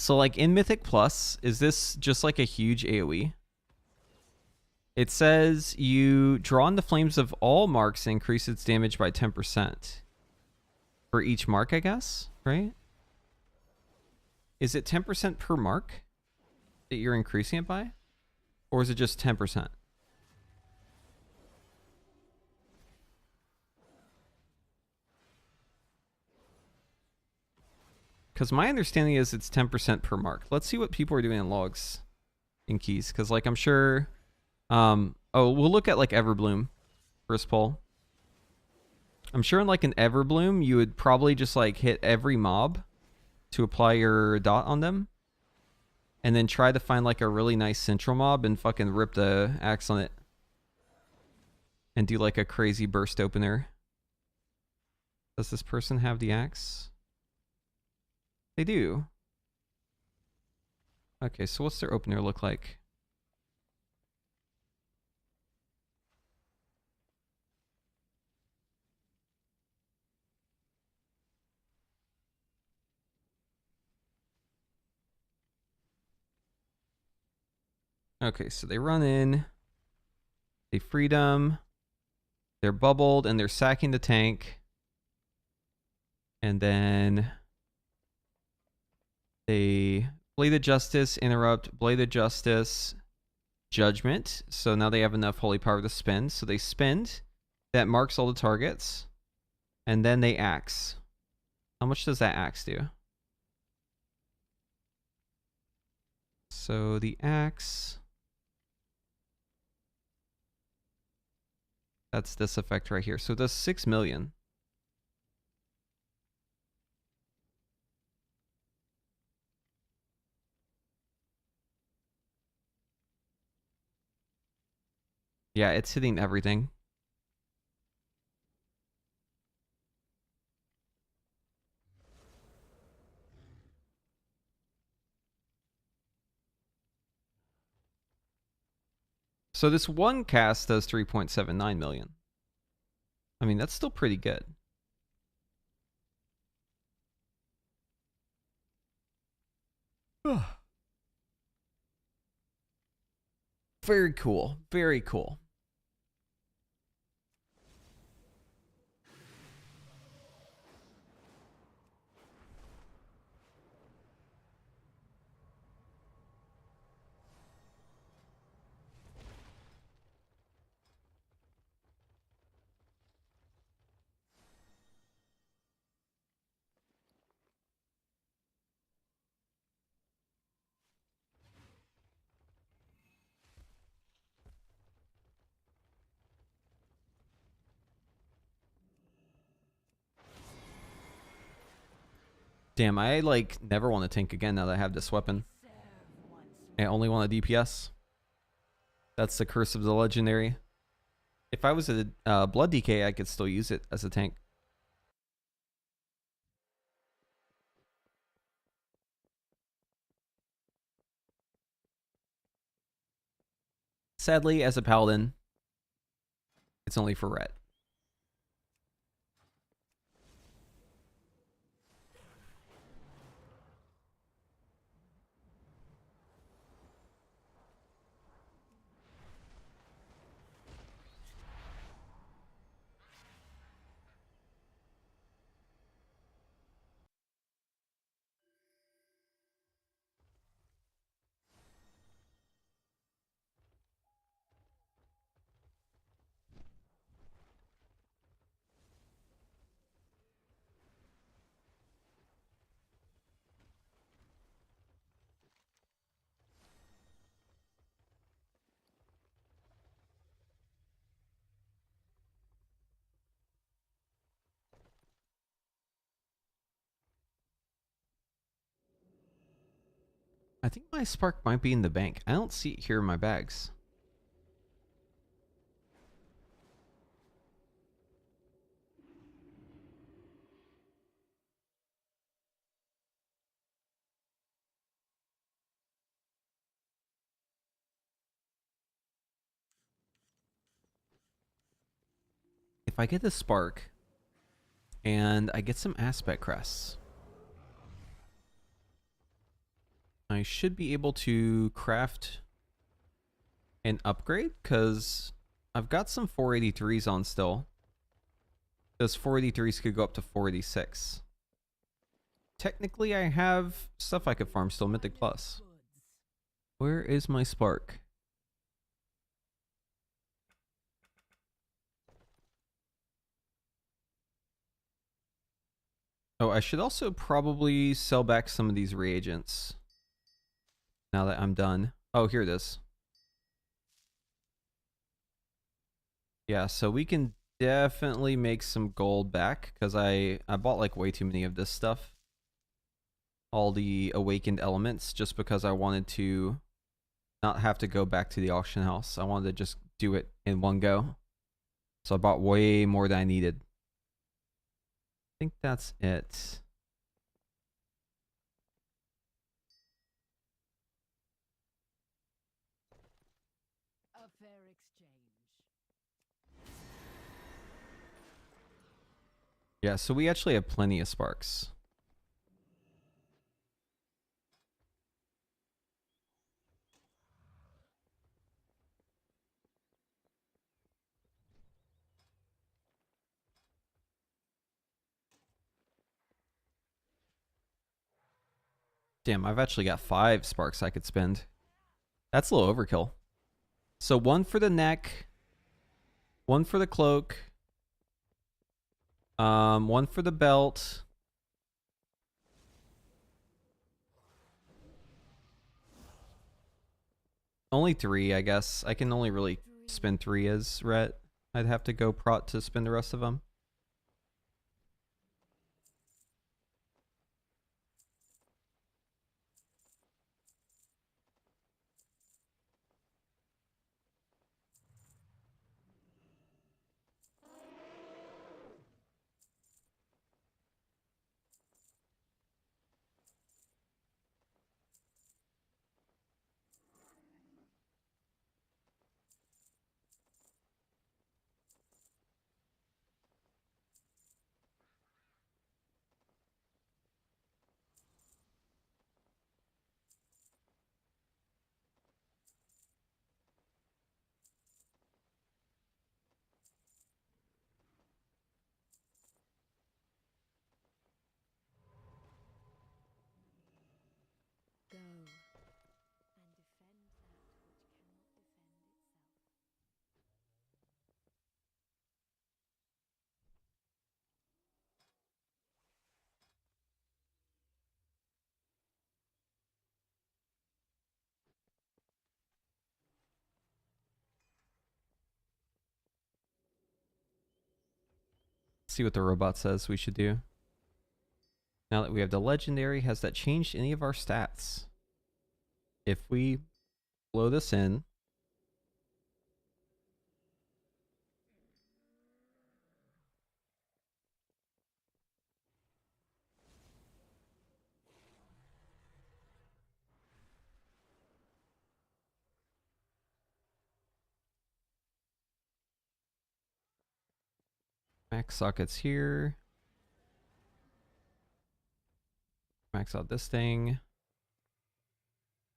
So like in Mythic Plus, is this just like a huge AoE? It says you draw on the flames of all marks and increase its damage by 10%. For each mark, I guess, right? Is it 10% per mark that you're increasing it by? Or is it just 10%? Because my understanding is it's 10% per mark. Let's see what people are doing in logs in keys. Because, like, I'm sure... oh, we'll look at, like, Everbloom. First poll. I'm sure in, like, an Everbloom, you would probably just, like, hit every mob to apply your dot on them. And then try to find, like, a really nice central mob and fucking rip the axe on it. And do, like, a crazy burst opener. Does this person have the axe? They do. Okay, so what's their opener look like? Okay, so they run in. They freedom. They're bubbled and they're sacking the tank. And then they Blade of Justice, interrupt, Blade of Justice, Judgment. So now they have enough holy power to spend. So they spend. That marks all the targets. And then they axe. How much does that axe do? So the axe... That's this effect right here. So it does 6 million. Yeah, it's hitting everything. So this one cast does 3.79 million. I mean, that's still pretty good. Very cool. Very cool. Damn, I like never want to tank again now that I have this weapon. I only want a DPS. That's the curse of the legendary. If I was a blood DK, I could still use it as a tank. Sadly, as a paladin, it's only for ret. I think my spark might be in the bank. I don't see it here in my bags. If I get the spark and I get some aspect crests, I should be able to craft an upgrade because I've got some 483s on still. Those 483s could go up to 486. Technically, I have stuff I could farm still, Mythic Plus. Where is my spark? Oh, I should also probably sell back some of these reagents. Now that I'm done. Oh, here it is. Yeah, so we can definitely make some gold back because I bought like way too many of this stuff. All the awakened elements just because I wanted to not have to go back to the auction house. I wanted to just do it in one go. So I bought way more than I needed. I think that's it. A fair exchange. Yeah, so we actually have plenty of sparks. Damn, I've actually got 5 sparks I could spend. That's a little overkill. So 1 for the neck, 1 for the cloak, 1 for the belt. Only 3, I guess. I can only really spend 3 as Rhett. I'd have to go prot to spend the rest of them. Go and defend that which cannot defend itself. See what the robot says we should do. Now that we have the legendary, has that changed any of our stats? If we blow this in, max sockets here. Max out this thing.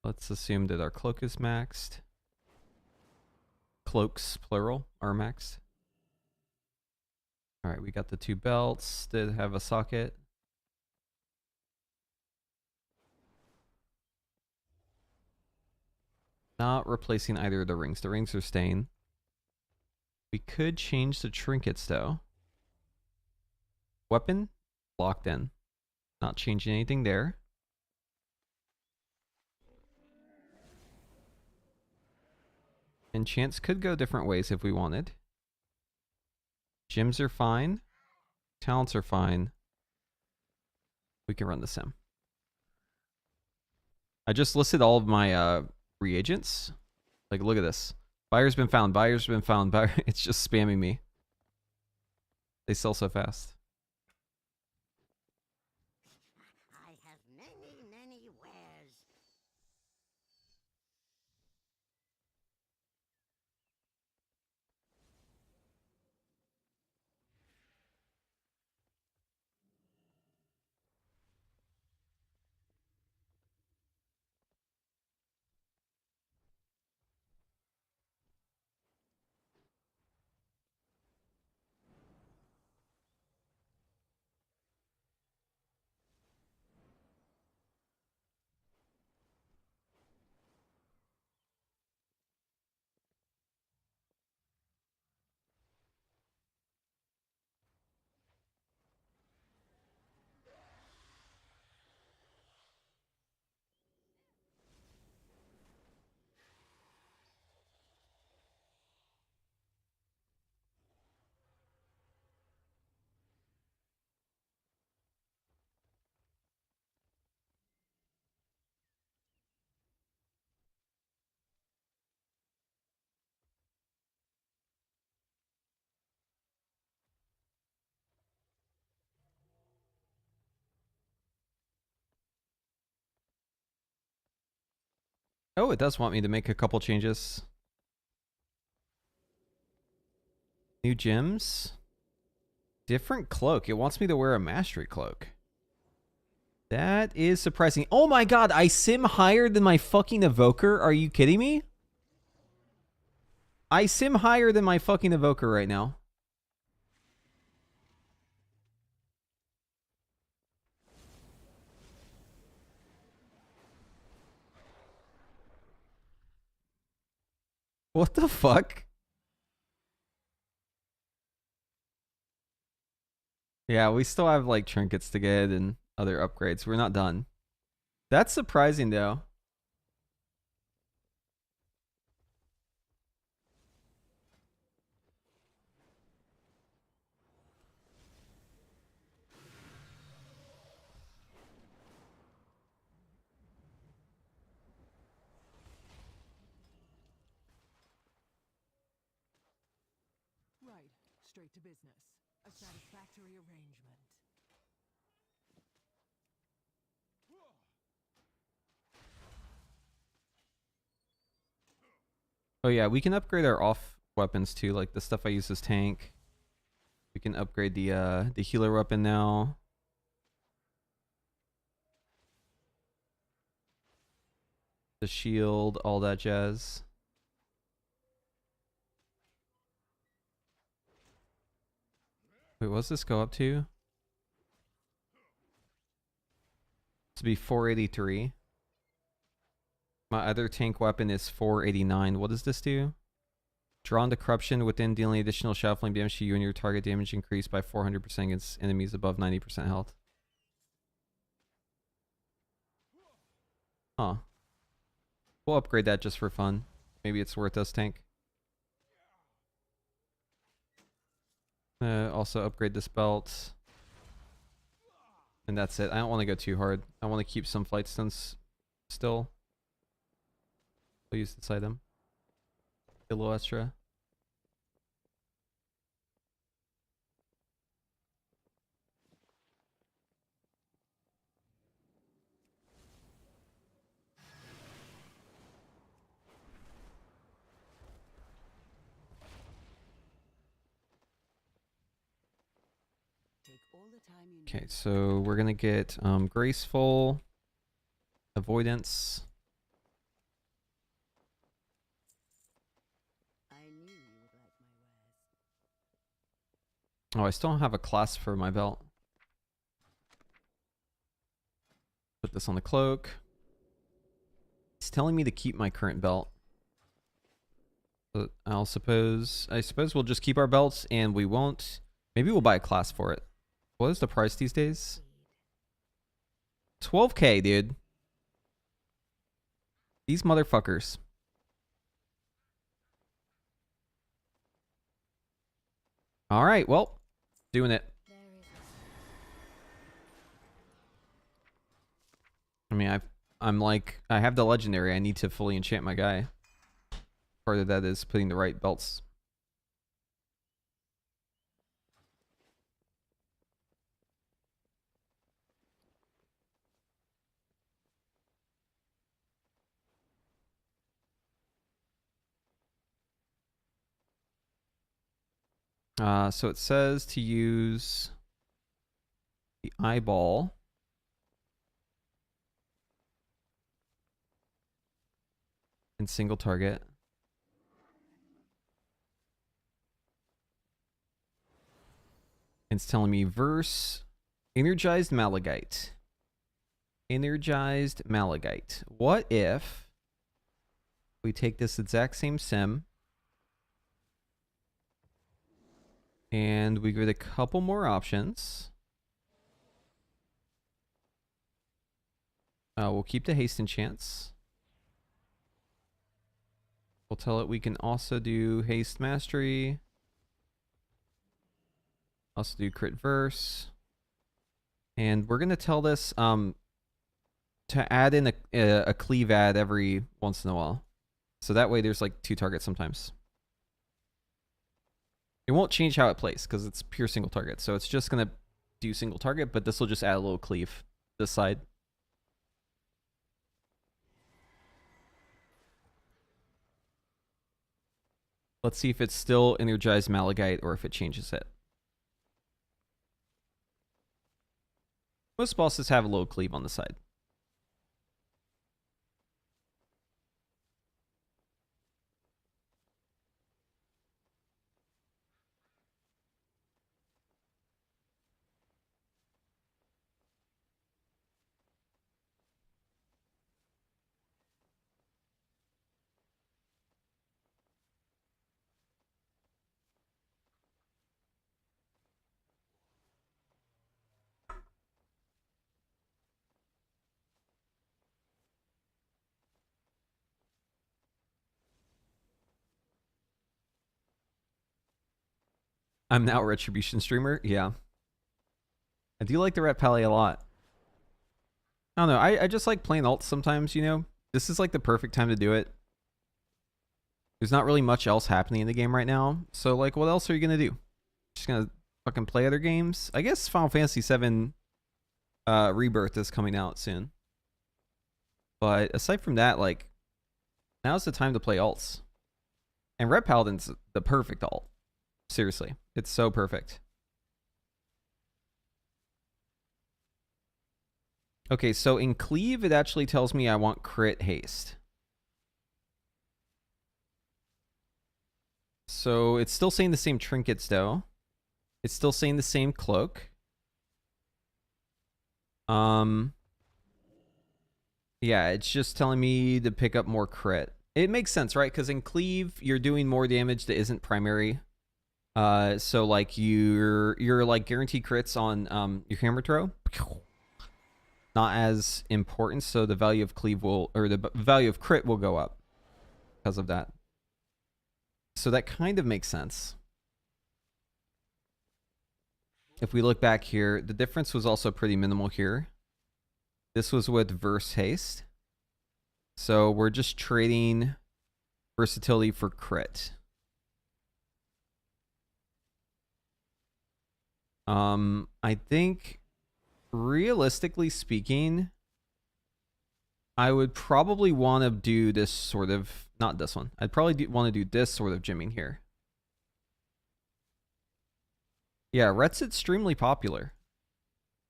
Let's assume that our cloak is maxed. Cloaks, plural, are maxed. Alright, we got the 2 belts that have a socket. Not replacing either of the rings. The rings are staying. We could change the trinkets though. Weapon, locked in. Not changing anything there. Enchants could go different ways if we wanted. Gems are fine. Talents are fine. We can run the sim. I just listed all of my reagents. Like, look at this. Buyer's been found. Buyer's been found. Buyer. It's just spamming me. They sell so fast. I have many, many wares. Oh, it does want me to make a couple changes. New gems. Different cloak. It wants me to wear a mastery cloak. That is surprising. Oh my god, I sim higher than my fucking evoker? Are you kidding me? I sim higher than my fucking evoker right now. What the fuck? Yeah, we still have like trinkets to get and other upgrades. We're not done. That's surprising though. Right, straight to business. A satisfactory arrangement. Oh yeah, we can upgrade our off weapons too, like the stuff I use as tank. We can upgrade the healer weapon now. The shield, all that jazz. Wait, what's this go up to? This would be 483. My other tank weapon is 489. What does this do? Drawn to corruption within dealing additional shadow flame damage to you and your target, damage increased by 400% against enemies above 90% health. Huh. We'll upgrade that just for fun. Maybe it's worth us, tank. Also upgrade this belt. And that's it. I don't want to go too hard. I want to keep some flight stunts still. I'll use this item. Get a little extra. Take all the time you Okay, need. so we're gonna get graceful, avoidance. I knew you would like my wares. Oh, I still don't have a class for my belt. Put this on the cloak. It's telling me to keep my current belt. But I suppose we'll just keep our belts and we won't. Maybe we'll buy a class for it. What is the price these days? 12K, dude. These motherfuckers. All right, well, doing it. There is I mean, I'm like, I have the legendary. I need to fully enchant my guy. Part of that is putting the right belts. So it says to use the eyeball. And single target. It's telling me verse energized malachite. Energized malachite. What if we take this exact same sim and we give it a couple more options? We'll keep the haste enchants. We'll tell it we can also do haste mastery. Also do crit verse. And we're going to tell this to add in a cleave add every once in a while. So that way there's like 2 targets sometimes. It won't change how it plays because it's pure single target. So it's just going to do single target, but this will just add a little cleave this side. Let's see if it's still energized Malachite or if it changes it. Most bosses have a little cleave on the side. I'm now a Retribution streamer. Yeah. I do like the Ret Pally a lot. I don't know. I just like playing alts sometimes, you know? This is like the perfect time to do it. There's not really much else happening in the game right now. So, like, what else are you going to do? Just going to fucking play other games? I guess Final Fantasy VII Rebirth is coming out soon. But aside from that, like, now's the time to play alts. And Red Paladin's the perfect alt. Seriously. It's so perfect. Okay, so in Cleave, it actually tells me I want crit haste. So it's still saying the same trinkets, though. It's still saying the same cloak. Yeah, it's just telling me to pick up more crit. It makes sense, right? Because in Cleave, you're doing more damage that isn't primary. So like you're like guaranteed crits on your hammer throw. Not as important, so the value of cleave will, or the value of crit will go up because of that. So that kind of makes sense. If we look back here, the difference was also pretty minimal here. This was with verse haste. So we're just trading versatility for crit. I think realistically speaking, I would probably want to do this sort of, not this one. I'd probably want to do this sort of gymming here. Yeah, Ret's extremely popular.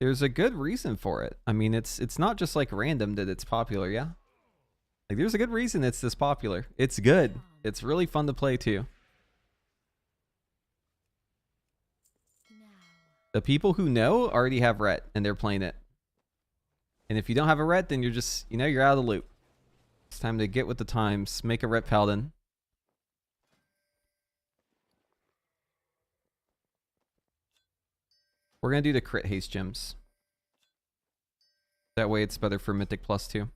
There's a good reason for it. I mean, it's not just like random that it's popular, yeah? Like there's a good reason it's this popular. It's good. It's really fun to play too. The people who know already have Ret and they're playing it. And if you don't have a Ret, then you're just, you know, you're out of the loop. It's time to get with the times. Make a Ret Paladin. We're going to do the crit haste gems. That way it's better for Mythic Plus too.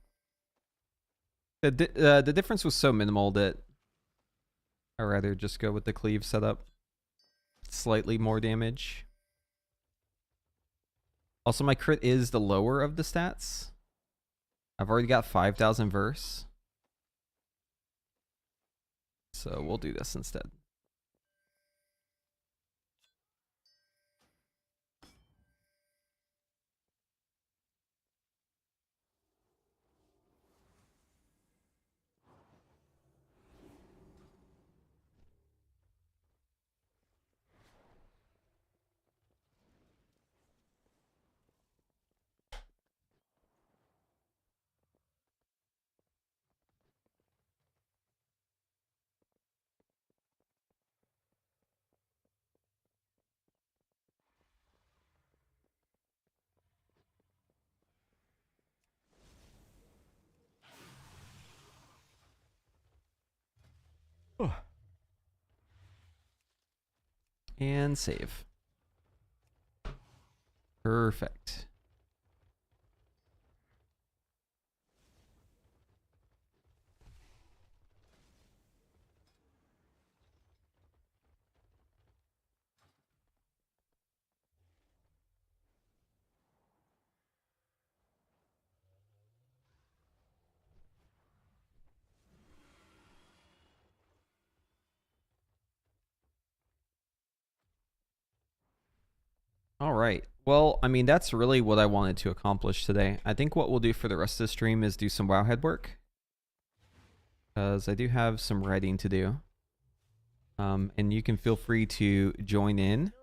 The difference was so minimal that I'd rather just go with the cleave setup. Slightly more damage. Also, my crit is the lower of the stats. I've already got 5,000 verse. So we'll do this instead. And save. Perfect. All right. Well, I mean, that's really what I wanted to accomplish today. I think what we'll do for the rest of the stream is do some Wowhead work. Because I do have some writing to do. And you can feel free to join in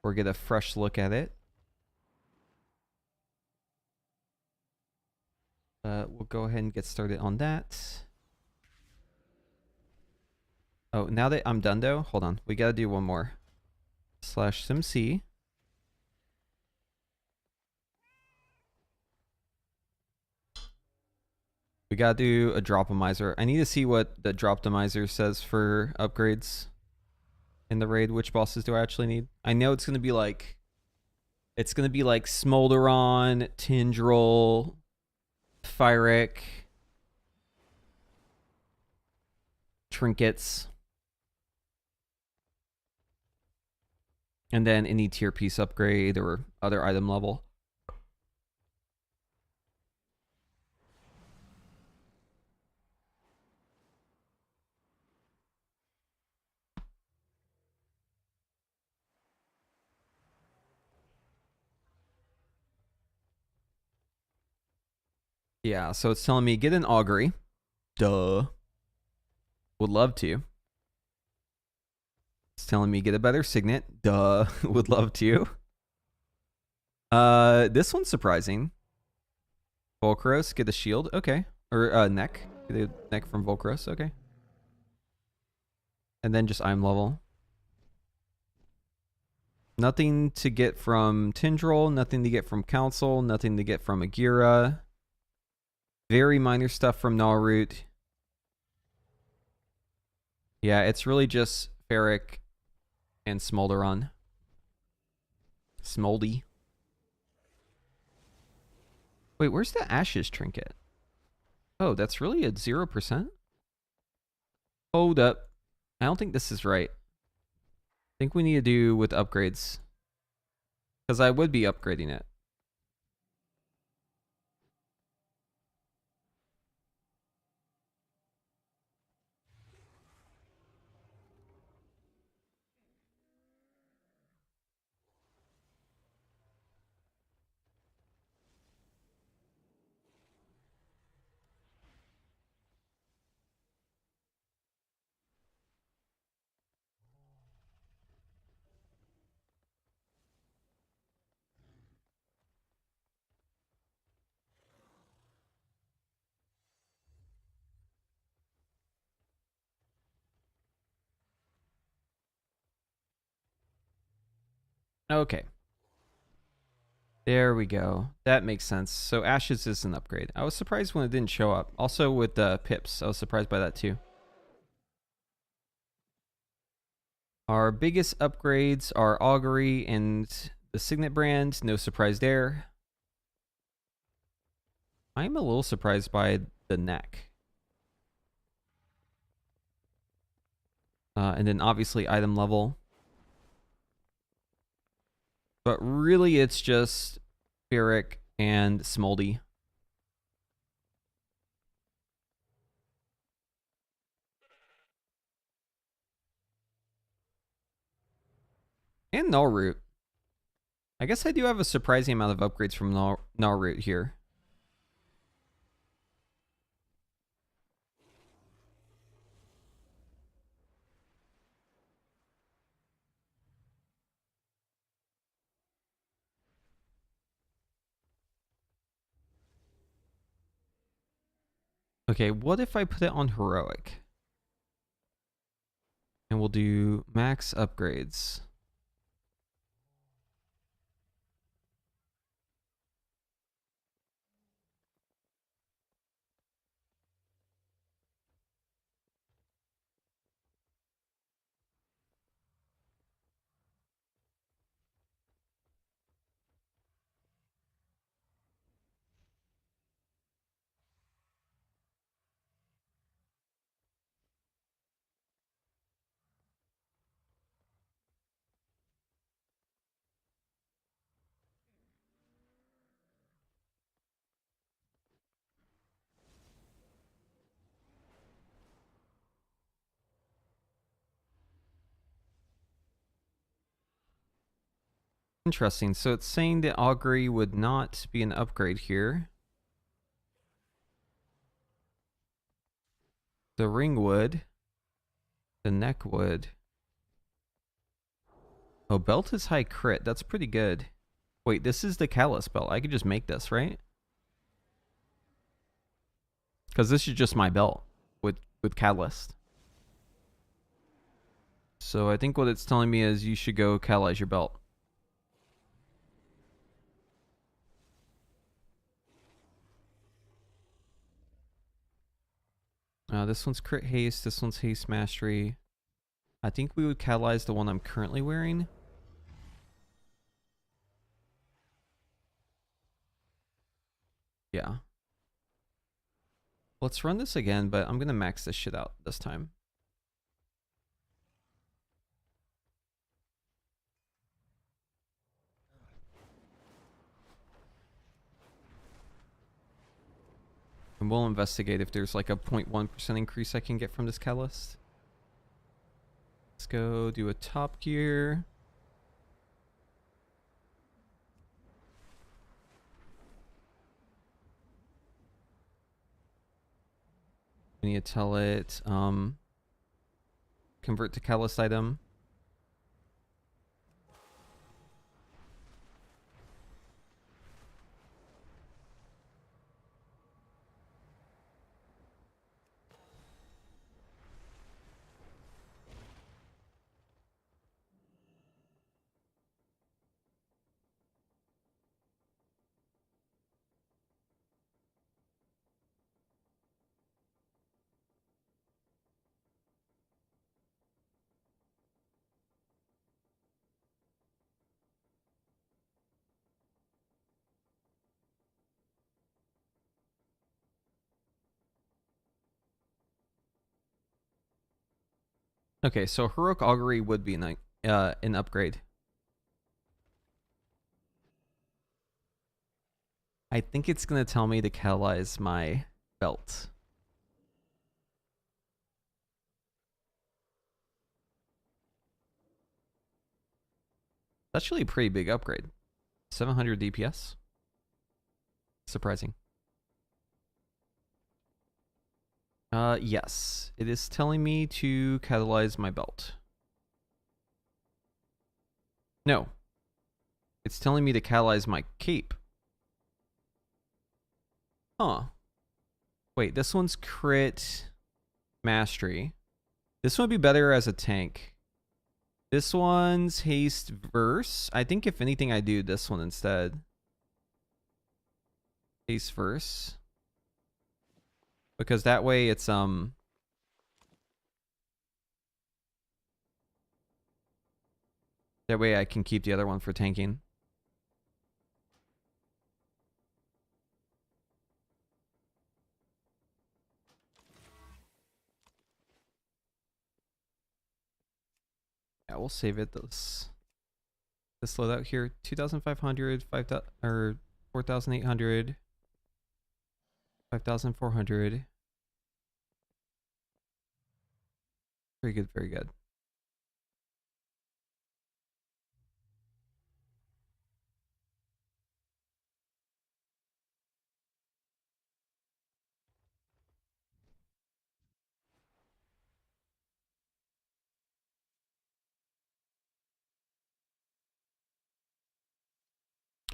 or get a fresh look at it. We'll go ahead and get started on that. Oh, now that I'm done though, hold on. We gotta do one more. /simc. We gotta do a drop-omizer. I need to see what the drop-omizer says for upgrades in the raid. Which bosses do I actually need? I know it's gonna be like Smolderon, Tindril, Fyric, trinkets, and then any tier piece upgrade or other item level. Yeah, so it's telling me get an augury. Duh. Would love to. It's telling me get a better signet. Duh. Would love to. This one's surprising. Volcros, get a shield. Okay. Or neck. Get a neck from Volcros. Okay. And then just item level. Nothing to get from Tindril. Nothing to get from Council. Nothing to get from Agira. Very minor stuff from Nalroot. Yeah, it's really just Ferric and Smolderon. Smoldy. Wait, where's the Ashes trinket? Oh, that's really at 0%? Hold up. I don't think this is right. I think we need to do with upgrades. Because I would be upgrading it. Okay. There we go. That makes sense. So Ashes is an upgrade. I was surprised when it didn't show up. Also with the pips, I was surprised by that too. Our biggest upgrades are Augury and the Signet brand. No surprise there. I'm a little surprised by the neck. And then obviously item level. But really it's just Ferric and Smoldy. And Nalroot. I guess I do have a surprising amount of upgrades from Nalroot here. Okay, what if I put it on Heroic? And we'll do max upgrades. Interesting. So it's saying that Augury would not be an upgrade here. The ring would. The neck would. Oh, belt is high crit. That's pretty good. Wait, this is the callus belt. I could just make this, right? Because this is just my belt with callus. So I think what it's telling me is you should go catalyze your belt. This one's crit haste. This one's haste mastery. I think we would catalyze the one I'm currently wearing. Yeah. Let's run this again, but I'm going to max this shit out this time. And we'll investigate if there's like a 0.1% increase I can get from this catalyst. Let's go do a top gear. We need to tell it convert to catalyst item. Okay, so heroic augury would be an upgrade. I think it's gonna tell me to catalyze my belt. That's actually a pretty big upgrade. 700 DPS. Surprising. Yes. It is telling me to catalyze my belt. No. It's telling me to catalyze my cape. Huh. Wait, this one's crit mastery. This one would be better as a tank. This one's haste verse. I think if anything I do this one instead. Haste verse. Because that way it's that way I can keep the other one for tanking. Yeah, we'll save it. This loadout here, 2,500, 5,000 or 4,800, 5,400. Very good, very good.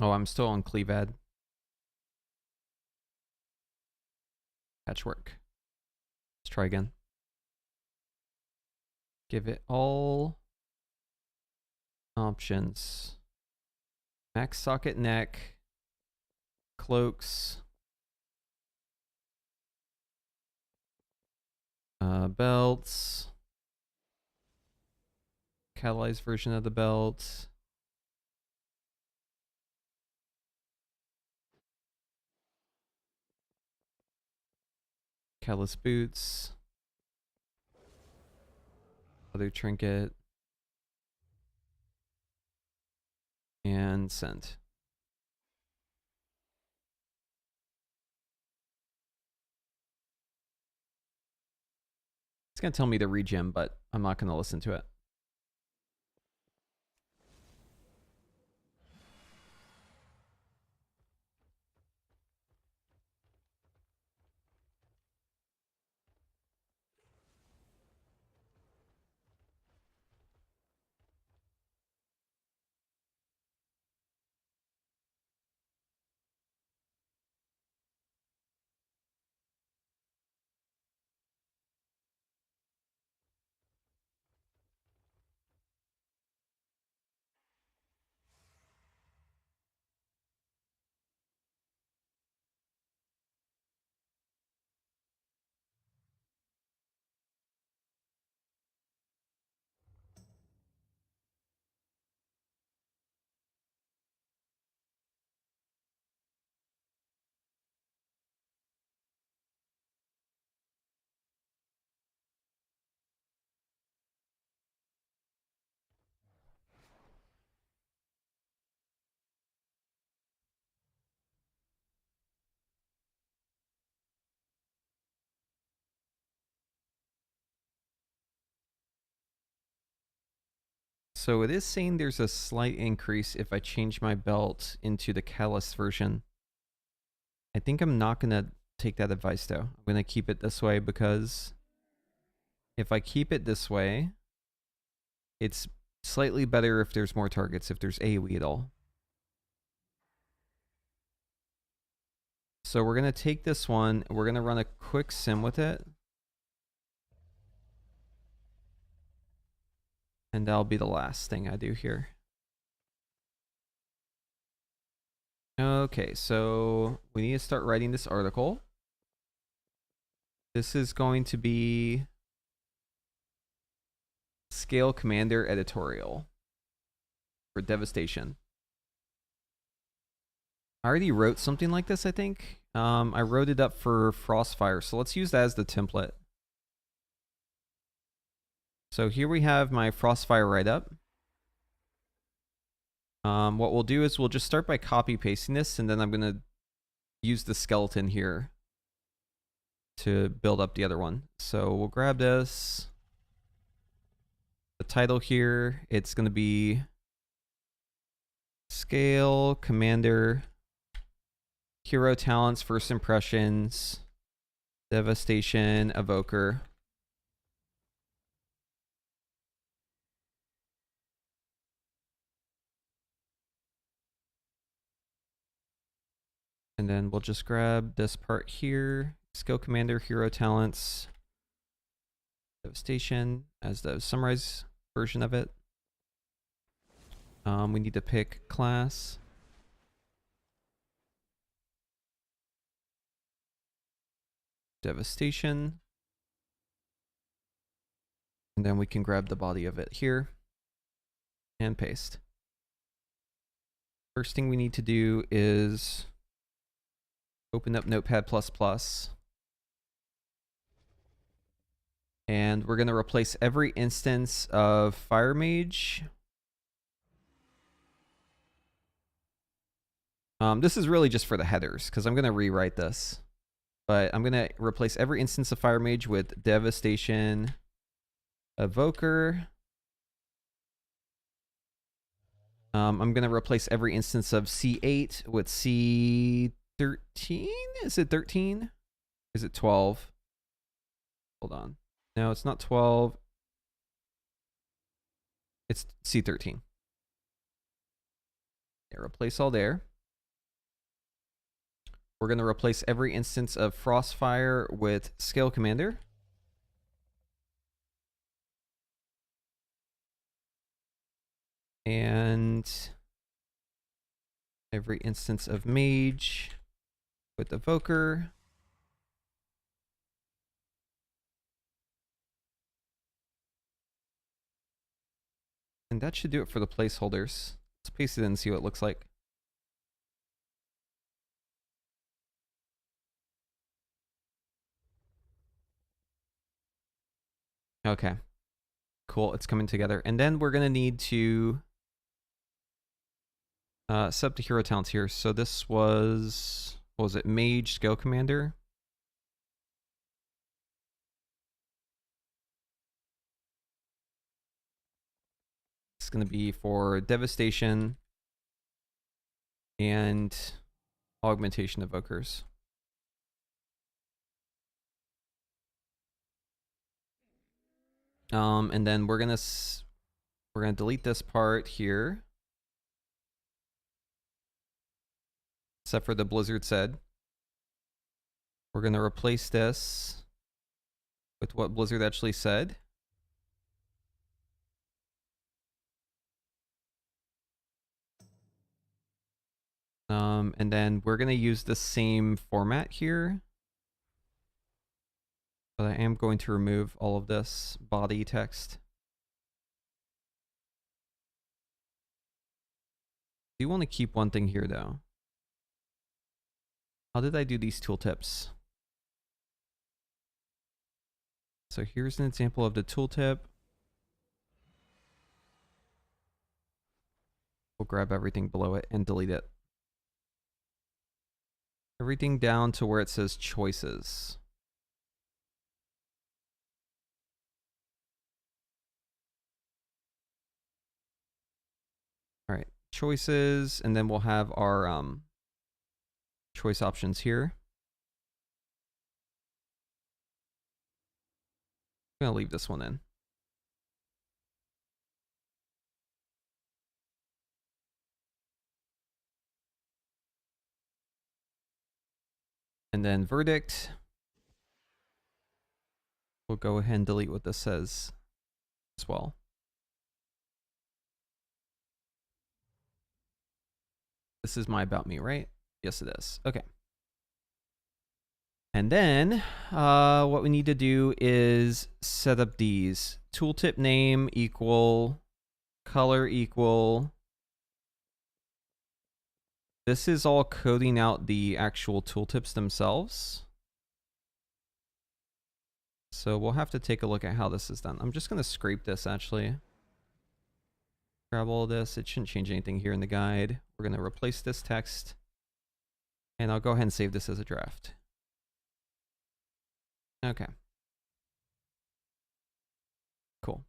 Oh, I'm still on Cleavad. Patchwork. Let's try again. Give it all options. Max socket neck. Cloaks. Belts. Catalyzed version of the belt. Catalyst boots. Other trinket. And send. It's going to tell me to regem, but I'm not going to listen to it. So it is saying there's a slight increase if I change my belt into the Catalyst version. I think I'm not going to take that advice though. I'm going to keep it this way because if I keep it this way, it's slightly better if there's more targets, if there's AoE at all. So we're going to take this one, we're going to run a quick sim with it. And that'll be the last thing I do here. Okay, so we need to start writing this article. This is going to be Scale Commander editorial for Devastation. I already wrote something like this, I think. I wrote it up for Frostfire, so let's use that as the template. So here we have my Frostfire write-up. What we'll do is we'll just start by copy pasting this, and then I'm going to use the skeleton here to build up the other one. So we'll grab this. The title here, it's going to be Scale Commander Hero Talents First Impressions Devastation Evoker. And then we'll just grab this part here, Skill Commander, Hero Talents, Devastation as the summarized version of it. We need to pick class. Devastation. And then we can grab the body of it here and paste. First thing we need to do is open up Notepad++. And we're going to replace every instance of Fire Mage. This is really just for the headers, because I'm going to rewrite this. But I'm going to replace every instance of Fire Mage with Devastation Evoker. I'm going to replace every instance of C8 with C13? Is it 13? Is it 12? Hold on. No, it's not 12. It's C13. Yeah, replace all there. We're going to replace every instance of Frostfire with Scale Commander. And every instance of Mage with Evoker. And that should do it for the placeholders. Let's paste it in and see what it looks like. Okay. Cool, it's coming together. And then we're going to need to set up the hero talents here. So this was, what was it, Mage Scale Commander? It's going to be for Devastation and Augmentation Evokers. And then we're gonna delete this part here, except for the Blizzard said. We're gonna replace this with what Blizzard actually said. And then we're gonna use the same format here. But I am going to remove all of this body text. I do want to keep one thing here though. How did I do these tooltips? So here's an example of the tooltip. We'll grab everything below it and delete it. Everything down to where it says choices. choices, and then we'll have our choice options here. I'm gonna leave this one in. And then verdict. We'll go ahead and delete what this says as well. This is my about me, right? Yes, it is. Okay. And then what we need to do is set up these. Tooltip name equal, color equal. This is all coding out the actual tooltips themselves. So we'll have to take a look at how this is done. I'm just going to scrape this actually. Grab all this. It shouldn't change anything here in the guide. We're going to replace this text. And I'll go ahead and save this as a draft. Okay. Cool.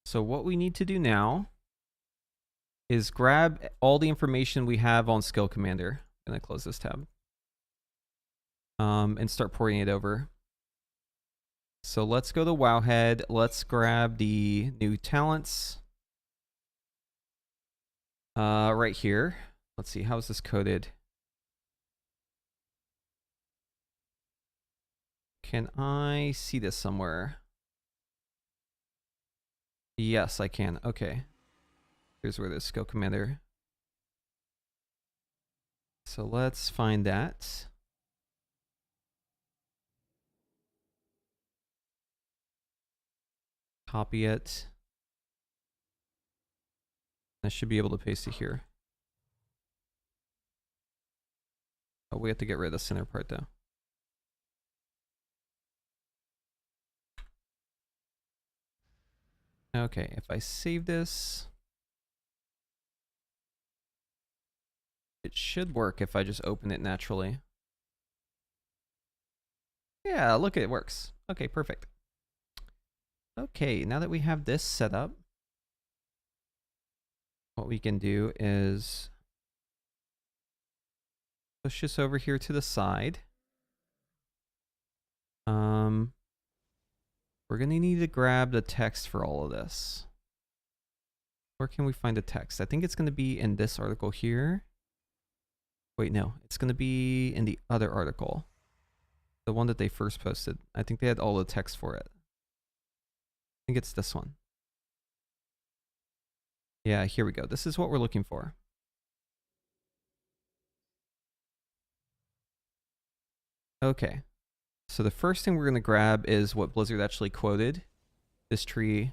So what we need to do now is grab all the information we have on Skill Commander. I'm going to close this tab. And start porting it over. So let's go to Wowhead. Let's grab the new talents. Right here. Let's see, how is this coded? Can I see this somewhere? Yes, I can. Okay. Here's where there's Skill Commander. So let's find that. Copy it. I should be able to paste it here. Oh, we have to get rid of the center part though. Okay, if I save this, it should work if I just open it naturally. Yeah, look, it works. Okay, perfect. Okay, now that we have this set up, what we can do is push this over here to the side. We're going to need to grab the text for all of this. Where can we find the text? I think it's going to be in this article here. Wait, no, it's going to be in the other article. The one that they first posted. I think they had all the text for it. I think it's this one. Yeah, here we go. This is what we're looking for. Okay. So the first thing we're going to grab is what Blizzard actually quoted this tree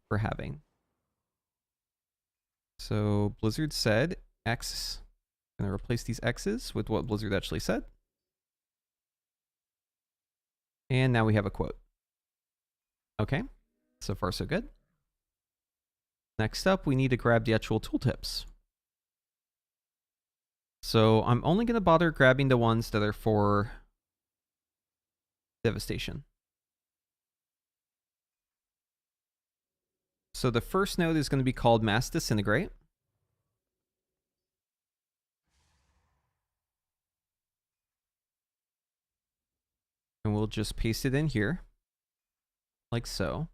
for having. So Blizzard said X. I'm going to replace these X's with what Blizzard actually said. And now we have a quote. Okay. So far, so good. Next up, we need to grab the actual tooltips. So I'm only going to bother grabbing the ones that are for devastation. So the first node is going to be called Mass Disintegrate. And we'll just paste it in here, like so.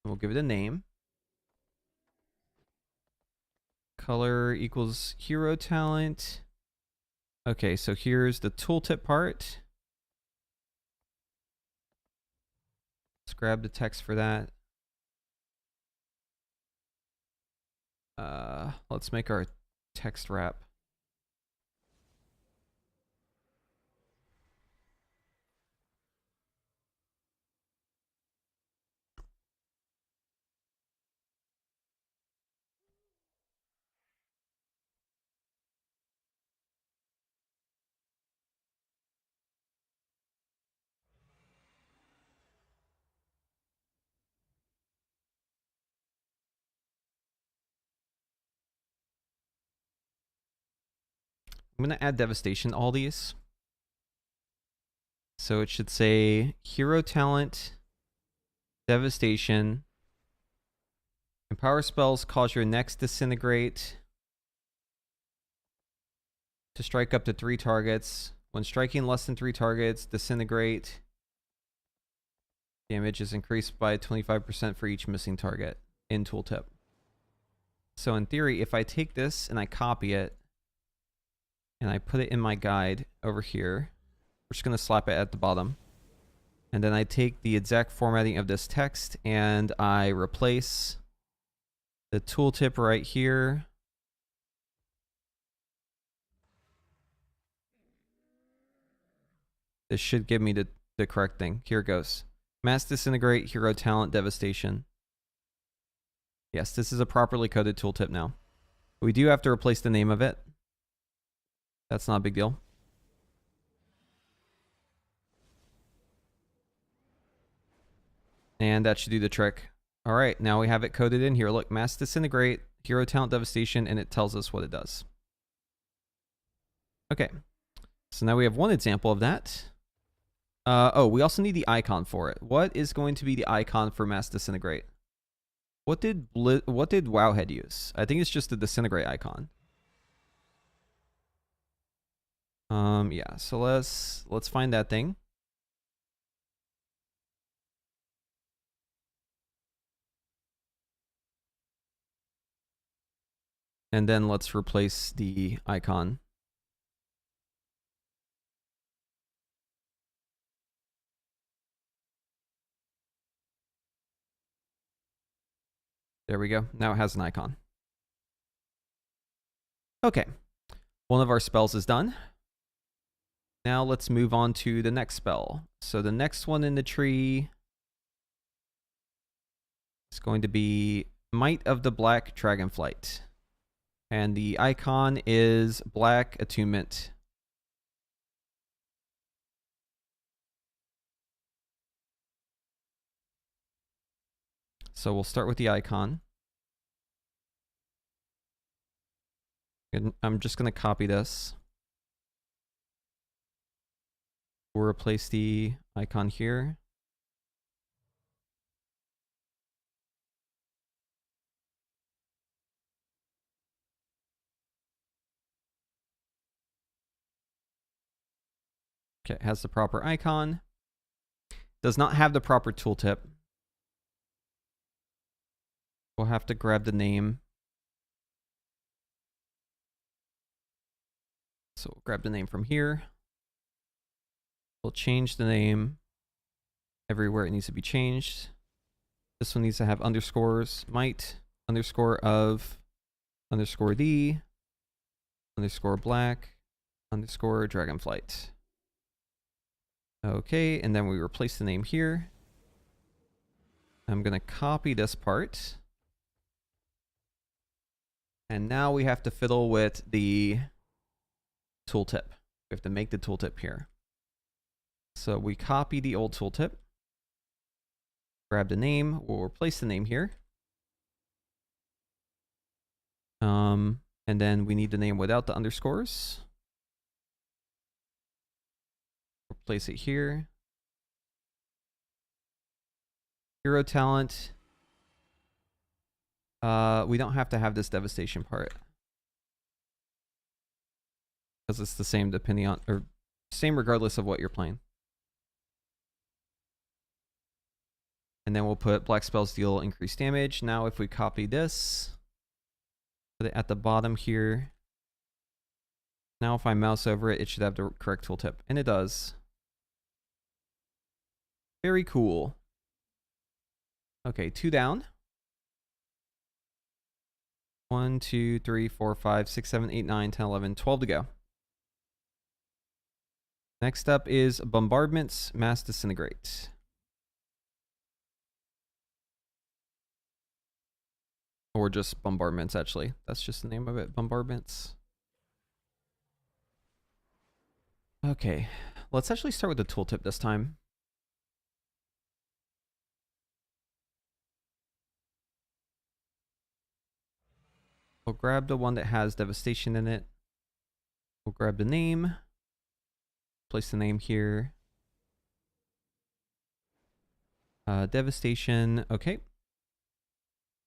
And we'll give it a name. Color equals hero talent. Okay, so here's the tooltip part. Let's grab the text for that. Let's make our text wrap. I'm going to add devastation to all these. So it should say hero talent, devastation. Empower spells cause your next disintegrate to strike up to 3 targets. When striking less than 3 targets, disintegrate damage is increased by 25% for each missing target in tooltip. So in theory, if I take this and I copy it and I put it in my guide over here, we're just going to slap it at the bottom. And then I take the exact formatting of this text and I replace the tooltip right here. This should give me the correct thing. Here it goes. Mass disintegrate, hero talent, devastation. Yes, this is a properly coded tooltip now. We do have to replace the name of it. That's not a big deal. And that should do the trick. All right, now we have it coded in here. Look, mass disintegrate, hero talent, devastation, and it tells us what it does. Okay, so now we have one example of that. Oh, we also need the icon for it. What is going to be the icon for mass disintegrate? What did Wowhead use? I think it's just the disintegrate icon. Yeah, so let's find that thing. And then let's replace the icon. There we go. Now it has an icon. Okay. One of our spells is done. Now let's move on to the next spell. So the next one in the tree is going to be Might of the Black Dragonflight. And the icon is Black Attunement. So we'll start with the icon. And I'm just going to copy this. We'll replace the icon here. Okay, it has the proper icon. Does not have the proper tooltip. We'll have to grab the name. So we'll grab the name from here. We'll change the name everywhere it needs to be changed. This one needs to have underscores. Might underscore of underscore the underscore black underscore dragonflight. Okay, and then we replace the name here. I'm going to copy this part. And now we have to fiddle with the tooltip. We have to make the tooltip here. So we copy the old tooltip. Grab the name. We'll replace the name here. And then we need the name without the underscores. Replace it here. Hero talent. We don't have to have this devastation part, because it's the same depending on, or same regardless of what you're playing. And then we'll put black spells deal increased damage. Now if we copy this, put it at the bottom here. Now if I mouse over it, it should have the correct tooltip, and it does. Very cool. Okay, 2 down. 1, 2, 3, 4, 5, 6, 7, 8, 9, 10, 11, 12 to go. Next up is Bombardments, Mass Disintegrate. Or just Bombardments, actually. That's just the name of it, Bombardments. Okay, let's actually start with the tooltip this time. We'll grab the one that has devastation in it. We'll grab the name, place the name here. Devastation, okay.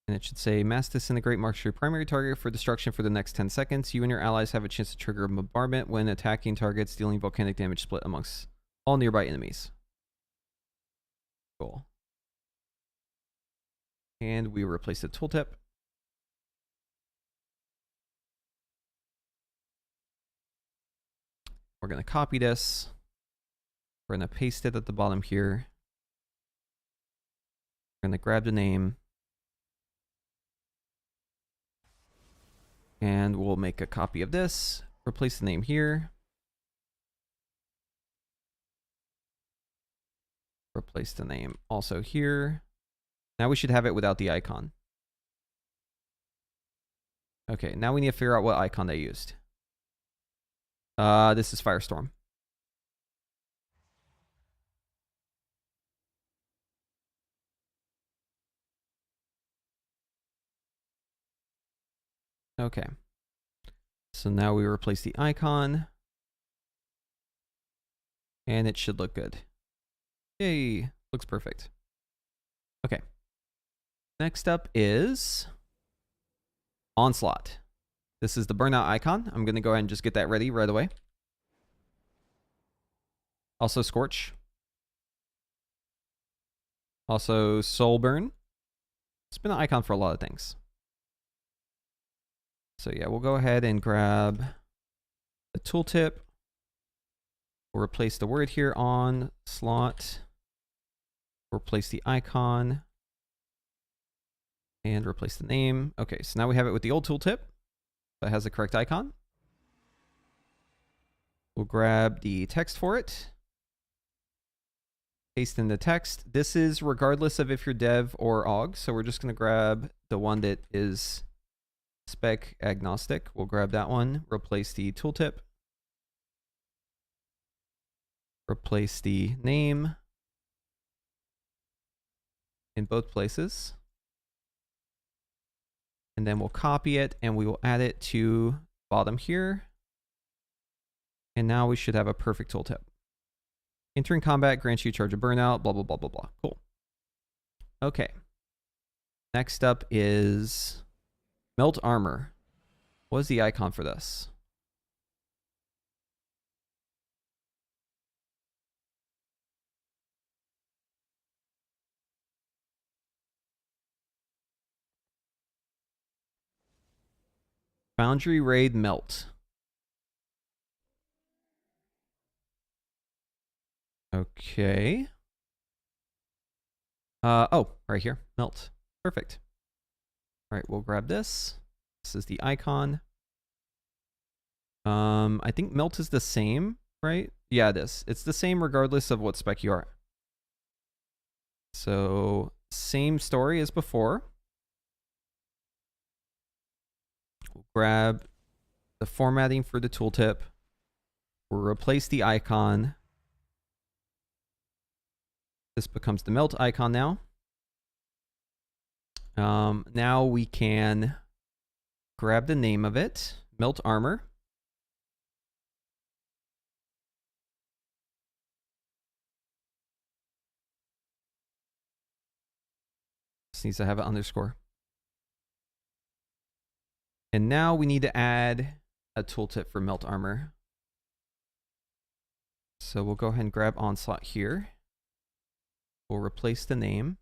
And it should say, Mass Disintegrate marks your primary target for destruction for the next 10 seconds. You and your allies have a chance to trigger a bombardment when attacking targets, dealing volcanic damage split amongst all nearby enemies. Cool. And we replace the tooltip. We're going to copy this. We're going to paste it at the bottom here. We're going to grab the name. And we'll make a copy of this. Replace the name here. Replace the name also here. Now we should have it without the icon. Okay, now we need to figure out what icon they used. This is Firestorm. Okay. So now we replace the icon. And it should look good. Yay, looks perfect. Okay. Next up is Onslaught. This is the burnout icon. I'm going to go ahead and just get that ready right away. Also Scorch. Also Soulburn. It's been an icon for a lot of things. So yeah, we'll go ahead and grab the tooltip. We'll replace the word here on slot. Replace the icon. And replace the name. Okay, so now we have it with the old tooltip that has the correct icon. We'll grab the text for it. Paste in the text. This is regardless of if you're dev or aug, so we're just going to grab the one that is spec agnostic. We'll grab that one, replace the tooltip, replace the name in both places, and then we'll copy it and we will add it to bottom here. And now we should have a perfect tooltip. Entering combat grants you charge of burnout, blah, blah, blah, blah, blah. Cool. Okay. Next up is Melt Armor. What is the icon for this? Foundry Raid Melt. Okay. Oh, right here. Melt. Perfect. All right, we'll grab this. This is the icon. I think melt is the same, right? Yeah, it is. It's the same regardless of what spec you are. So, same story as before. We'll grab the formatting for the tooltip. We'll replace the icon. This becomes the melt icon now. Now we can grab the name of it, Melt Armor. This needs to have an underscore. And now we need to add a tooltip for Melt Armor. So we'll go ahead and grab Onslaught here. We'll replace the name.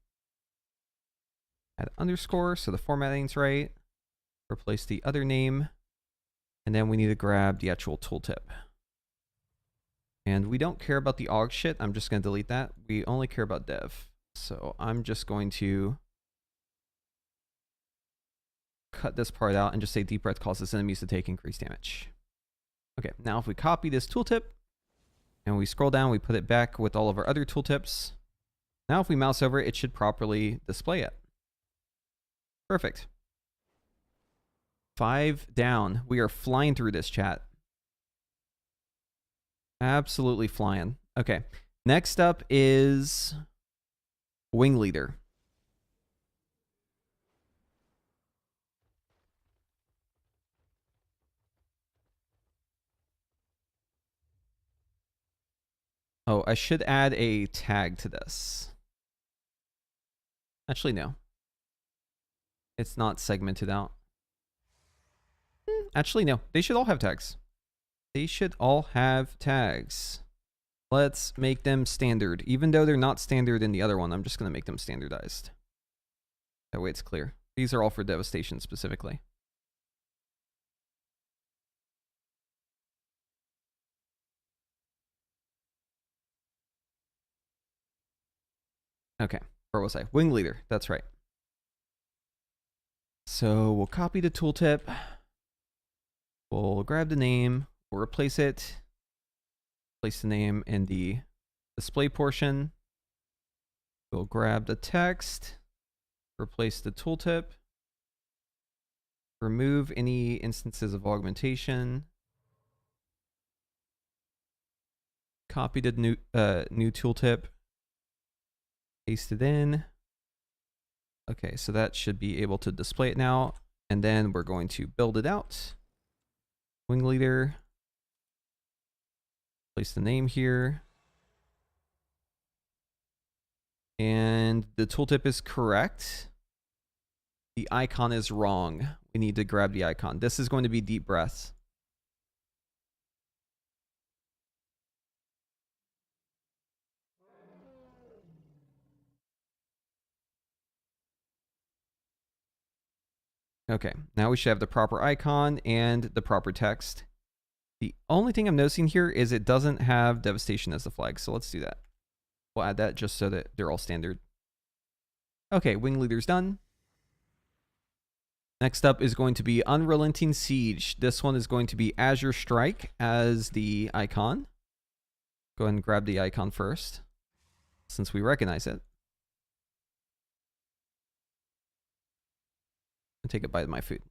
Add underscore so the formatting's right. Replace the other name. And then we need to grab the actual tooltip. And we don't care about the aug shit. I'm just going to delete that. We only care about dev. So I'm just going to cut this part out and just say Deep Breath causes enemies to take increased damage. Okay, now if we copy this tooltip and we scroll down, we put it back with all of our other tooltips. Now if we mouse over it, it should properly display it. Perfect. 5 down. We are flying through this, chat. Absolutely flying. Okay. Next up is Wing Leader. Oh, I should add a tag to this. Actually, no. It's not segmented out. Actually, no. They should all have tags. They should all have tags. Let's make them standard. Even though they're not standard in the other one, I'm just going to make them standardized. That way it's clear. These are all for devastation specifically. Okay, where was I? Wing leader, that's right. So we'll copy the tooltip. We'll grab the name, we'll replace it. Place the name in the display portion. We'll grab the text, replace the tooltip, remove any instances of augmentation, copy the new tooltip, paste it in. Okay, so that should be able to display it now. And then we're going to build it out. Wing leader. Place the name here. And the tooltip is correct. The icon is wrong. We need to grab the icon. This is going to be deep breaths. Okay, now we should have the proper icon and the proper text. The only thing I'm noticing here is it doesn't have devastation as the flag, so let's do that. We'll add that just so that they're all standard. Okay, wing leader's done. Next up is going to be Unrelenting Siege. This one is going to be Azure Strike as the icon. Go ahead and grab the icon first, since we recognize it. And take a bite of my food.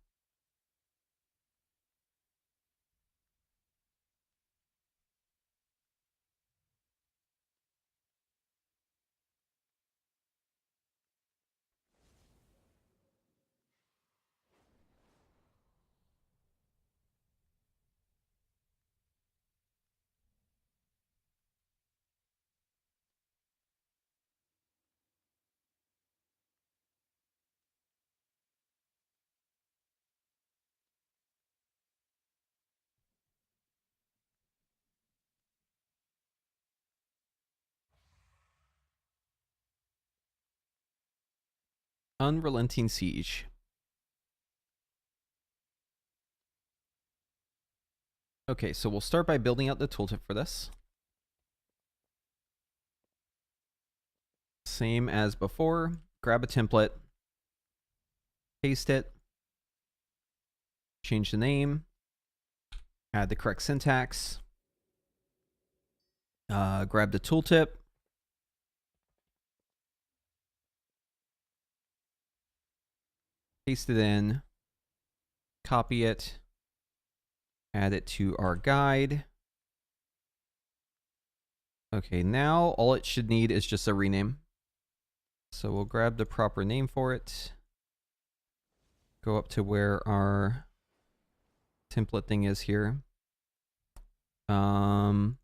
Unrelenting Siege. Okay, so we'll start by building out the tooltip for this. Same as before, grab a template, paste it, change the name, add the correct syntax, grab the tooltip, paste it in, copy it, add it to our guide. Okay, now all it should need is just a rename. So we'll grab the proper name for it. Go up to where our template thing is here. Add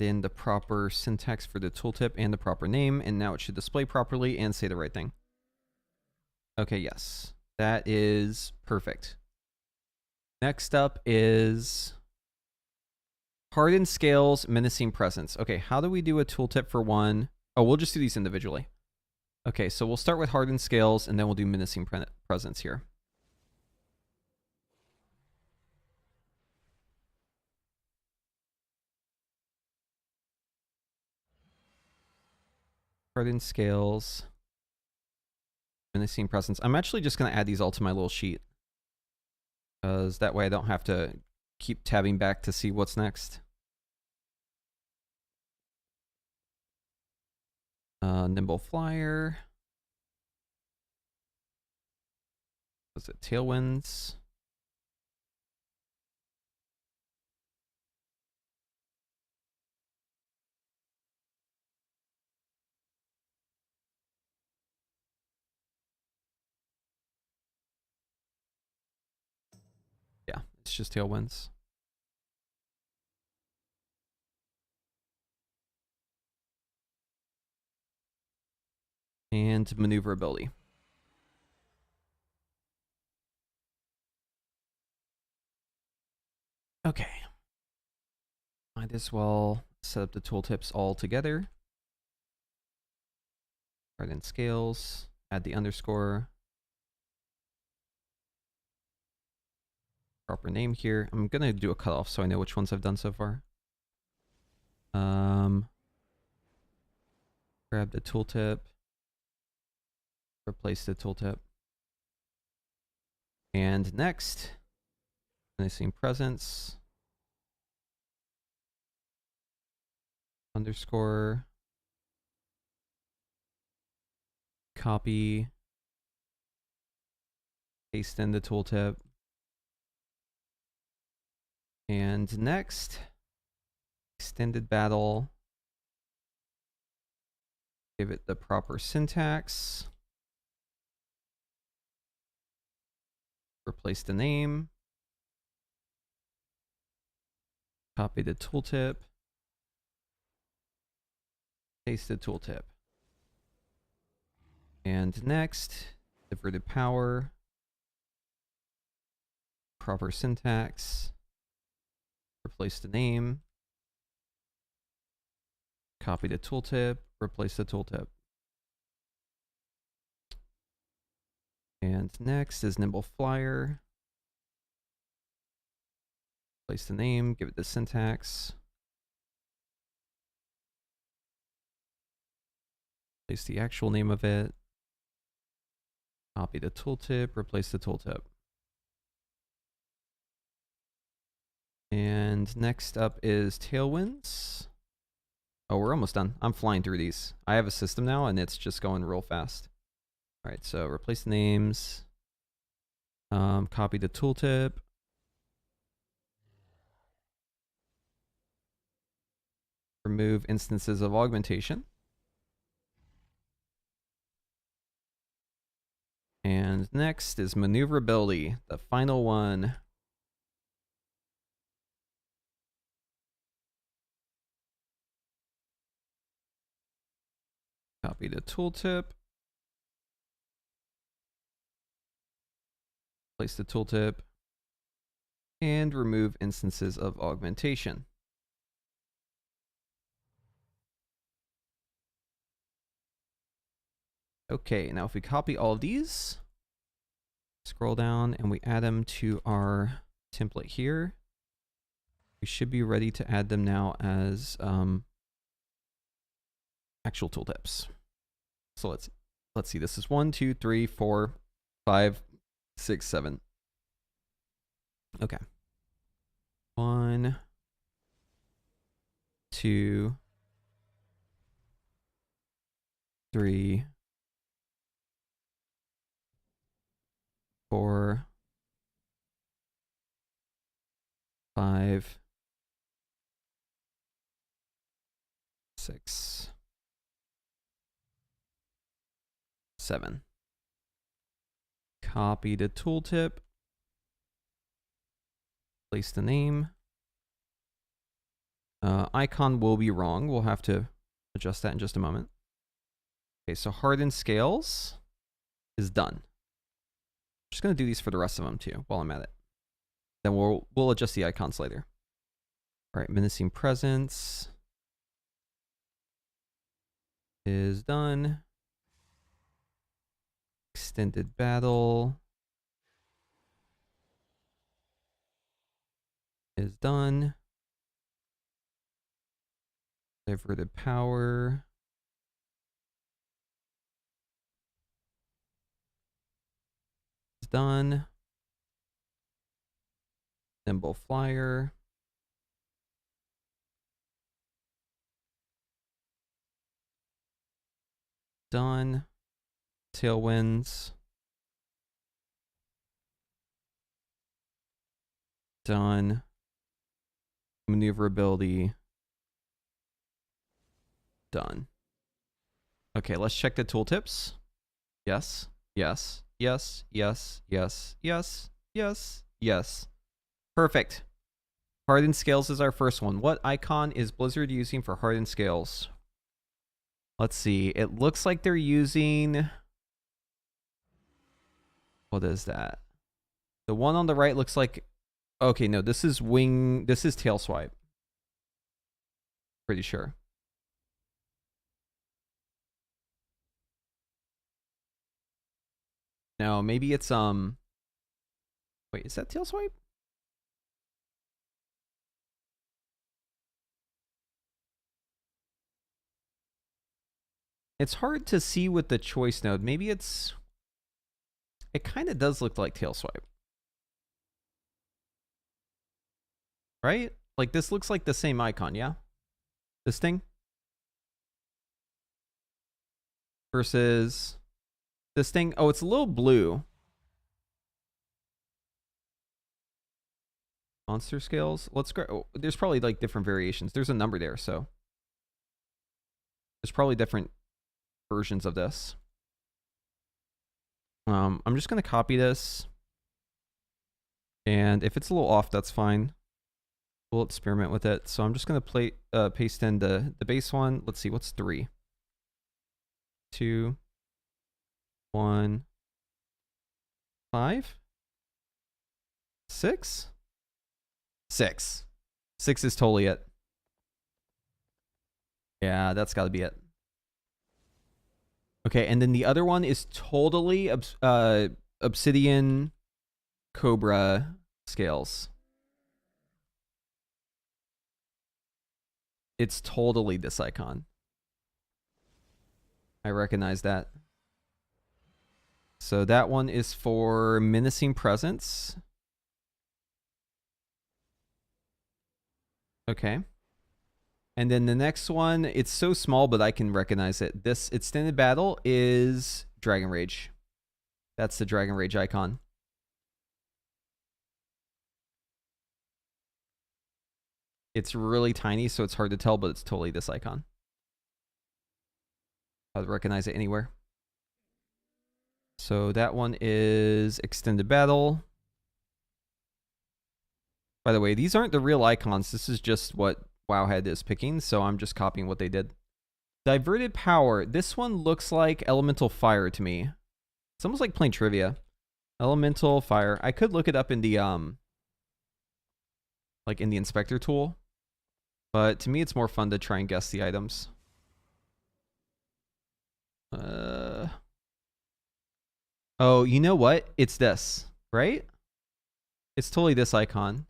in the proper syntax for the tooltip and the proper name, and now it should display properly and say the right thing. Okay, yes. That is perfect. Next up is Hardened Scales, Menacing Presence. Okay, how do we do a tooltip for one? Oh, we'll just do these individually. Okay, so we'll start with Hardened Scales, and then we'll do Menacing Presence here. Hardened Scales, Menacing Presence. I'm actually just going to add these all to my little sheet, because that way I don't have to keep tabbing back to see what's next. Nimble Flyer. Was it Tailwinds? Yeah, it's just Tailwinds. And maneuverability. Okay. Might as well set up the tooltips all together. Start in scales, add the underscore. Proper name here. I'm gonna do a cutoff so I know which ones I've done so far. Grab the tooltip. Replace the tooltip. And next, menacing presence. Underscore. Copy. Paste in the tooltip. And next, extended battle. Give it the proper syntax. Replace the name. Copy the tooltip. Paste the tooltip. And next, diverted power. Proper syntax. Replace the name. Copy the tooltip. Replace the tooltip. And next is nimble flyer. Place the name, give it the syntax. Place the actual name of it. Copy the tooltip, replace the tooltip. And next up is tailwinds. Oh, we're almost done. I'm flying through these. I have a system now and it's just going real fast. All right, so replace the names. Copy the tooltip. Remove instances of augmentation. And next is maneuverability, the final one. Copy the tooltip. Place the tooltip. And remove instances of augmentation. Okay, now if we copy all of these, scroll down and we add them to our template here, we should be ready to add them now as actual tooltips. So let's see. This is 1, 2, 3, 4, 5, 6, 7. Okay. 1, 2, 3, 4, 5, 6, 7. Copy the tooltip. Place the name. Icon will be wrong. We'll have to adjust that in just a moment. Okay, so harden scales is done. Just gonna do these for the rest of them too while I'm at it. Then we'll adjust the icons later. All right, menacing presence is done. Extended battle is done. Diverted power is done. Nimble flyer done. Tailwinds done. Maneuverability done. Okay, let's check the tooltips. Yes, yes, yes, yes, yes, yes, yes, yes. Perfect. Hardened scales is our first one. What icon is Blizzard using for hardened scales? Let's see. It looks like they're using... What is that? The one on the right looks like... Okay, no, this is wing... This is tail swipe. Pretty sure. No, maybe it's... Wait, is that tail swipe? It's hard to see with the choice node. Maybe it's... It kind of does look like tail swipe. Right? Like this looks like the same icon, yeah? This thing? Versus this thing. Oh, it's a little blue. Monster scales. Let's go. Oh, there's probably like different variations. There's a number there, so there's probably different versions of this. I'm just gonna copy this, and if it's a little off, that's fine. We'll experiment with it. So I'm just gonna paste in the base one. Let's see, what's 3, 2, 1, 5, 6, 6. 6 is totally it. Yeah, that's got to be it. Okay, and then the other one is totally obsidian cobra scales. It's totally this icon. I recognize that. So that one is for menacing presence. Okay. And then the next one, it's so small, but I can recognize it. This extended battle is Dragon Rage. That's the Dragon Rage icon. It's really tiny, so it's hard to tell, but it's totally this icon. I would recognize it anywhere. So that one is extended battle. By the way, these aren't the real icons. This is just what Wowhead is picking, so I'm just copying what they did. Diverted power. This one looks like elemental fire to me. It's almost like plain trivia. Elemental fire. I could look it up in the like in the inspector tool, but to me it's more fun to try and guess the items. Oh, you know what? It's this, right? It's totally this icon.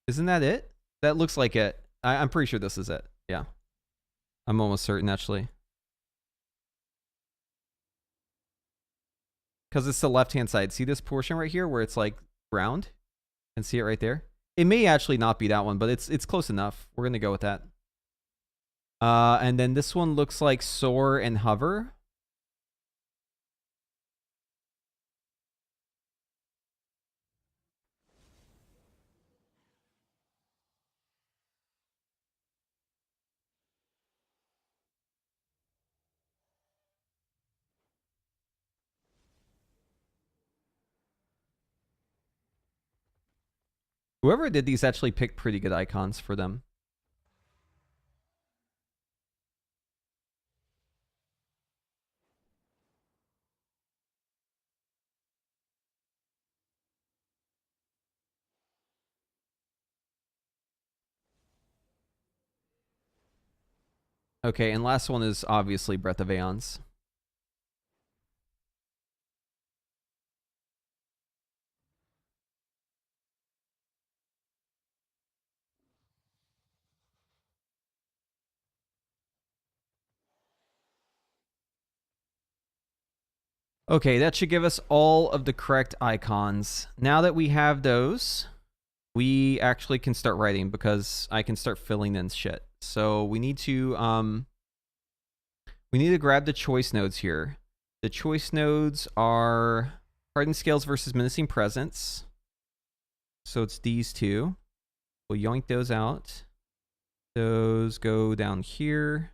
Isn't that it? That looks like it. I'm pretty sure this is it. Yeah. I'm almost certain, actually. Because it's the left-hand side. See this portion right here where it's like round? And see it right there? It may actually not be that one, but it's close enough. We're going to go with that. And then this one looks like soar and hover. Whoever did these actually picked pretty good icons for them. Okay, and last one is obviously Breath of Aeons. Okay, that should give us all of the correct icons. Now that we have those, we actually can start writing because I can start filling in shit. So we need to grab the choice nodes here. The choice nodes are hardened scales versus menacing presence. So it's these two. We'll yoink those out. Those go down here.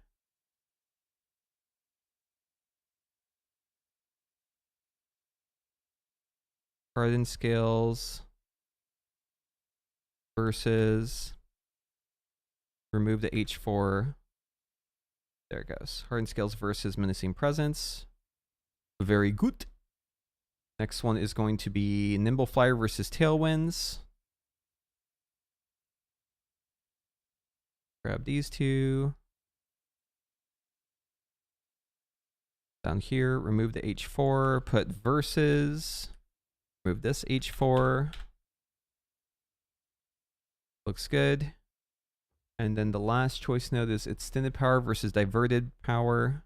Hardened scales versus remove the H4. There it goes. Hardened Scales versus Menacing Presence. Very good. Next one is going to be Nimble Flyer versus Tailwinds. Grab these two. Down here, remove the H4, put versus. Remove this H4. Looks good. And then the last choice node is Extended Power versus Diverted Power.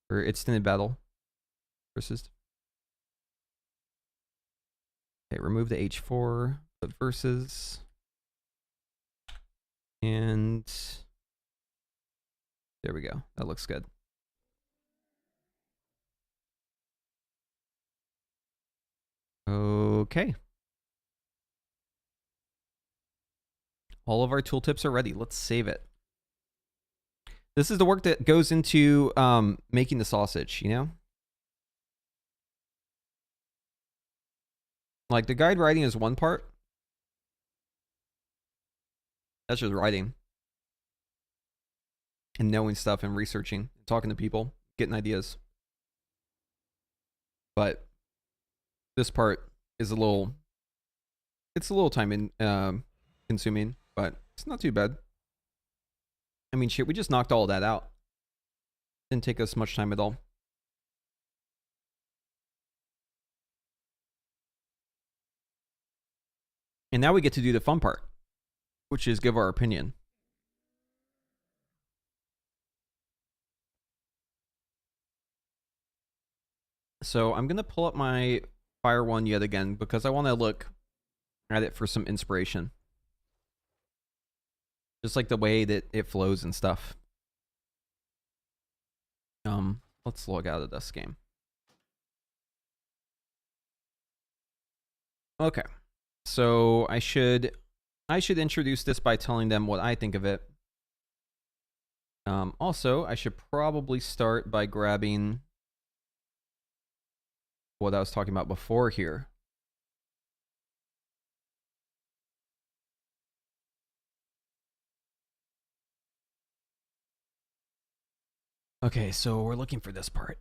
Or Extended Battle versus. Okay, remove the H4, put versus. And there we go. That looks good. Okay. All of our tooltips are ready. Let's save it. This is the work that goes into making the sausage, you know? Like the guide writing is one part. That's just writing. And knowing stuff and researching, talking to people, getting ideas. But this part is it's a little time in, consuming, but it's not too bad. I mean, shit, we just knocked all that out. Didn't take us much time at all. And now we get to do the fun part, which is give our opinion. So I'm going to pull up my Fire one yet again because I want to look at it for some inspiration. Just like the way that it flows and stuff. Let's log out of this game. Okay. So I should introduce this by telling them what I think of it. Also, I should probably start by grabbing what I was talking about before here. Okay, so we're looking for this part.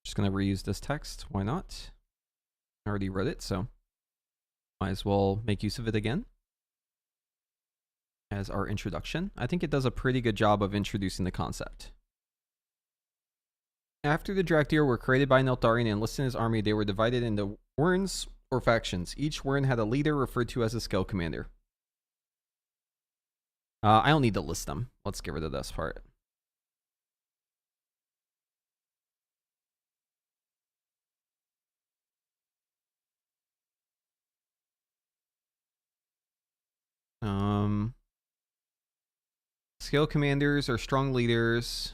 Just gonna reuse this text. Why not? I already wrote it, so might as well make use of it again as our introduction. I think it does a pretty good job of introducing the concept. After the Draktyr were created by Neltharion and enlisted in his army, they were divided into Wyrns or factions. Each Wyrn had a leader referred to as a Scale Commander. I don't need to list them. Let's get rid of this part. Scale Commanders are strong leaders.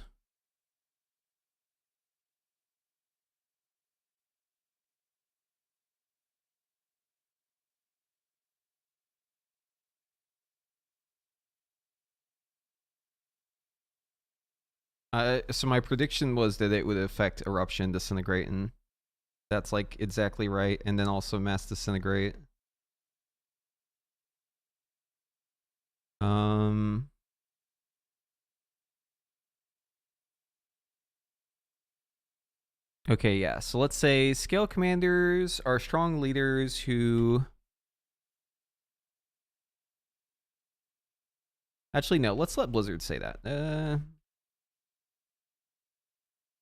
So my prediction was that it would affect Eruption, Disintegrate, and that's like exactly right. And then also Mass Disintegrate. Okay, yeah. So let's say Scale Commanders are strong leaders who... Actually, no. Let's let Blizzard say that.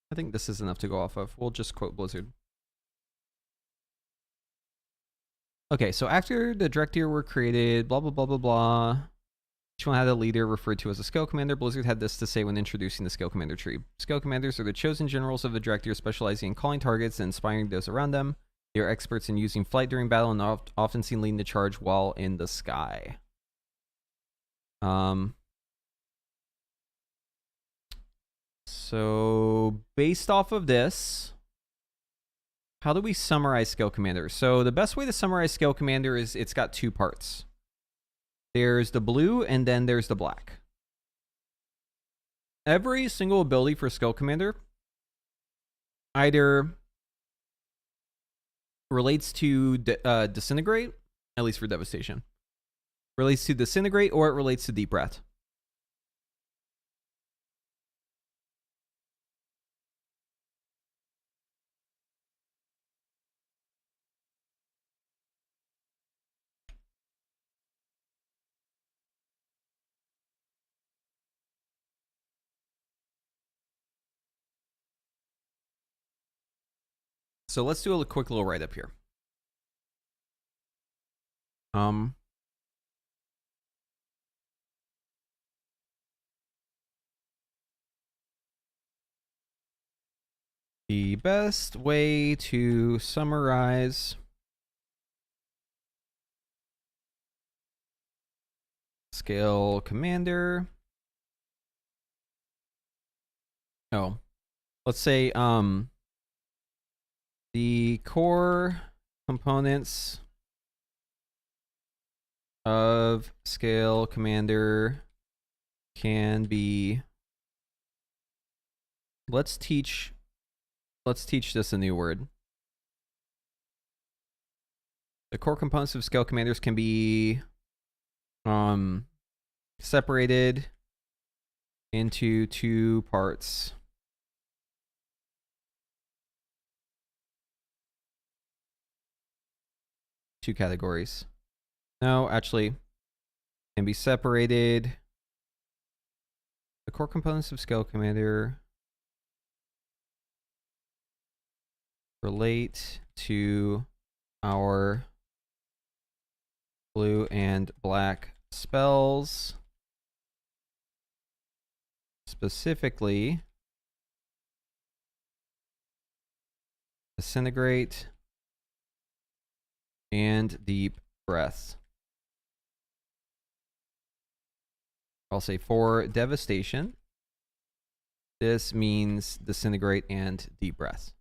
I think this is enough to go off of. We'll just quote Blizzard. Okay, so after the Draktyr were created, blah, blah, blah, blah, blah. Each one had a leader referred to as a Scale Commander. Blizzard had this to say when introducing the Scale Commander tree. Scale Commanders are the chosen generals of the Draktyr, specializing in calling targets and inspiring those around them. They are experts in using flight during battle and often seen leading the charge while in the sky. So based off of this, how do we summarize Scale Commander? So the best way to summarize Scale Commander is it's got two parts. There's the blue and then there's the black. Every single ability for Scale Commander either relates to disintegrate, at least for devastation. Relates to disintegrate, or it relates to deep breath. So let's do a quick little write-up here. The best way to summarize Scale Commander. Oh, let's say the core components of Scale Commander can be, let's teach this a new word. The core components of Scale Commanders can be separated into two parts. Two categories. No, actually, can be separated. The core components of Scale Commander relate to our blue and black spells, specifically Disintegrate and Deep Breath. I'll say for Devastation, this means Disintegrate and Deep Breath.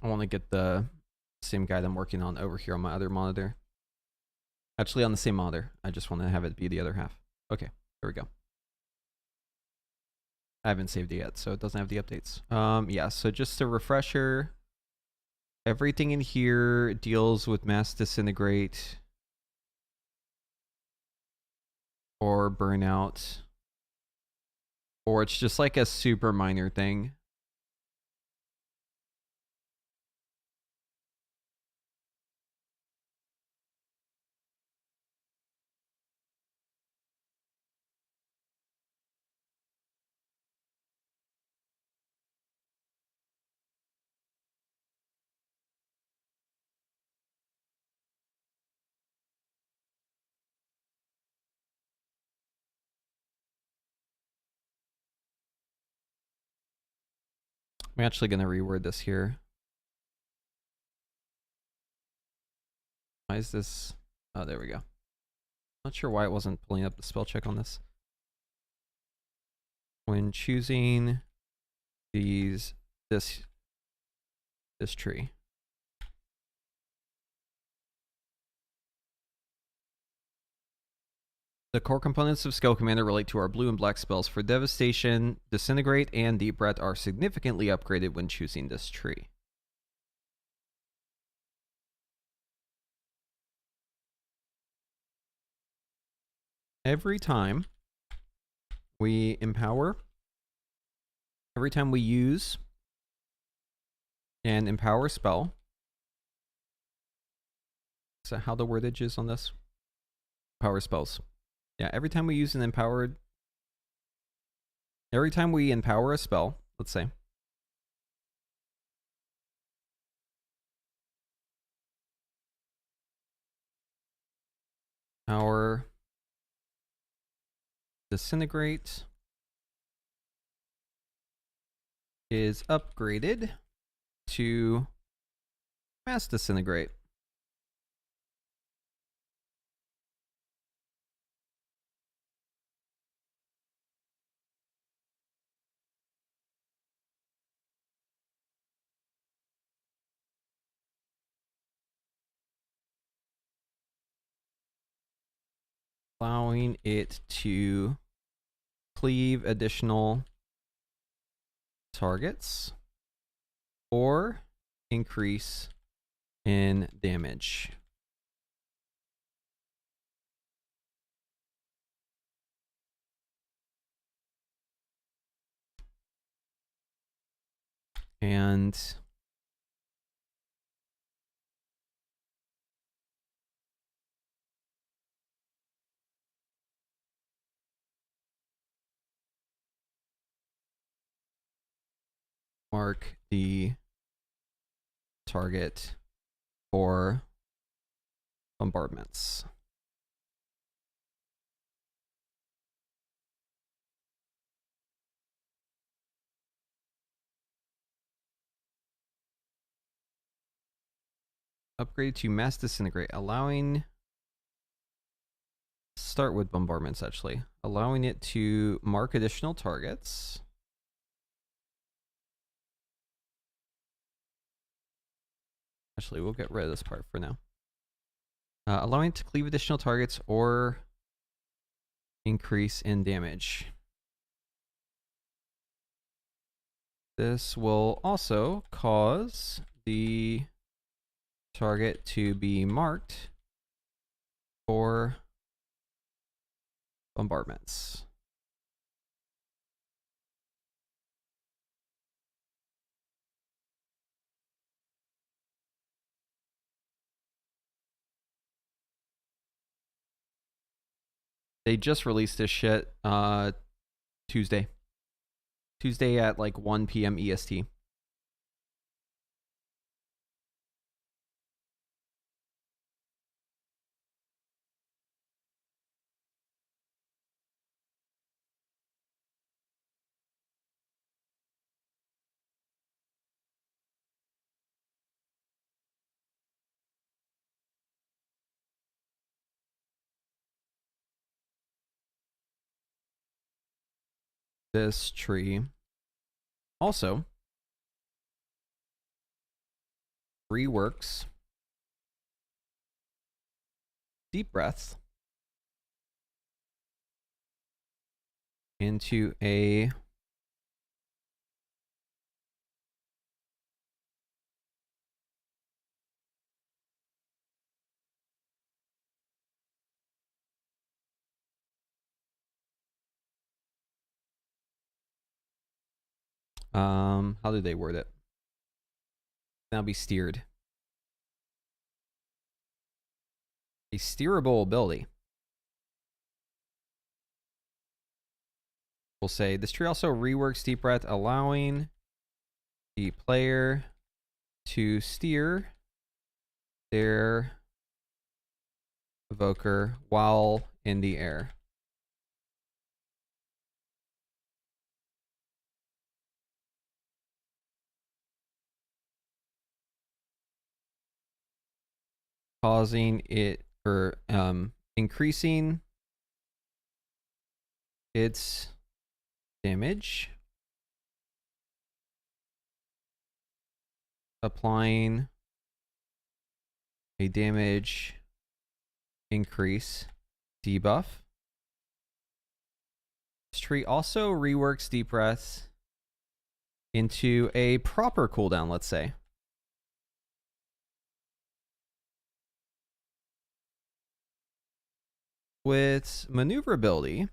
I want to get the same guide I'm working on over here on my other monitor. Actually, on the same monitor. I just want to have it be the other half. Okay, there we go. I haven't saved it yet, so it doesn't have the updates. Yeah, so just a refresher. Everything in here deals with mass disintegrate or burnout. Or it's just like a super minor thing. I'm actually going to reword this here. Why is this? Oh, there we go. Not sure why it wasn't pulling up the spell check on this. When choosing this tree. The core components of Scale Commander relate to our blue and black spells. For Devastation, Disintegrate, and Deep Breath are significantly upgraded when choosing this tree. Every time we empower, every time we use an empower spell, is that how the wordage is on this? Power spells. Yeah, every time we use an empowered, every time we empower a spell, let's say, our disintegrate is upgraded to mass disintegrate. Allowing it to cleave additional targets or increase in damage. And mark the target for bombardments. Upgrade to mass disintegrate, allowing, start with bombardments actually, allowing it to mark additional targets. Actually, we'll get rid of this part for now. Allowing it to cleave additional targets or increase in damage. This will also cause the target to be marked for bombardments. They just released this shit Tuesday. Tuesday at like 1 p.m. EST. This tree also reworks deep breaths into a how did they word it? Now be steered. A steerable ability. We'll say this tree also reworks deep breath, allowing the player to steer their evoker while in the air. Causing it or increasing its damage, applying a damage increase debuff. This tree also reworks deep breath into a proper cooldown, let's say. With maneuverability,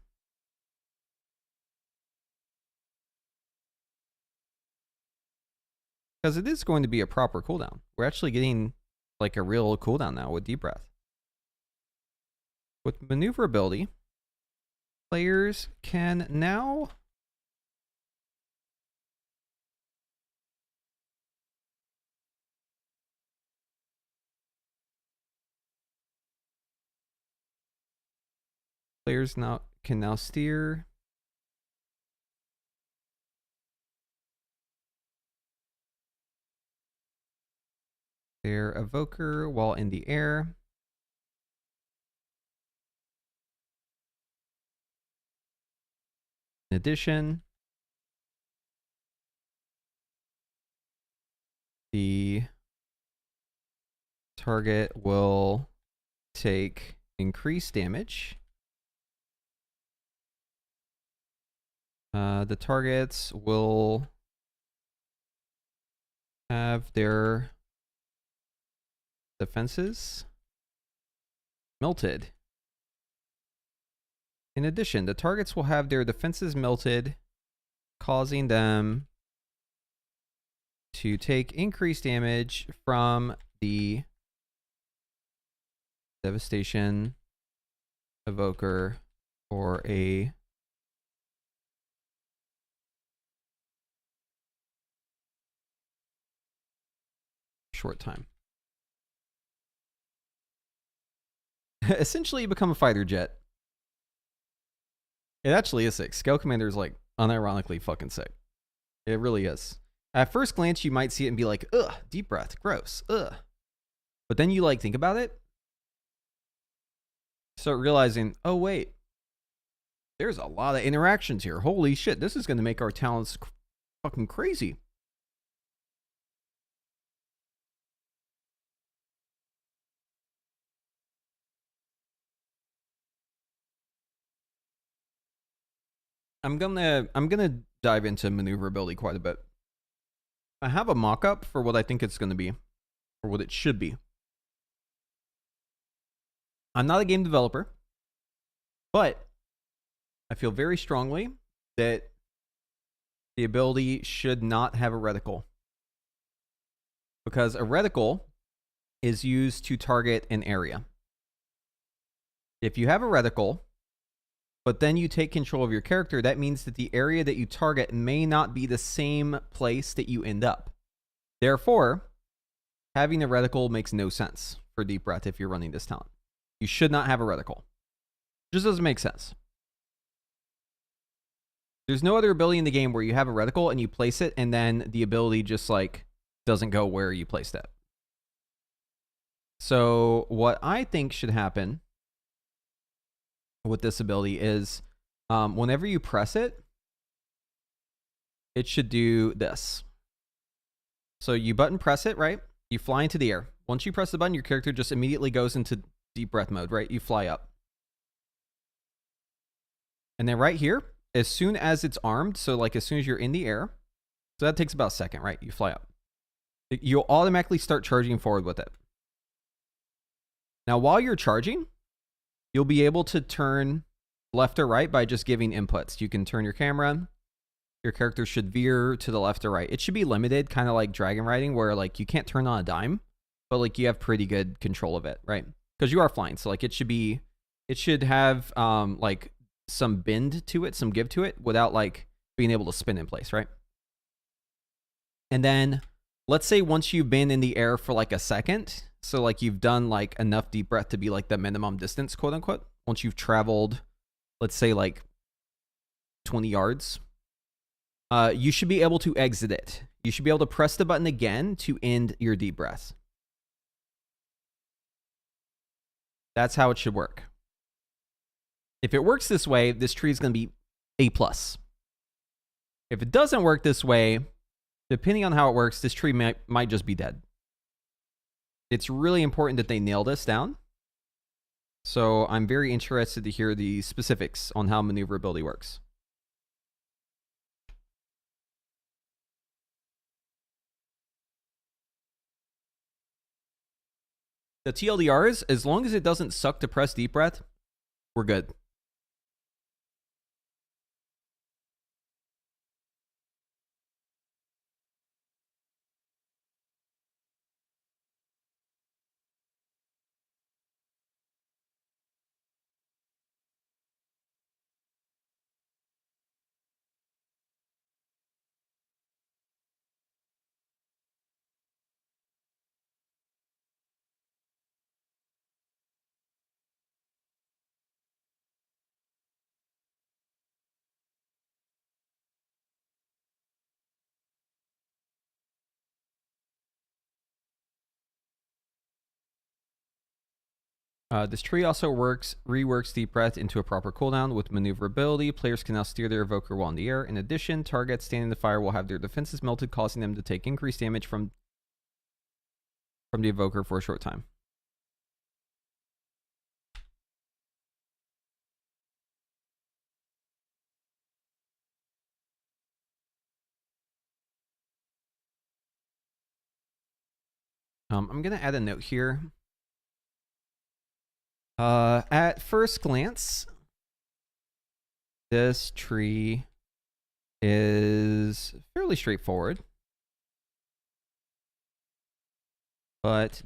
because it is going to be a proper cooldown. We're actually getting like a real cooldown now with deep breath. With maneuverability, players can now Players can now steer. Their evoker while in the air. In addition, the target will take increased damage. The targets will have their defenses melted. In addition, the targets will have their defenses melted, causing them to take increased damage from the devastation evoker for a short time. Essentially, you become a fighter jet. It actually is sick. Scale Commander is like unironically fucking sick. It really is. At first glance, you might see it and be like, ugh, deep breath, gross, ugh. But then you like think about it, start realizing, oh wait, there's a lot of interactions here. Holy shit, this is going to make our talents fucking crazy. I'm gonna dive into maneuverability quite a bit. I have a mock-up for what I think it's going to be, or what it should be. I'm not a game developer, but I feel very strongly that the ability should not have a reticle, because a reticle is used to target an area. If you have a reticle, but then you take control of your character, that means that the area that you target may not be the same place that you end up. Therefore, having a reticle makes no sense for Deep Breath if you're running this talent. You should not have a reticle. Just doesn't make sense. There's no other ability in the game where you have a reticle and you place it and then the ability just like doesn't go where you placed it. So what I think should happen with this ability is whenever you press it, it should do this. So you button press it, right? You fly into the air. Once you press the button, your character just immediately goes into deep breath mode, right? You fly up. And then right here, as soon as it's armed, so like as soon as you're in the air, so that takes about a second, right? You fly up. You'll automatically start charging forward with it. Now, while you're charging, you'll be able to turn left or right by just giving inputs. You can turn your camera. Your character should veer to the left or right. It should be limited, kind of like dragon riding, where like you can't turn on a dime, but like you have pretty good control of it, right? Because you are flying, so like it should have like some bend to it, some give to it, without like being able to spin in place, right? And then let's say once you've been in the air for like a second, so like you've done like enough deep breath to be like the minimum distance, quote unquote. Once you've traveled, let's say like 20 yards, you should be able to exit it. You should be able to press the button again to end your deep breath. That's how it should work. If it works this way, this tree is going to be A+. If it doesn't work this way, depending on how it works, this tree might just be dead. It's really important that they nail this down. So I'm very interested to hear the specifics on how maneuverability works. The TLDRs, as long as it doesn't suck to press deep breath, we're good. This tree also reworks Deep Breath into a proper cooldown with maneuverability. Players can now steer their evoker while in the air. In addition, targets standing in the fire will have their defenses melted, causing them to take increased damage from the evoker for a short time. I'm going to add a note here. At first glance, this tree is fairly straightforward. But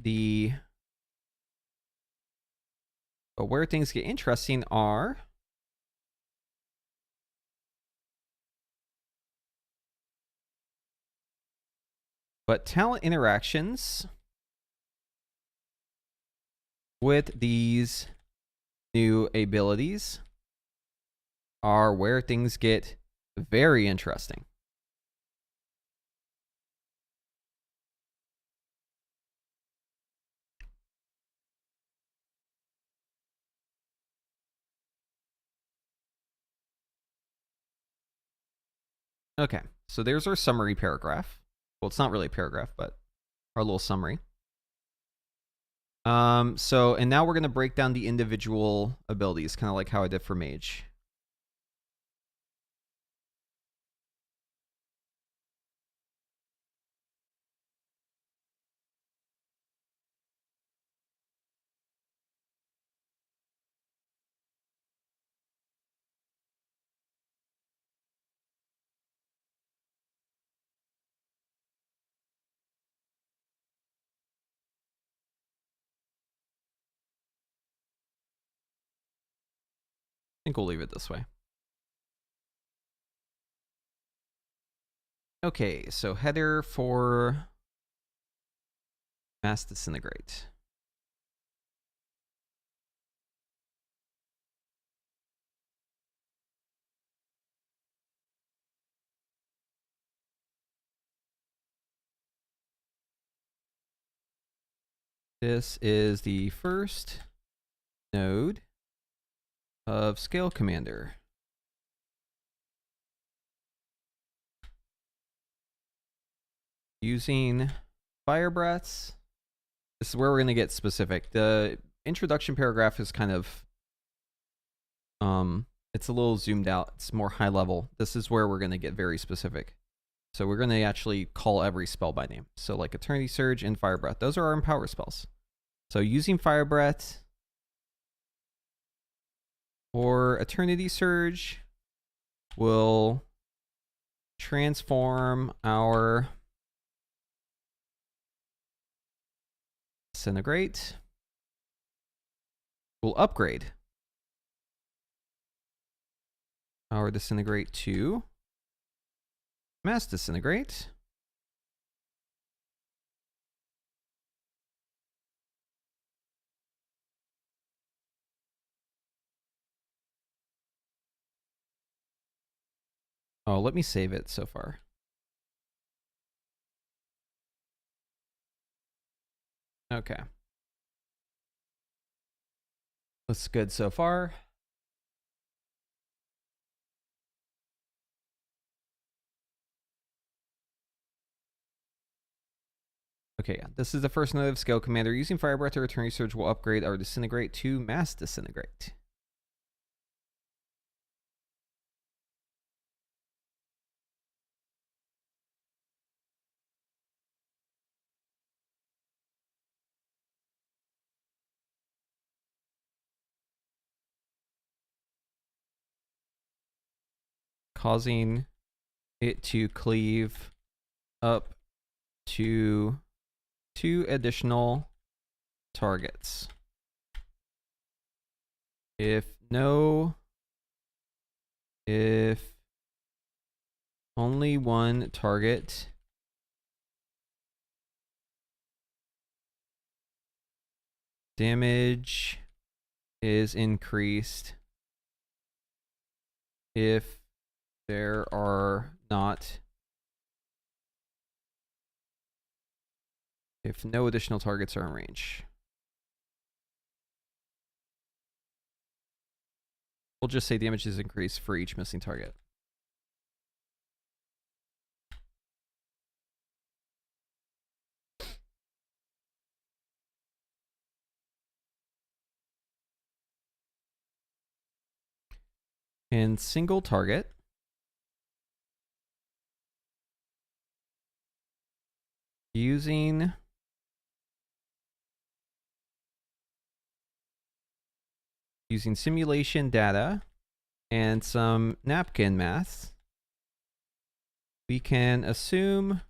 where things get interesting are talent interactions with these new abilities are where things get very interesting. Okay, so there's our summary paragraph. Well, it's not really a paragraph, but our little summary. And now we're going to break down the individual abilities, kind of like how I did for Mage. I think we'll leave it this way. Okay, so header for Mass Disintegrate. This is the first node of SCALECOMMANDER. Using fire breaths. This is where we're going to get specific. The introduction paragraph is kind of, it's a little zoomed out. It's more high level. This is where we're going to get very specific. So we're going to actually call every spell by name. So like Eternity Surge and Fire Breath. Those are our Empower spells. So using Fire Breath or Eternity Surge will transform our Disintegrate. We'll upgrade our Disintegrate to Mass Disintegrate. Oh, let me save it so far. Okay. Looks good so far. Okay, yeah. This is the first node of SCALECOMMANDER. Using Fire Breath or Eternity Surge will upgrade our Disintegrate to Mass Disintegrate. Causing it to cleave up to 2 additional targets. If only one target damage is increased if there are not, if no additional targets are in range. We'll just say damage is increased for each missing target. And single target. Using simulation data and some napkin math, we can assume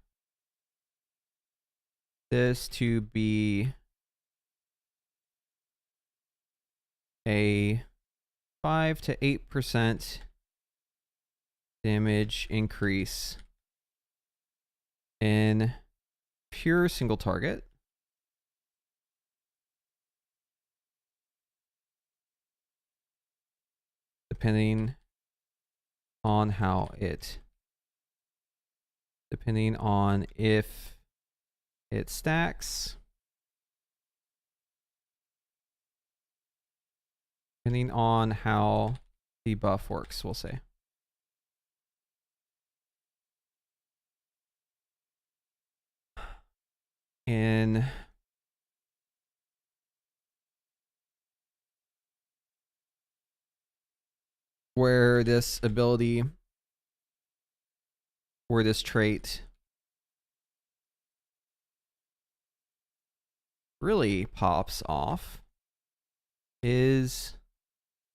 this to be a 5 to 8% damage increase in pure single target. Depending on if it stacks, depending on how the buff works, we'll say. And where this ability, where this trait really pops off is,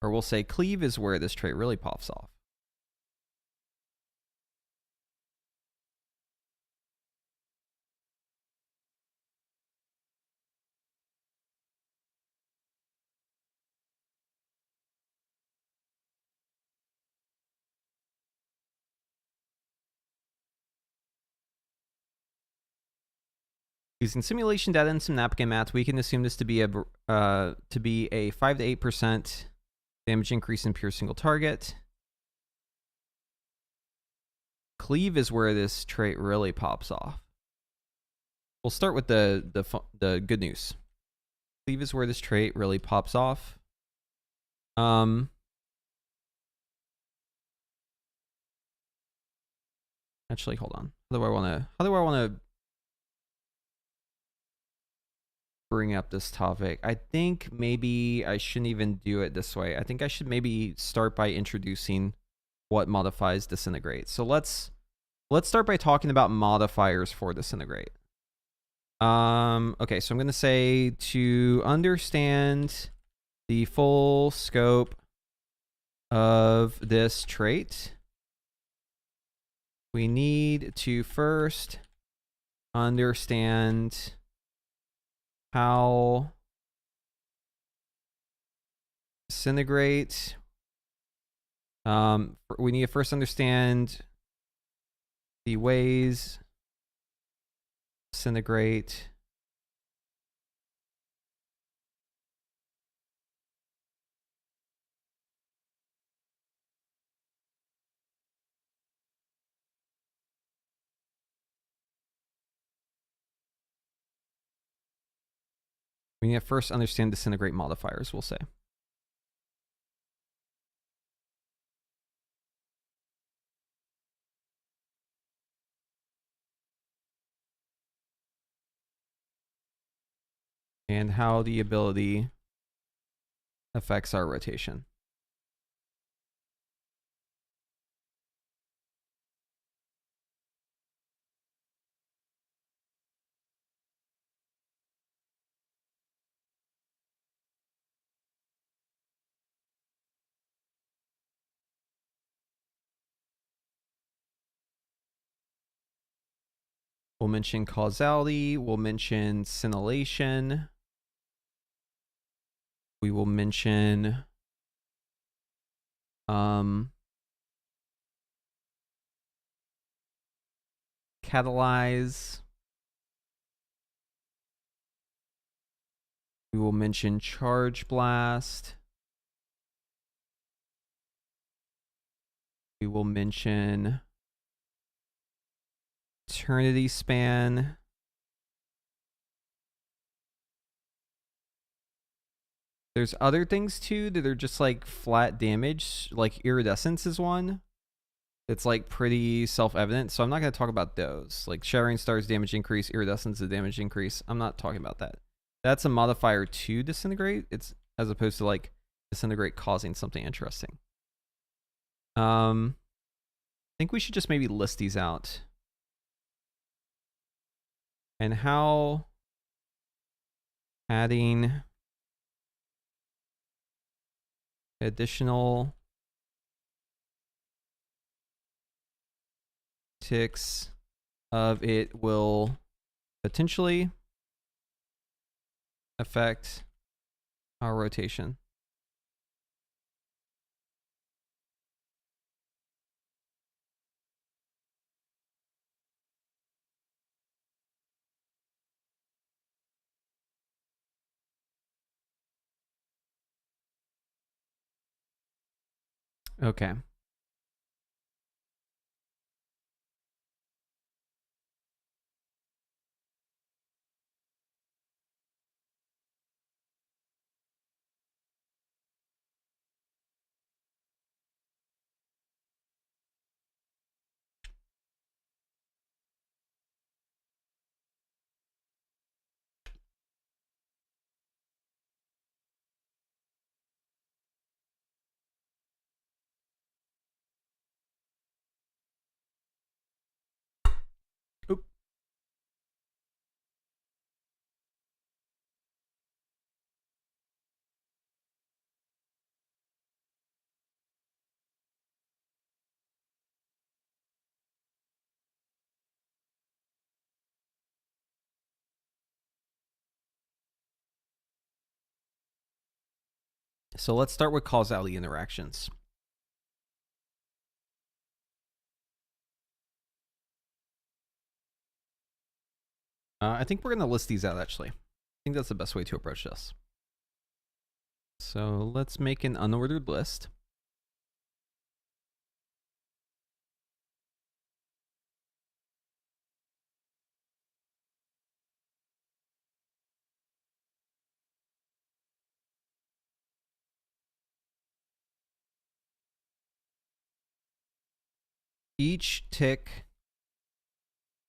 or we'll say cleave is where this trait really pops off. Using simulation data and some napkin math, we can assume this to be a 5 to 8% damage increase in pure single target. Cleave is where this trait really pops off. We'll start with the good news. Cleave is where this trait really pops off. Actually, hold on. How do I want to bring up this topic? I think maybe I shouldn't even do it this way. I think I should maybe start by introducing what modifies disintegrate. So let's start by talking about modifiers for disintegrate. Okay, so I'm going to say to understand the full scope of this trait, we need to first understand how disintegrate. We need to first understand the ways disintegrate we need to first understand disintegrate modifiers, we'll say. And how the ability affects our rotation. We'll mention causality, we'll mention scintillation. We will mention catalyze. We will mention charge blast. We will mention eternity span. There's other things too that are just like flat damage, like iridescence is one. It's like pretty self-evident, so I'm not going to talk about those. Like shattering stars damage increase, iridescence the damage increase. I'm not talking about that. That's a modifier to disintegrate. It's as opposed to like disintegrate causing something interesting. I think we should just maybe list these out. And how adding additional ticks of it will potentially affect our rotation. Okay. Oop. So let's start with causality interactions. I think we're going to list these out, actually. I think that's the best way to approach this. So let's make an unordered list. Each tick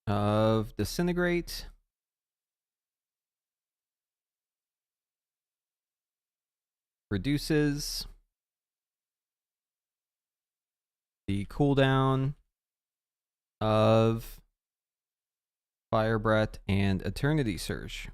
of disintegrate reduces the cooldown of Fire Breath and Eternity Surge.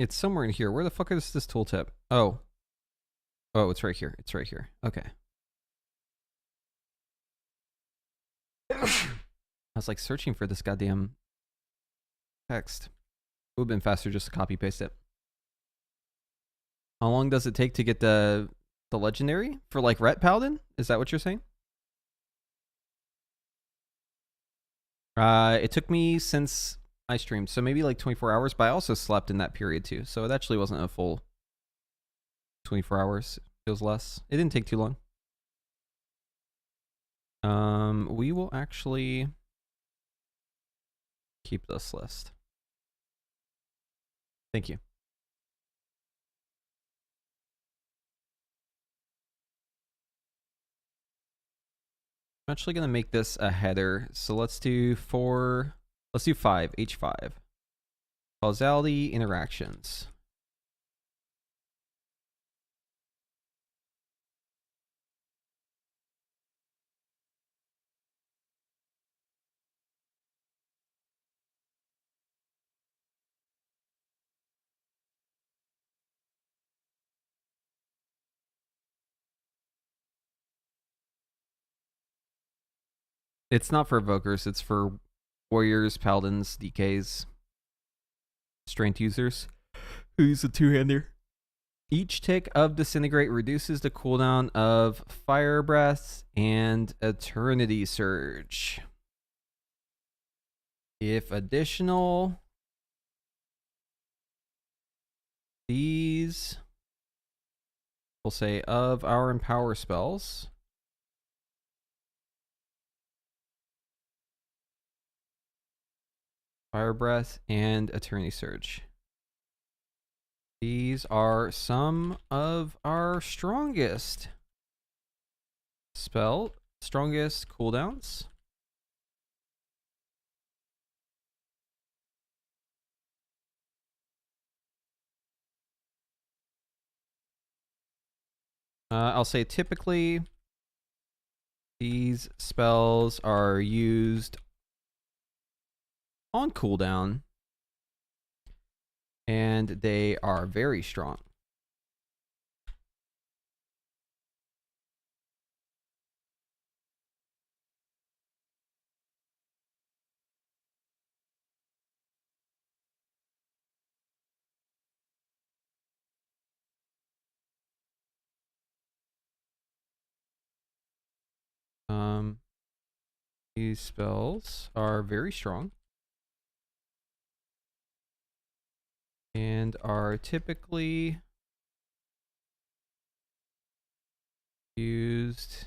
It's somewhere in here. Where the fuck is this tooltip? Oh. Oh, it's right here. It's right here. Okay. I was like searching for this goddamn text. It would have been faster just to copy paste it. How long does it take to get the legendary for like Ret Paladin? Is that what you're saying? It took me since I streamed, so maybe like 24 hours, but I also slept in that period too, so it actually wasn't a full 24 hours. It was less. It didn't take too long. We will actually keep this list. Thank you. I'm actually gonna make this a header, so let's do 5, H5. Causality interactions. It's not for evokers, it's for warriors, paladins, DKs, strength users who use a two-hander. Each tick of Disintegrate reduces the cooldown of Fire Breath and Eternity Surge. If additional, these, we'll say, of our Empower spells Fire Breath and Eternity Surge. These are some of our strongest cooldowns. I'll say typically these spells are used on cooldown, and they are very strong. These spells are very strong and are typically used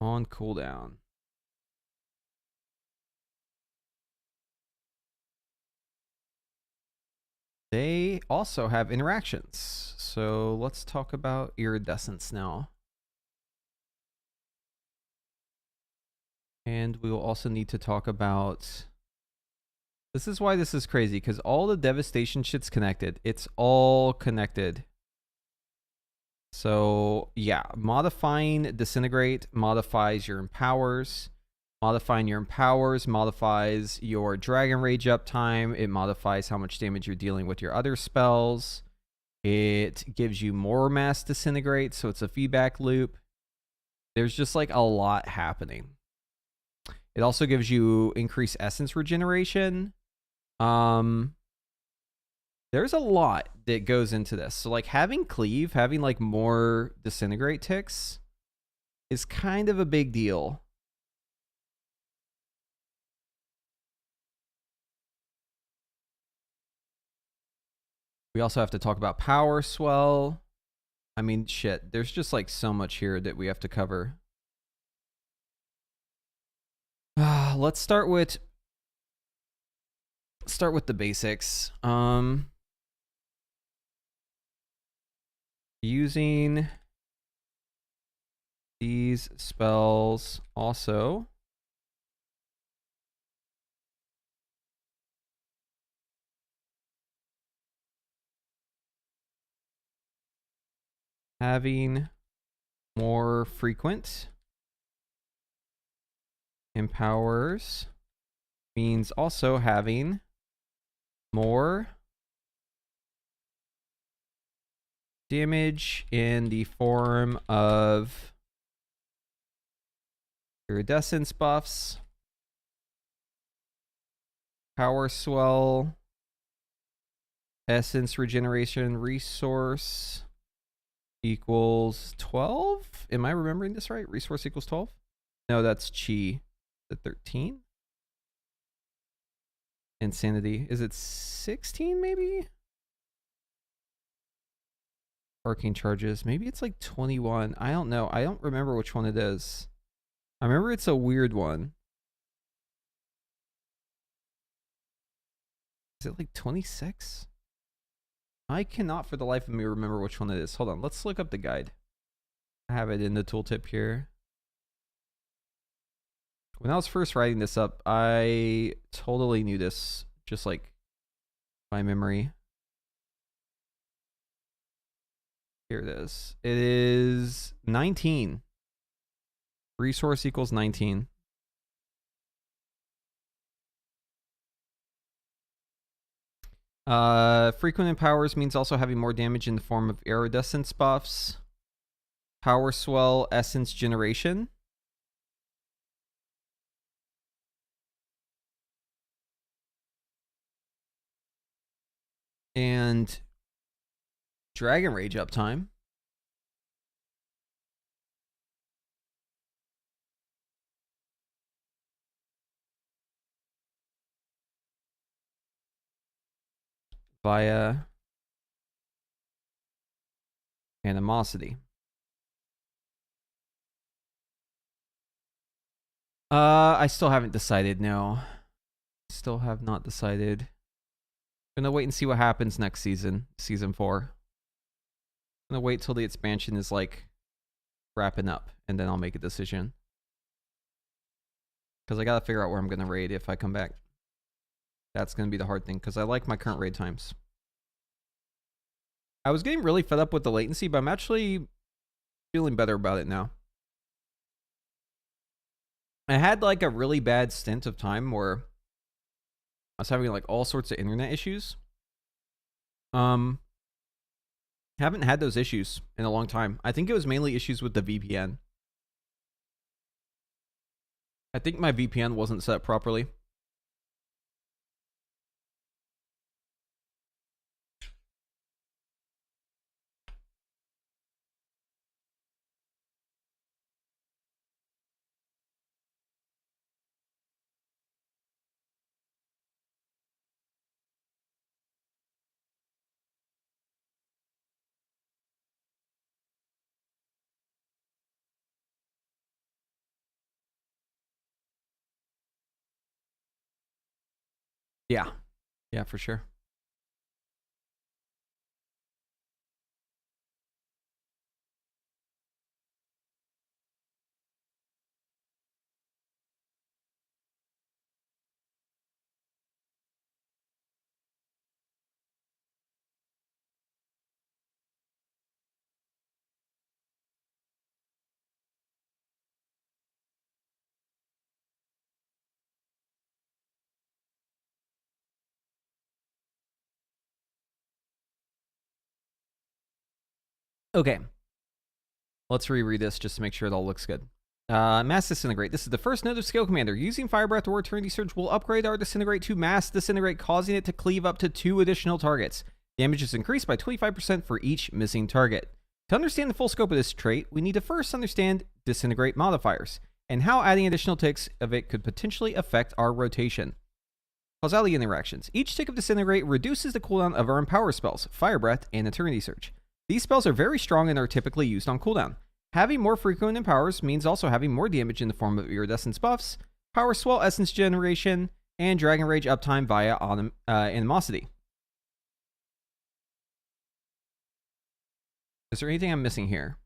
on cooldown. They also have interactions. So let's talk about iridescence now. And we will also need to talk about... This is why this is crazy, because all the devastation shit's connected. It's all connected. So yeah, modifying Disintegrate modifies your Empowers. Modifying your Empowers modifies your Dragon Rage uptime. It modifies how much damage you're dealing with your other spells. It gives you more mass Disintegrate, so it's a feedback loop. There's just like a lot happening. It also gives you increased essence regeneration. There's a lot that goes into this. So like having Cleave, having like more Disintegrate ticks is kind of a big deal. We also have to talk about Power Swell. I mean, shit, there's just like so much here that we have to cover. Let's start with the basics. Using these spells also having more frequent Empowers means also having more damage in the form of iridescence buffs, Power Swell, essence regeneration resource equals 12. Am I remembering this right? Resource equals 12? No, that's chi. The 13. Insanity. Is it 16 maybe? Arcane charges. Maybe it's like 21. I don't know. I don't remember which one it is. I remember it's a weird one. Is it like 26? I cannot for the life of me remember which one it is. Hold on. Let's look up the guide. I have it in the tooltip here. When I was first writing this up, I totally knew this, just like by memory. Here it is. It is 19. Resource equals 19. Frequent Empowers means also having more damage in the form of iridescence buffs. Power Swell, essence generation. And Dragon Rage uptime. Via animosity. I still haven't decided, no. Still have not decided. Gonna wait and see what happens next season, season 4. Gonna wait till the expansion is like wrapping up, and then I'll make a decision. Because I gotta figure out where I'm gonna raid if I come back. That's gonna be the hard thing, because I like my current raid times. I was getting really fed up with the latency, but I'm actually feeling better about it now. I had like a really bad stint of time where I was having like all sorts of internet issues. Haven't had those issues in a long time. I think it was mainly issues with the VPN. I think my VPN wasn't set properly. Yeah. Yeah, for sure. Okay. Let's reread this just to make sure it all looks good. Mass Disintegrate. This is the first note of Scale Commander. Using Fire Breath or Eternity Surge will upgrade our Disintegrate to Mass Disintegrate, causing it to cleave up to 2 additional targets. Damage is increased by 25% for each missing target. To understand the full scope of this trait, we need to first understand Disintegrate modifiers, and how adding additional ticks of it could potentially affect our rotation. Causality interactions. Each tick of Disintegrate reduces the cooldown of our Empower spells, Fire Breath, and Eternity Surge. These spells are very strong and are typically used on cooldown. Having more frequent empowers means also having more damage in the form of iridescence buffs, power swell essence generation, and Dragon Rage uptime via animosity. Is there anything I'm missing here?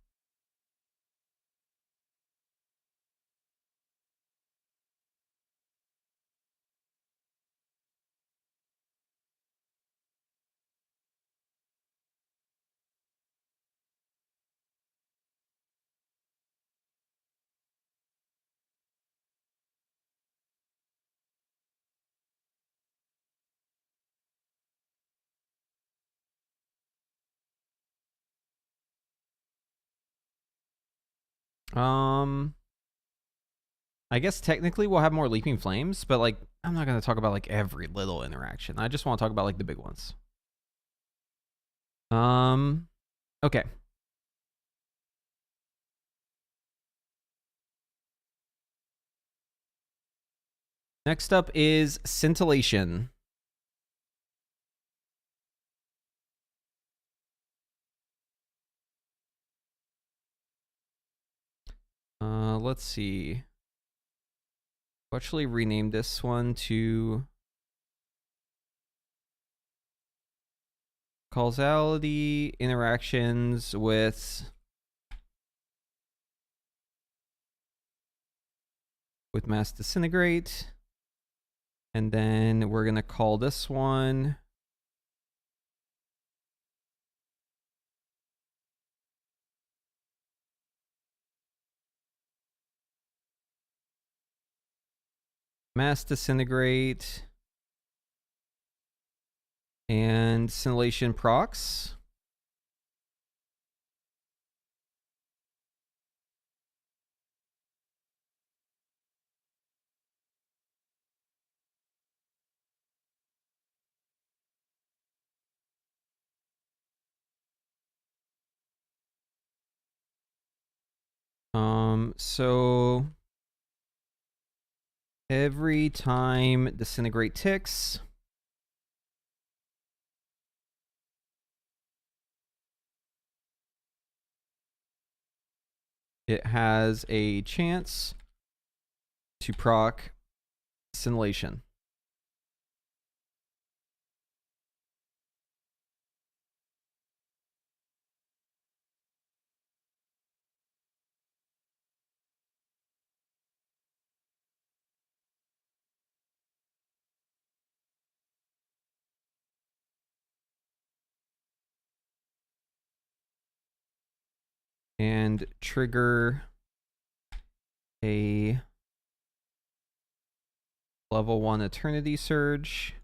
I guess technically we'll have more Leaping Flames, but like I'm not going to talk about like every little interaction. I just want to talk about like the big ones. Okay. Next up is Scintillation. Let's see. I'll actually rename this one to Causality Interactions with Mass Disintegrate. And then we're going to call this one Mass Disintegrate and Scintillation procs. So every time disintegrate ticks, it has a chance to proc Scintillation. And trigger a level 1 Eternity Surge.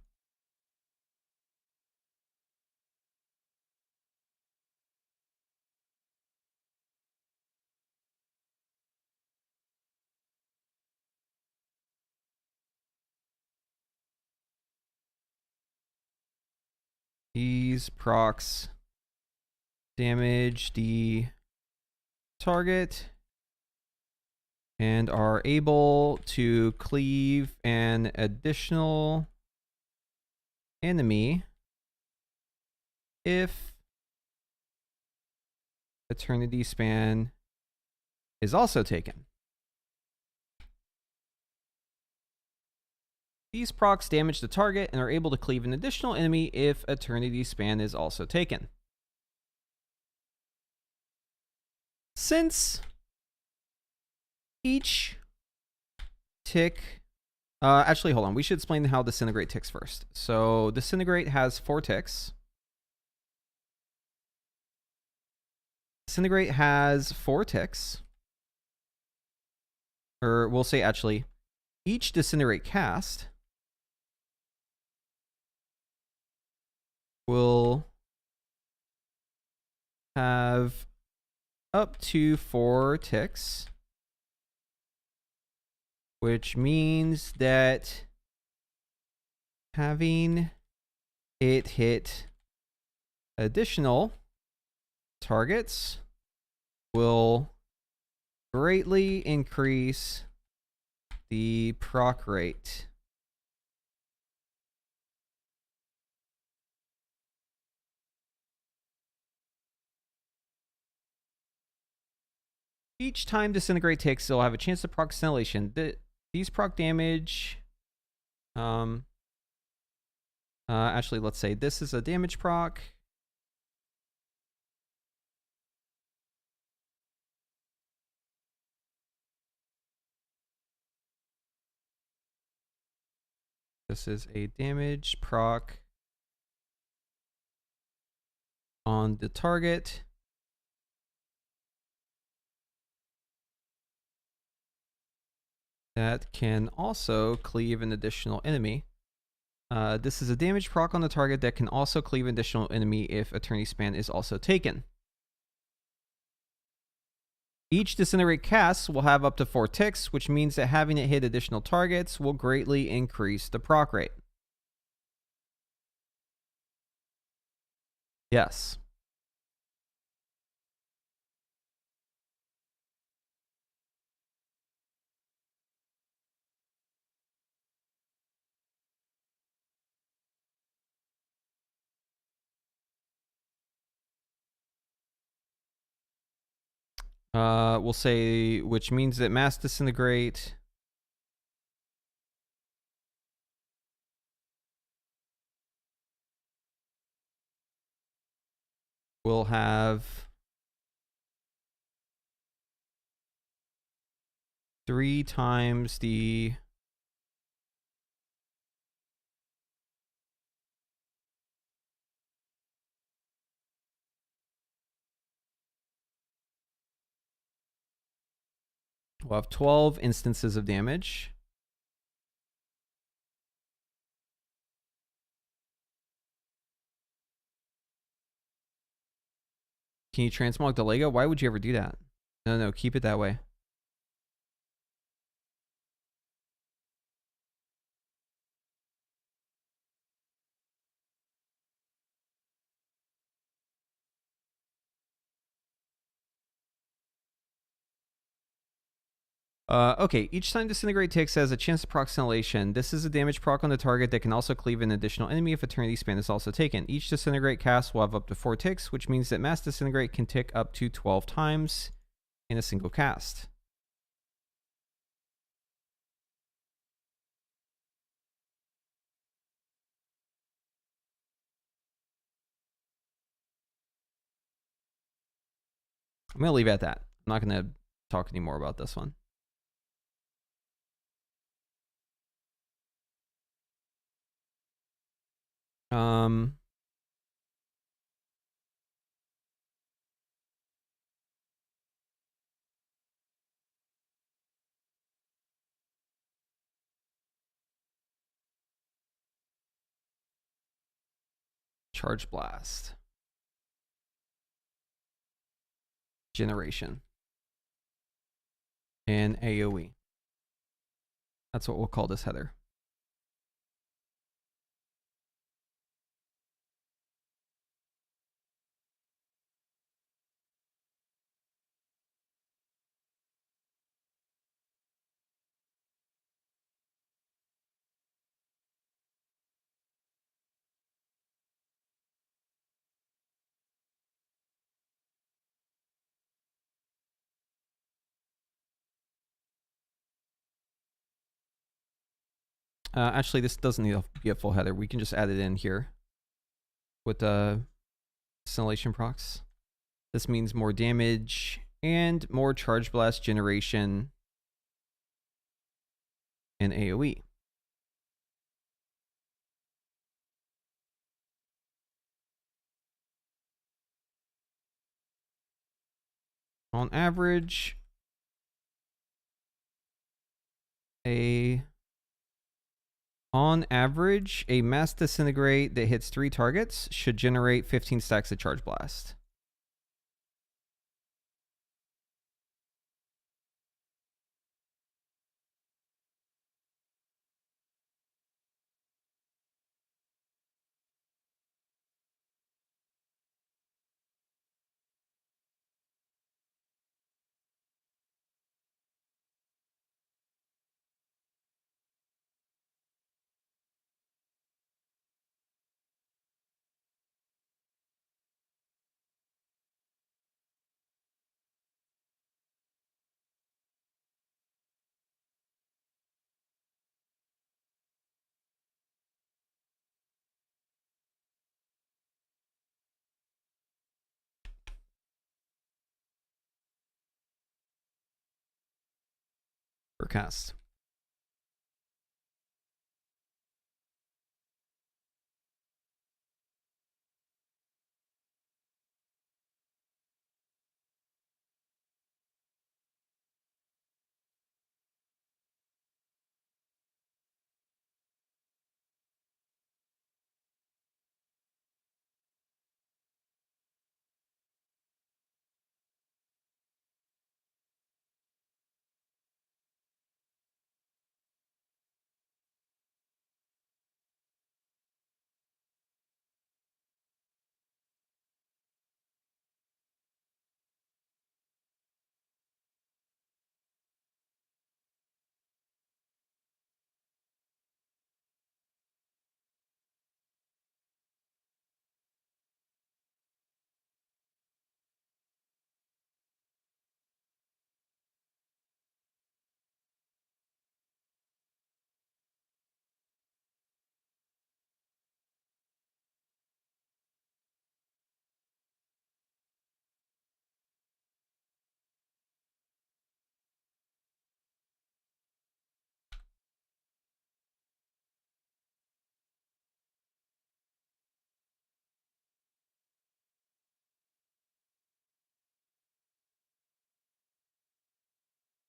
These procs damage the target and are able to cleave an additional enemy if Eternity Span is also taken. These procs damage the target and are able to cleave an additional enemy if Eternity Span is also taken. Since each tick... actually, hold on. We should explain how Disintegrate ticks first. So, Disintegrate has 4 ticks. Disintegrate has 4 ticks. Or we'll say, actually, each Disintegrate cast will have up to 4 ticks, which means that having it hit additional targets will greatly increase the proc rate. Each time Disintegrate ticks, they'll have a chance to proc Scintillation. These proc damage... actually, let's say this is a damage proc. This is a damage proc on the target. That can also cleave an additional enemy. This is a damage proc on the target that can also cleave an additional enemy if Eternity Span is also taken. Each Disintegrate cast will have up to 4 ticks, which means that having it hit additional targets will greatly increase the proc rate. Yes. We'll say, which means that Mass Disintegrate will have 3 times the we'll have 12 instances of damage. Can you transmog the Lego? Why would you ever do that? No, keep it that way. Okay, each time Disintegrate ticks has a chance to proc Annihilation. This is a damage proc on the target that can also cleave an additional enemy if Eternity Span is also taken. Each Disintegrate cast will have up to 4 ticks, which means that Mass Disintegrate can tick up to 12 times in a single cast. I'm going to leave it at that. I'm not going to talk anymore about this one. Charge Blast. Generation. And AoE. That's what we'll call this header. Actually, this doesn't need to be a full header. We can just add it in here with the Annihilation procs. This means more damage and more Charge Blast generation and AoE. On average, a Mass Disintegrate that hits 3 targets should generate 15 stacks of Charge Blast. Per cast.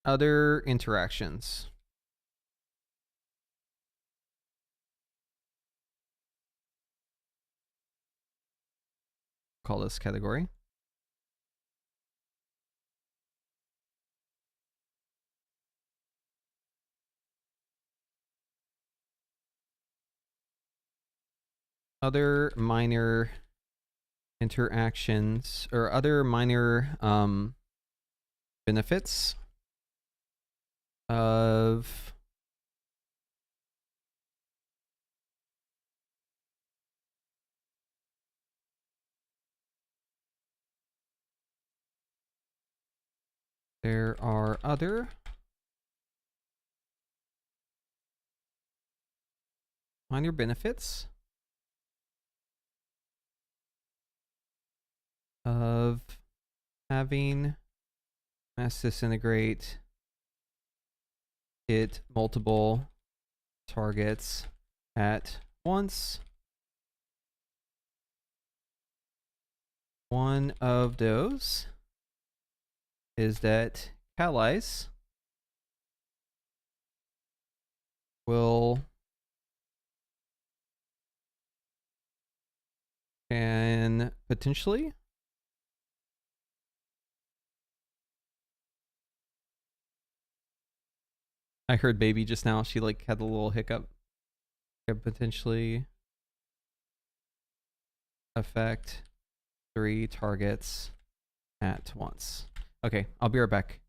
Other interactions. Call this category. Other minor interactions or other minor benefits. of there are other minor benefits of having mass disintegrate hit multiple targets at once. One of those is that allies will can potentially I heard baby just now. She like had a little hiccup. Could potentially affect 3 targets at once. Okay, I'll be right back.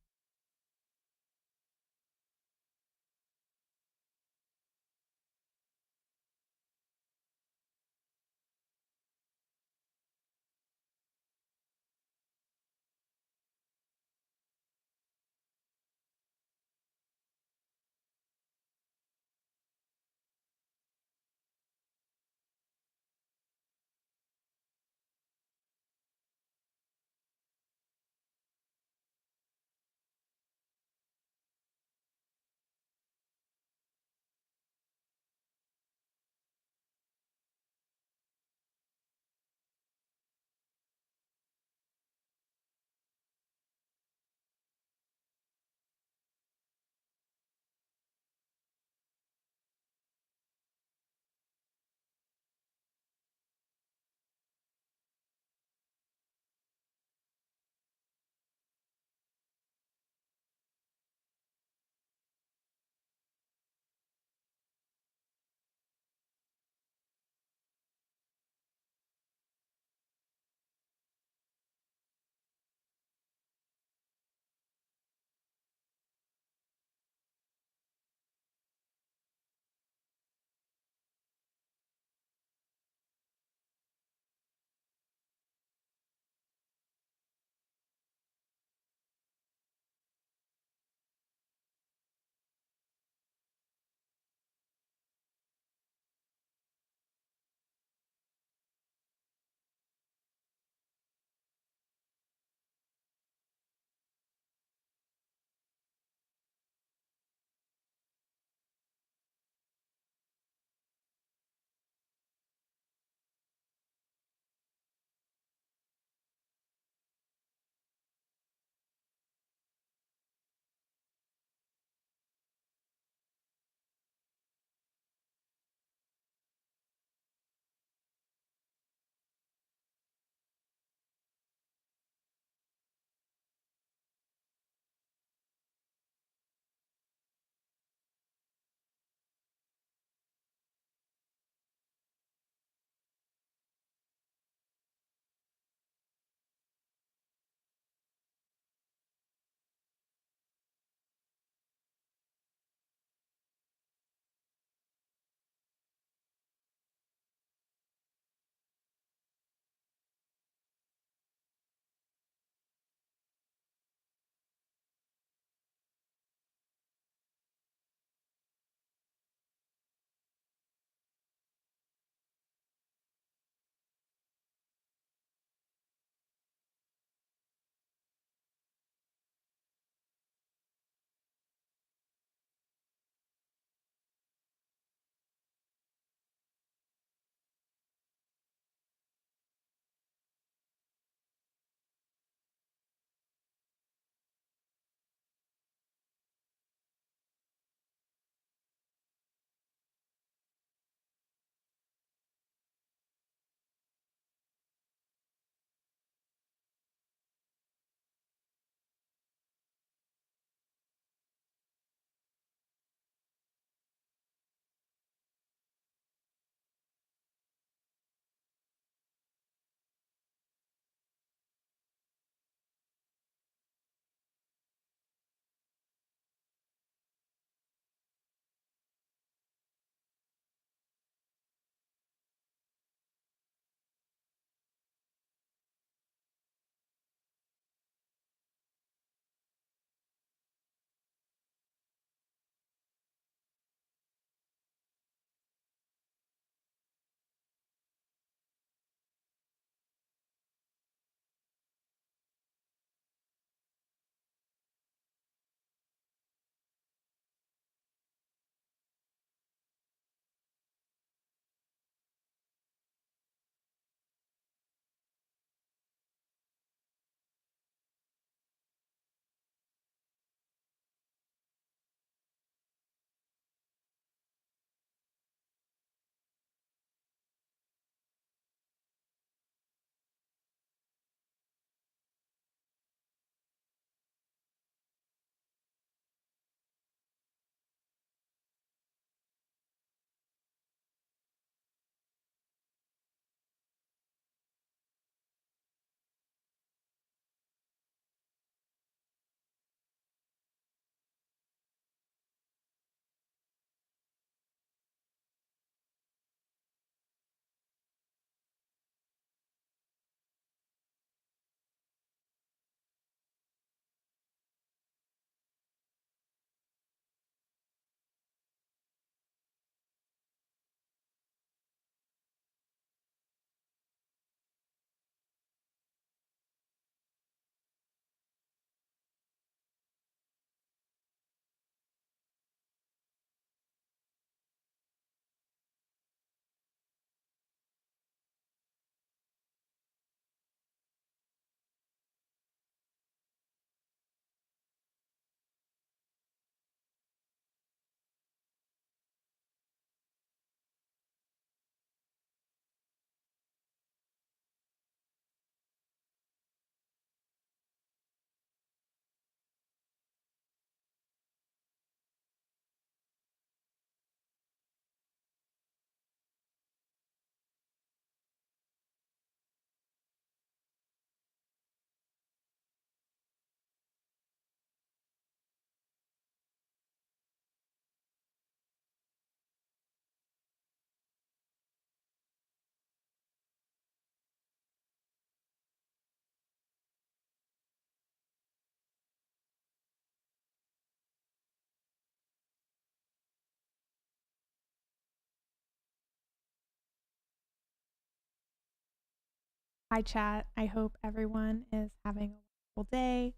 hi chat. I hope everyone is having a wonderful day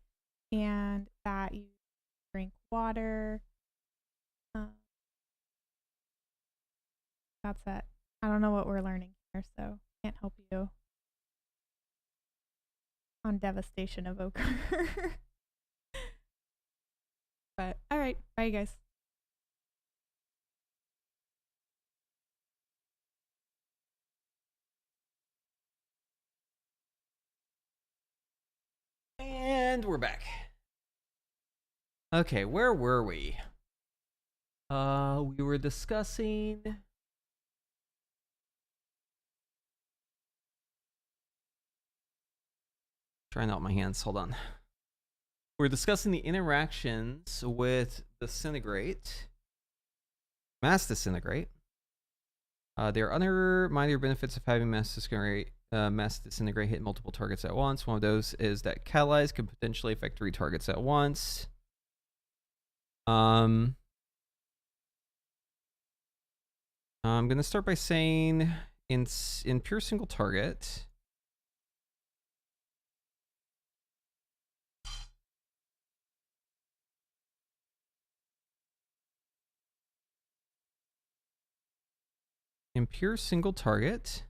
and that you drink water. That's it. I don't know what we're learning here, so can't help you on devastation of ochre. But all right, bye guys. And we're back. Okay, where were we? We were discussing trying out my hands, hold on. We're discussing the interactions with Disintegrate. Mass Disintegrate. There are other minor benefits of having Mass Disintegrate hit multiple targets at once. One of those is that catalyze can potentially affect 3 targets at once. I'm gonna start by saying in pure single target,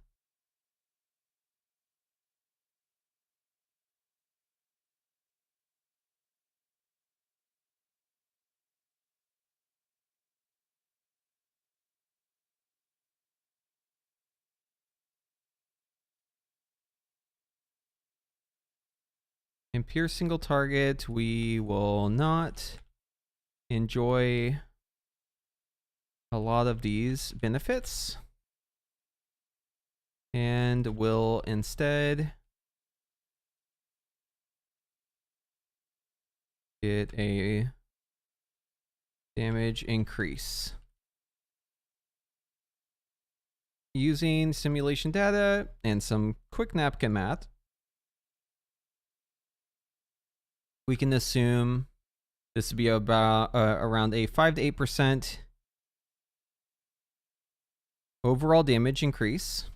in pure single target, we will not enjoy a lot of these benefits and will instead get a damage increase. Using simulation data and some quick napkin math, we can assume this to be about around a 5 to 8% overall damage increase.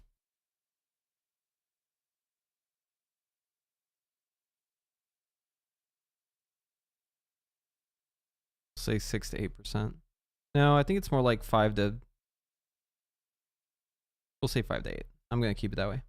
Say 6 to 8%. No, I think it's more like 5 to... We'll say 5 to 8. I'm going to keep it that way.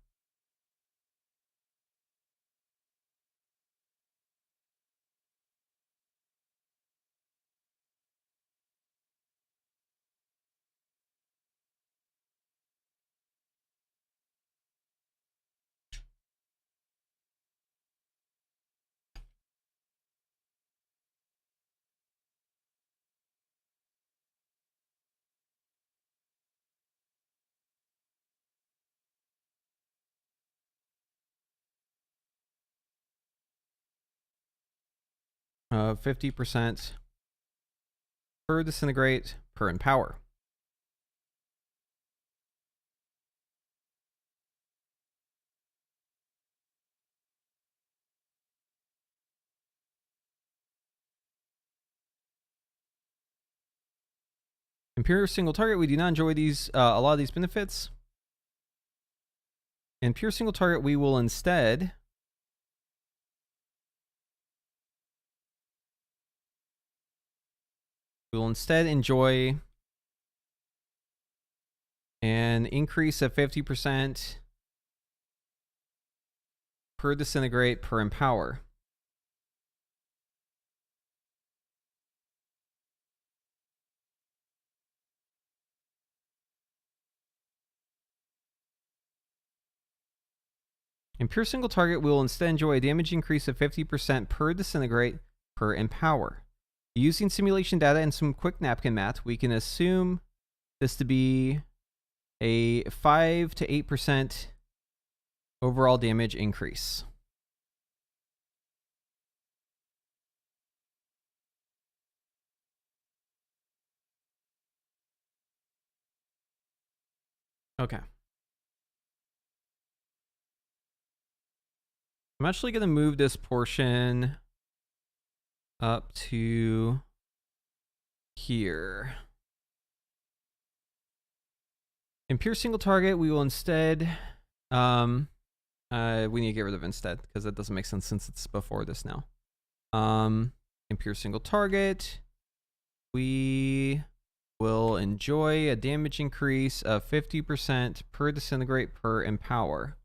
Of 50% per disintegrate per empower. In pure single target, we do not enjoy these a lot of these benefits. In pure single target, we will instead enjoy an increase of 50% per disintegrate per empower. In pure single target, we will instead enjoy a damage increase of 50% per disintegrate per empower. Using simulation data and some quick napkin math, we can assume this to be a 5 to 8% overall damage increase. Okay. I'm actually going to move this portion up to here. In pure single target, we will instead We need to get rid of instead because that doesn't make sense since it's before this now. Impure single target. We will enjoy a damage increase of 50% per disintegrate per empower.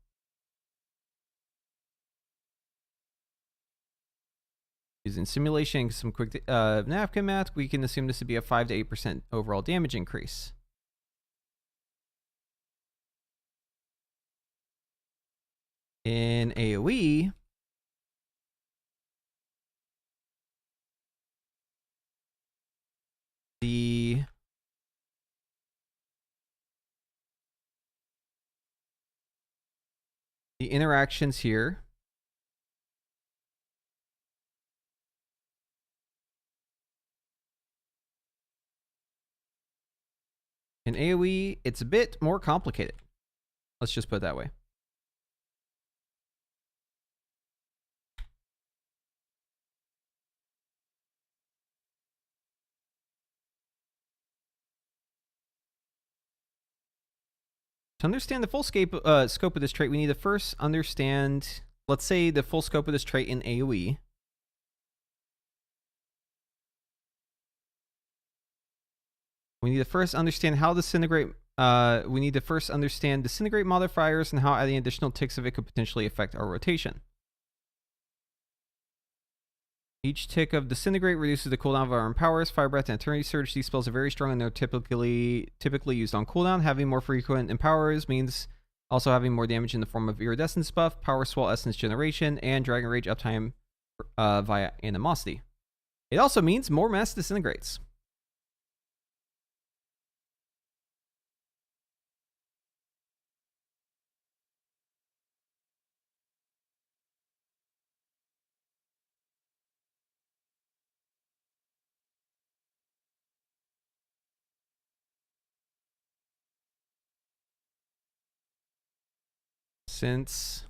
Using simulation and some quick napkin math, we can assume this to be a 5 to 8% overall damage increase. In AoE, the interactions here in AoE, it's a bit more complicated. Let's just put it that way. To understand the full scope of this trait, we need to first understand, let's say, the full scope of this trait in AoE. We need to first understand how disintegrate. We need to first understand disintegrate modifiers and how adding additional ticks of it could potentially affect our rotation. Each tick of disintegrate reduces the cooldown of our empowers. Fire breath and eternity surge. These spells are very strong and they're typically used on cooldown. Having more frequent empowers means also having more damage in the form of iridescence buff, power swell essence generation, and dragon rage uptime via animosity. It also means more mass disintegrates. Since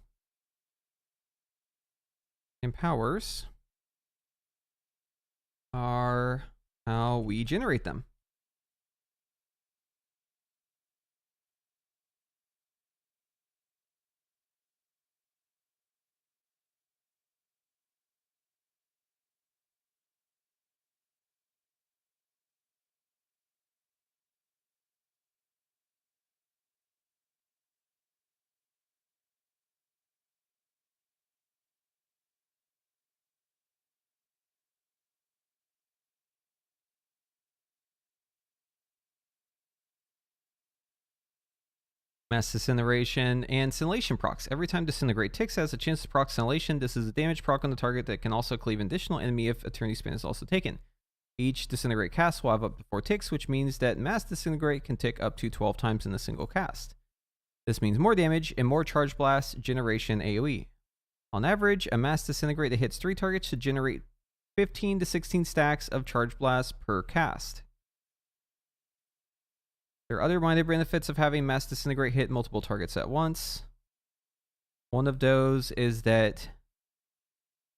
empowers are how we generate them. Mass disintegration and scintillation procs. Every time disintegrate ticks has a chance to proc scintillation. This is a damage proc on the target that can also cleave an additional enemy if eternity span is also taken. Each disintegrate cast will have up to 4 ticks, which means that mass disintegrate can tick up to 12 times in a single cast. This means more damage and more charge blast generation AoE. On average, a mass disintegrate that hits 3 targets should generate 15 to 16 stacks of charge blast per cast. There are other minor benefits of having mass disintegrate hit multiple targets at once. One of those is that,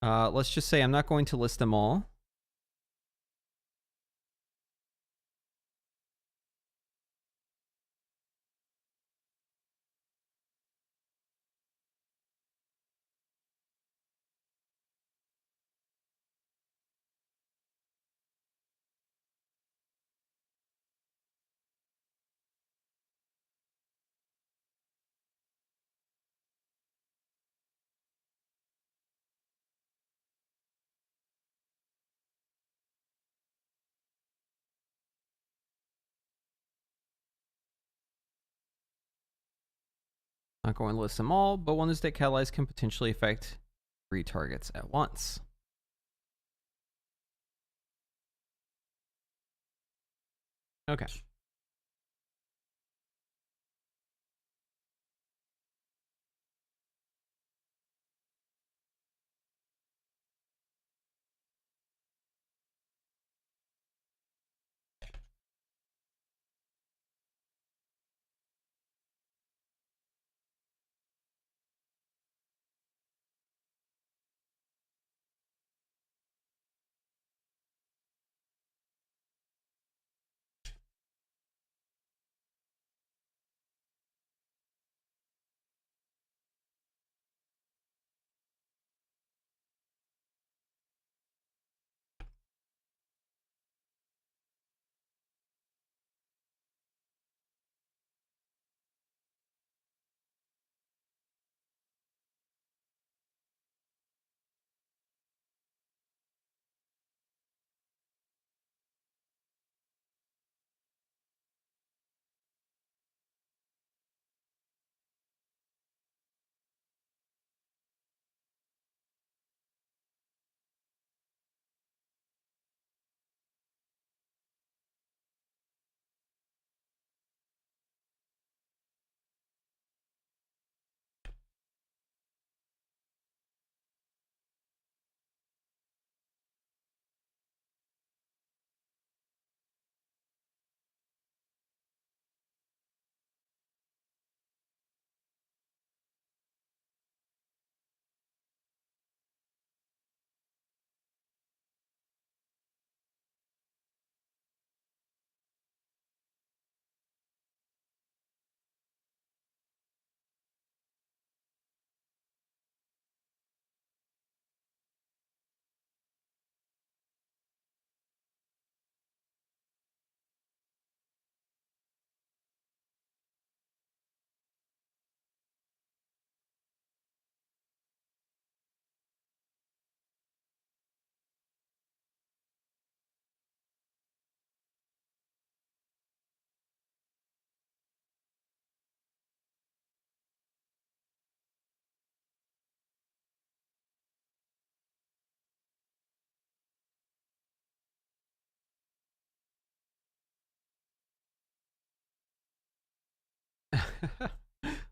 let's just say I'm not going to list them all. Not going to list them all, but one is that catalyze can potentially affect 3 targets at once. Okay.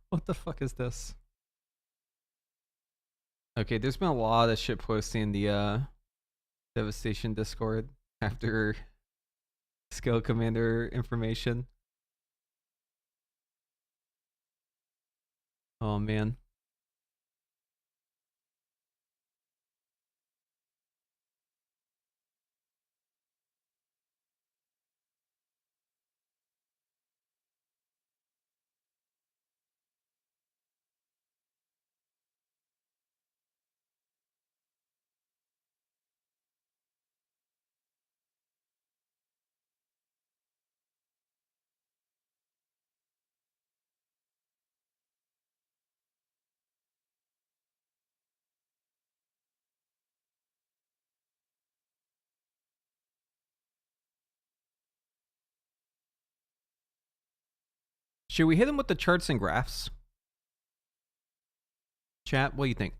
What the fuck is this? Okay, there's been a lot of shit posting in the Devastation Discord after Scale Commander information. Oh man. Should we hit him with the charts and graphs? Chat, what do you think?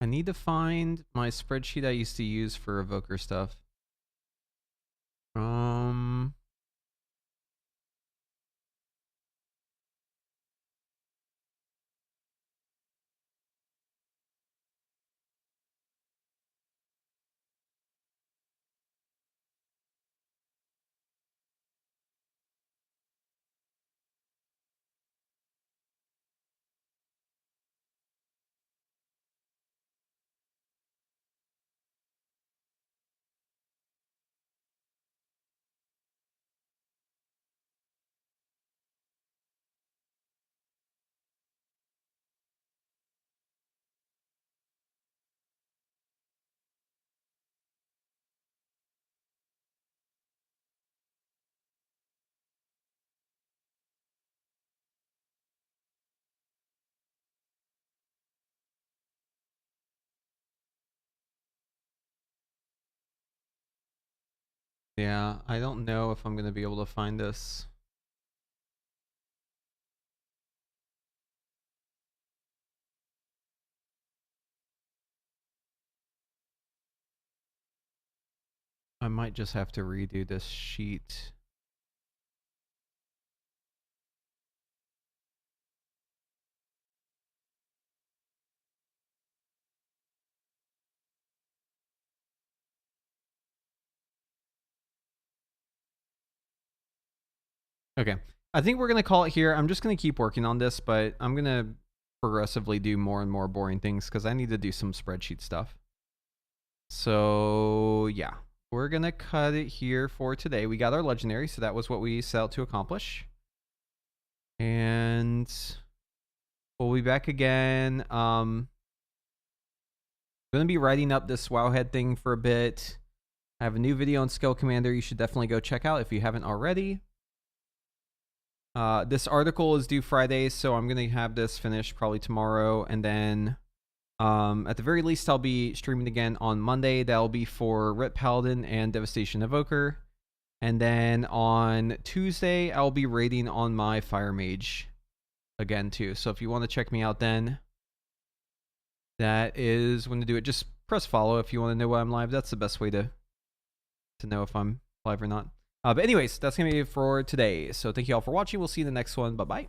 I need to find my spreadsheet I used to use for Evoker stuff. Yeah, I don't know if I'm going to be able to find this. I might just have to redo this sheet. Okay. I think we're going to call it here. I'm just going to keep working on this, but I'm going to progressively do more and more boring things because I need to do some spreadsheet stuff. So, yeah. We're going to cut it here for today. We got our legendary, so that was what we set out to accomplish. And we'll be back again. I'm going to be writing up this Wowhead thing for a bit. I have a new video on Scale Commander you should definitely go check out if you haven't already. This article is due Friday, so I'm going to have this finished probably tomorrow. And then at the very least, I'll be streaming again on Monday. That'll be for Rit Paladin and Devastation Evoker. And then on Tuesday, I'll be raiding on my Fire Mage again too. So if you want to check me out then, that is when to do it. Just press follow if you want to know when I'm live. That's the best way to know if I'm live or not. But anyways, that's going to be it for today. So thank you all for watching. We'll see you in the next one. Bye-bye.